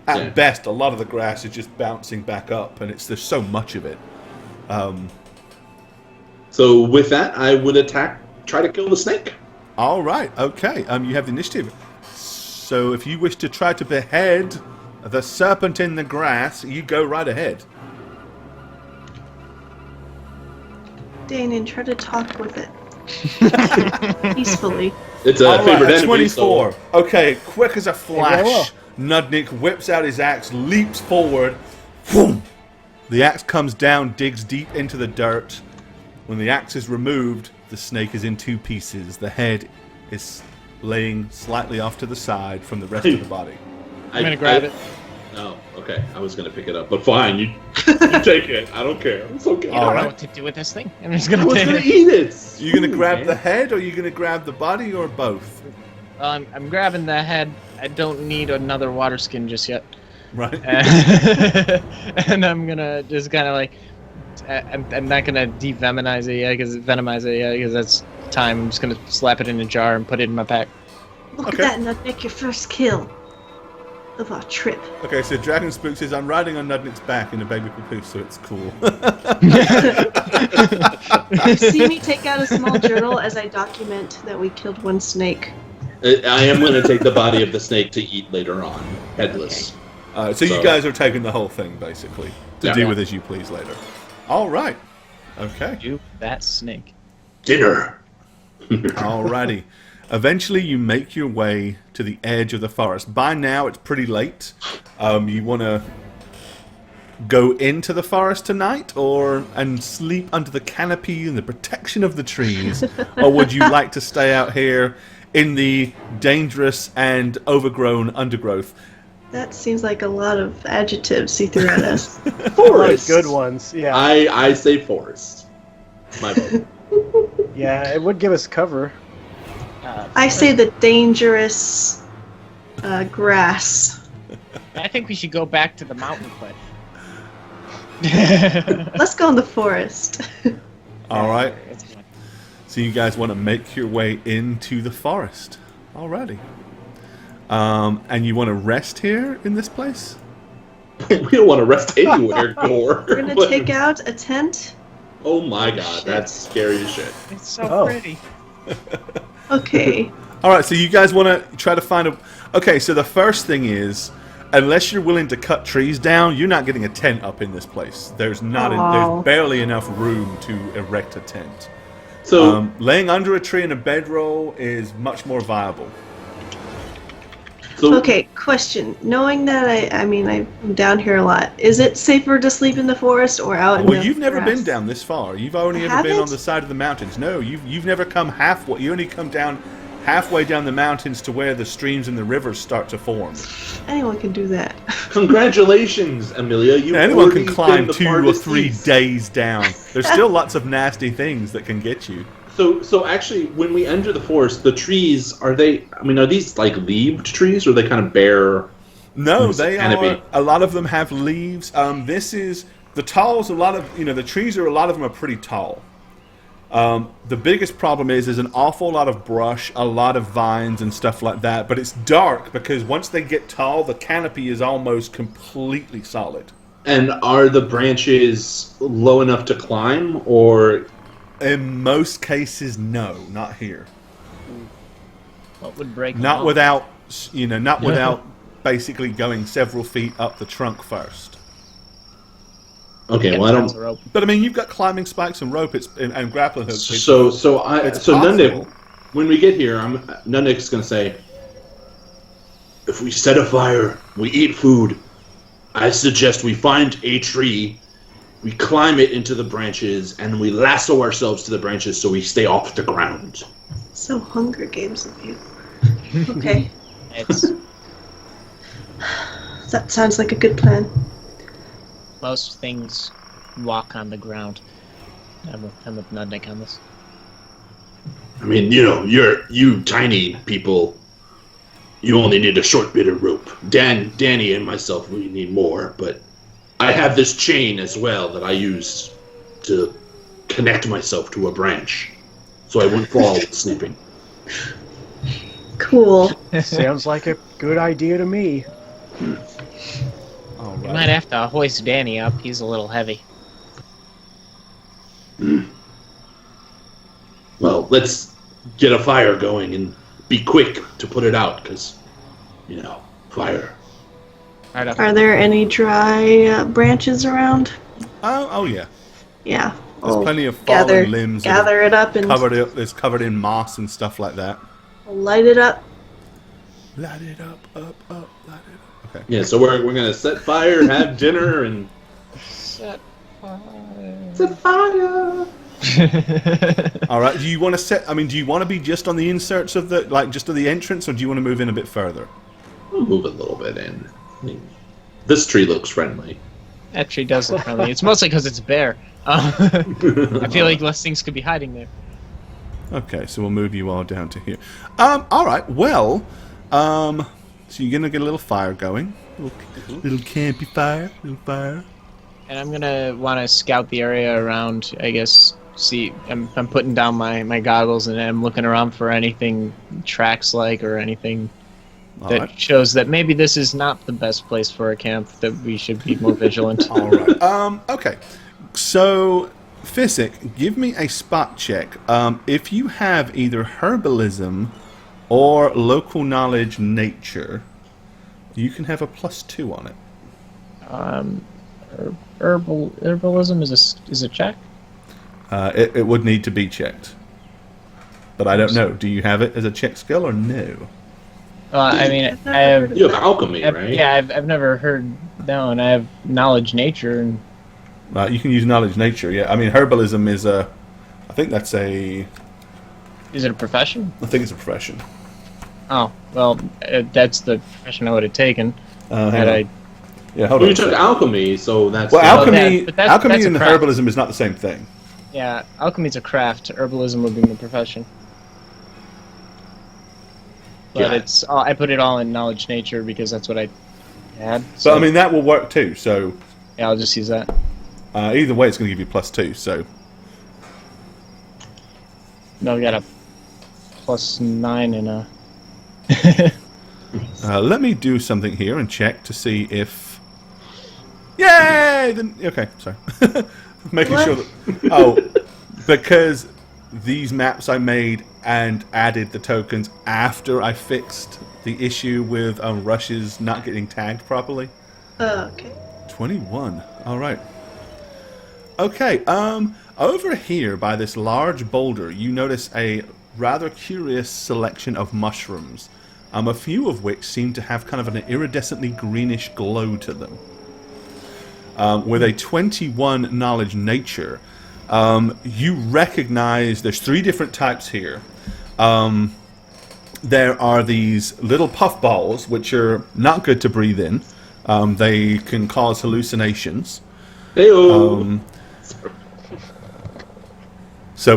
at best, a lot of the grass is just bouncing back up, and there's so much of it. So with that, I would try to kill the snake. All right, okay. You have the initiative. So if you wish to try to behead the serpent in the grass, you go right ahead. Daniel, try to talk with it. Peacefully. It's a All right, favorite a enemy. 24. So Okay, quick as a very well. flash, Nudnik whips out his axe, leaps forward. Whoom! The axe comes down, digs deep into the dirt. When the axe is removed, the snake is in 2 pieces. The head is laying slightly off to the side from the rest of the body. I'm gonna grab it. No, okay. I was gonna pick it up, but fine. You take it. I don't care. It's okay. I don't Alright. know what to do with this thing. I'm just I gonna was take gonna it. eat it. Are you going to grab man. the head, or are you going to grab the body, or both? I'm grabbing the head. I don't need another water skin just yet. Right. And I'm gonna just kind of like, I'm not gonna de-venomize it yet, because that's time. I'm just gonna slap it in a jar and put it in my pack. Look Okay. at that, Nudnik, your first kill of our trip. Okay, so Dragon Spook says, I'm riding on Nudnik's back in a baby papoose, so it's cool. You see me take out a small journal as I document that we killed one snake. I am gonna take the body of the snake to eat later on, headless. So you guys are taking the whole thing, basically, to Yeah. do with as you please later. All right. Okay. You that snake. Dinner. Alrighty. Eventually, you make your way to the edge of the forest. By now, it's pretty late. You want to go into the forest tonight, and sleep under the canopy and the protection of the trees, or would you like to stay out here in the dangerous and overgrown undergrowth? That seems like a lot of adjectives he threw at us. Forest. Good ones. Yeah. I say forest. My vote. Yeah, it would give us cover. I say the dangerous Grass. I think we should go back to the mountain cliff. Let's go in the forest. All right. So you guys want to make your way into the forest. Alrighty. And you want to rest here in this place? We don't want to rest anywhere, Gore. We're gonna take out a tent. Oh my god, that's scary as shit. It's so pretty. Okay. Alright, so you guys want to try to find a... Okay, so the first thing is, unless you're willing to cut trees down, you're not getting a tent up in this place. There's there's barely enough room to erect a tent. So laying under a tree in a bedroll is much more viable. Okay, question. Knowing that I'm down here a lot, is it safer to sleep in the forest or out in the Well, you've never grass? been down this far. You've only ever been on the side of the mountains. No, you've never come halfway. You only come down halfway down the mountains to where the streams and the rivers start to form. Anyone can do that. congratulations, Amelia. Anyone can climb 2 or 3 days down. There's still lots of nasty things that can get you. So actually, when we enter the forest, the trees, are these like leaved trees, or are they kind of bare? No, they are. A lot of them have leaves. This is the talls. A lot of the trees a lot of them are pretty tall. The biggest problem is there's an awful lot of brush, a lot of vines and stuff like that. But it's dark because once they get tall, the canopy is almost completely solid. And are the branches low enough to climb, or? In most cases, no, not here. What would break? Not without basically going several feet up the trunk first. Okay, well I don't. But I mean, you've got climbing spikes and rope, and grappling hooks. So Nundik, when we get here, Nundik's gonna say, if we set a fire, we eat food. I suggest we find a tree, we climb it into the branches, and we lasso ourselves to the branches so we stay off the ground. So Hunger Games of you. Okay. That sounds like a good plan. Most things walk on the ground. I'm with Nudnik on this. I mean, you tiny people, you only need a short bit of rope. Danny and myself, we need more, but I have this chain as well that I use to connect myself to a branch, so I wouldn't fall sleeping. Cool. Sounds like a good idea to me. All right. You might have to hoist Danny up. He's a little heavy. Well, let's get a fire going and be quick to put it out, because, fire. Are there any dry branches around? Oh yeah. Yeah. There's plenty of fallen limbs. Gather it up and it's covered in moss and stuff like that. Light it up. Light it up, light it up. Okay. Yeah, so we're gonna set fire, have dinner, and set fire. Set fire. All right. Do you want to set? I mean, do you want to be just on the inserts of just of the entrance, or do you want to move in a bit further? We'll move a little bit in. I mean, this tree looks friendly. That tree does look friendly. It's mostly because it's bare. I feel like less things could be hiding there. Okay, so we'll move you all down to here. All right. Well, so you're gonna get a little fire going, little campy fire, little fire. And I'm gonna want to scout the area around. I guess see. I'm putting down my goggles and I'm looking around for anything tracks like or anything that shows that maybe this is not the best place for a camp. That we should be more vigilant. All right. Okay. So, Physic, give me a spot check. If you have either herbalism or local knowledge nature, you can have a +2 on it. Herbalism is a check? It would need to be checked. But I don't know. Do you have it as a check skill or no? I mean, I have... You have alchemy, right? Yeah, I've never heard... No, and I have knowledge nature and... You can use knowledge nature, yeah. I mean, herbalism is a... I think that's a... Is it a profession? I think it's a profession. Oh, well, that's the profession I would have taken. Yeah, hold on. You took alchemy, so that's... Well, alchemy that's and herbalism is not the same thing. Yeah, alchemy's a craft. Herbalism would be my profession. But it's I put it all in knowledge nature because that's what I had. So, but I mean, that will work too. So yeah, I'll just use that. Either way, it's going to give you +2. So no, we got a +9 in a. let me do something here and check to see if. Yay! Okay, sorry. Making sure that. Because these maps I made and added the tokens after I fixed the issue with rushes not getting tagged properly. Okay. 21. All right. Okay. Over here by this large boulder, you notice a rather curious selection of mushrooms. A few of which seem to have kind of an iridescently greenish glow to them. With a 21 knowledge nature, you recognize there's 3 different types here. There are these little puffballs, which are not good to breathe in. They can cause hallucinations. So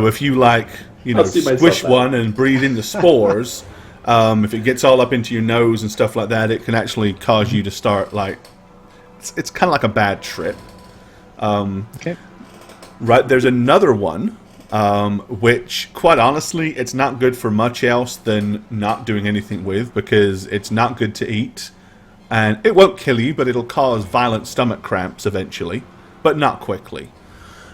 if you squish one and breathe in the spores, if it gets all up into your nose and stuff like that, it can actually cause you to start it's kind of like a bad trip. Okay. Right, there's another one, which, quite honestly, it's not good for much else than not doing anything with, because it's not good to eat, and it won't kill you, but it'll cause violent stomach cramps eventually, but not quickly.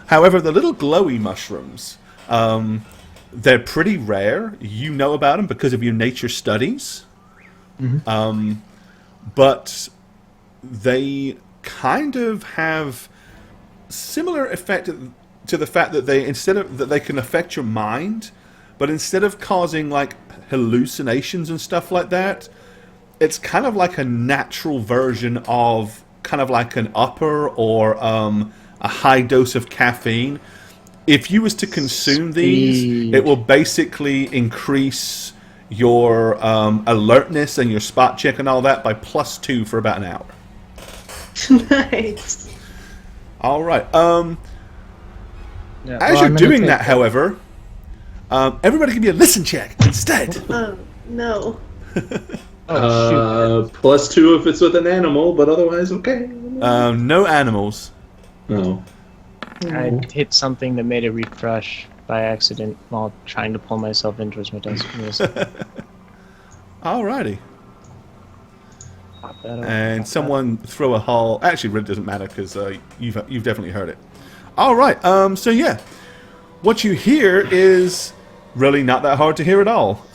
However, the little glowy mushrooms, they're pretty rare. You know about them because of your nature studies. Mm-hmm. But they kind of have similar effect to the fact that they can affect your mind, but instead of causing hallucinations and stuff like that, it's kind of like a natural version of kind of like an upper or a high dose of caffeine. If you was to consume these, it will basically increase your alertness and your spot check and all that by +2 for about an hour. Nice. All right. As you're doing that, however, everybody give me a listen check instead. Oh, no. +2 if it's with an animal, but otherwise okay. No animals. No. I hit something that made a refresh by accident while trying to pull myself in towards my desk. Alrighty. And someone throw a hull. Actually, it really doesn't matter because you've definitely heard it. All right. So yeah, what you hear is really not that hard to hear at all.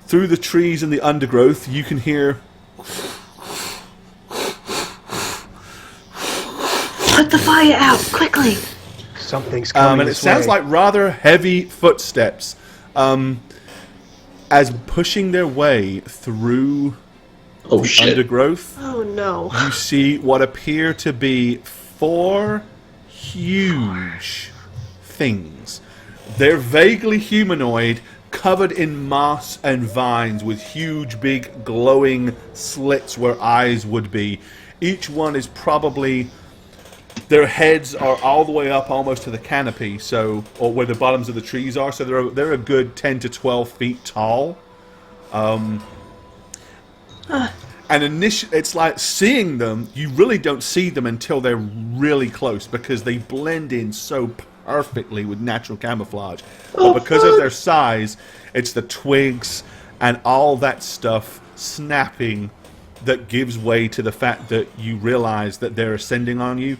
Through the trees and the undergrowth, you can hear. Put the fire out quickly. Something's coming. And it sounds like rather heavy footsteps. As pushing their way through the undergrowth, oh no! You see what appear to be 4 huge things. They're vaguely humanoid, covered in moss and vines, with huge, big, glowing slits where eyes would be. Each one is probably. Their heads are all the way up almost to the canopy, or where the bottoms of the trees are, so they're a good 10 to 12 feet tall. And it's like seeing them, you really don't see them until they're really close, because they blend in so perfectly with natural camouflage. But because of their size, it's the twigs and all that stuff snapping that gives way to the fact that you realize that they're ascending on you.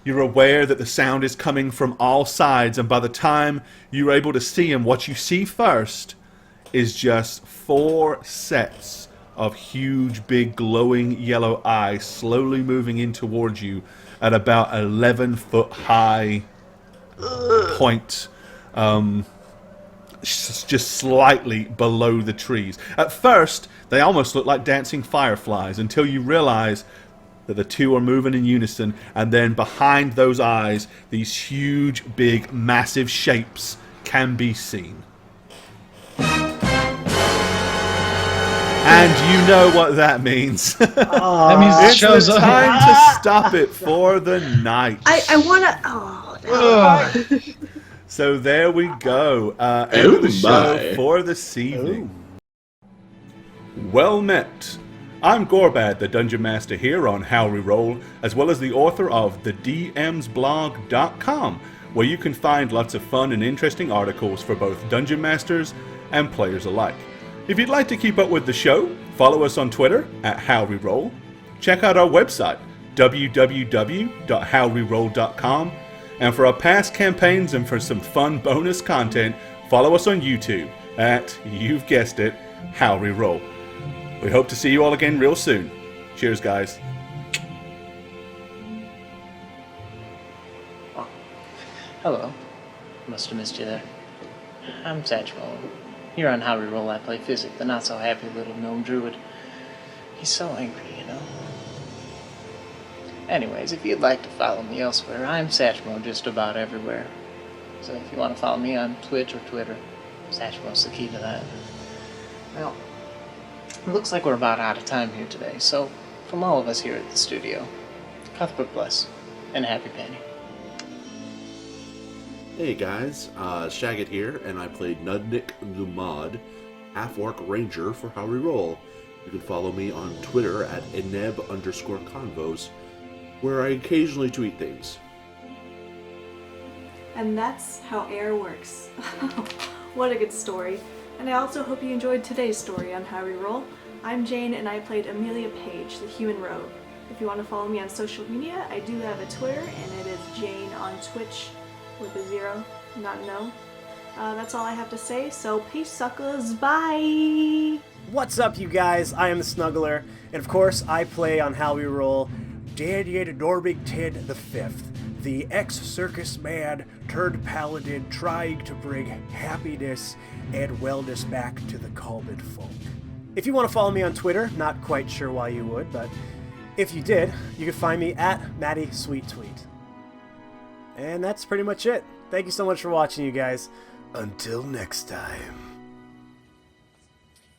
You're aware that the sound is coming from all sides, and by the time you're able to see them, what you see first is just 4 sets of huge, big, glowing yellow eyes slowly moving in towards you at about 11-foot high point, just slightly below the trees. At first, they almost look like dancing fireflies until you realize that the 2 are moving in unison, and then behind those eyes, these huge, big, massive shapes can be seen. And you know what that means. That means it shows it's up. Time to stop it for the night. I wanna. Oh no. So there we go. End of the show my. for this evening. Well met. I'm Gorbad, the Dungeon Master here on How We Roll, as well as the author of thedmsblog.com, where you can find lots of fun and interesting articles for both Dungeon Masters and players alike. If you'd like to keep up with the show, follow us on Twitter at HowWeRoll. Check out our website, www.howweroll.com. And for our past campaigns and for some fun bonus content, follow us on YouTube at, you've guessed it, How We Roll. We hope to see you all again real soon. Cheers, guys. Oh. Hello. Must have missed you there. I'm Satchmo. Here on How We Roll, I play Physic, the not-so-happy little gnome druid. He's so angry, you know. Anyways, if you'd like to follow me elsewhere, I'm Satchmo just about everywhere. So if you want to follow me on Twitch or Twitter, Satchmo's the key to that. Well, it looks like we're about out of time here today, so from all of us here at the studio, Cuthbert bless, and a happy Penny. Hey guys, Shaggot here, and I played Nudnik Lumad, Half-Orc Ranger for How We Roll. You can follow me on Twitter at eneb_convos, where I occasionally tweet things. And that's how air works. What a good story. And I also hope you enjoyed today's story on How We Roll. I'm Jane, and I played Amelia Page, the human rogue. If you want to follow me on social media, I do have a Twitter, and it is Jane on Twitch with a 0, not no. That's all I have to say, so peace suckers, bye! What's up, you guys? I am the Snuggler, and of course, I play on How We Roll Dadiated Norbig Tid the Fifth, the ex-circus man turned paladin trying to bring happiness and wellness back to the Calmid folk. If you want to follow me on Twitter, not quite sure why you would, but if you did, you can find me at MattySweetTweet. And that's pretty much it. Thank you so much for watching, you guys. Until next time.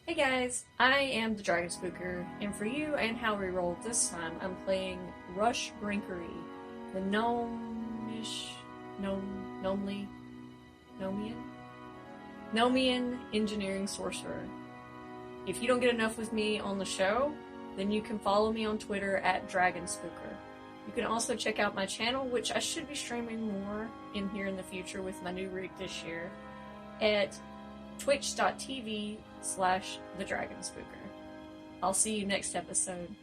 Hey guys, I am the Dragon Spooker, and for you and How We Roll this time, I'm playing Rush Brinkery, the Nomian engineering sorcerer. If you don't get enough with me on the show, then you can follow me on Twitter at Dragon Spooker. You can also check out my channel, which I should be streaming more in here in the future with my new rig this year, at twitch.tv/thedragonspooker. I'll see you next episode.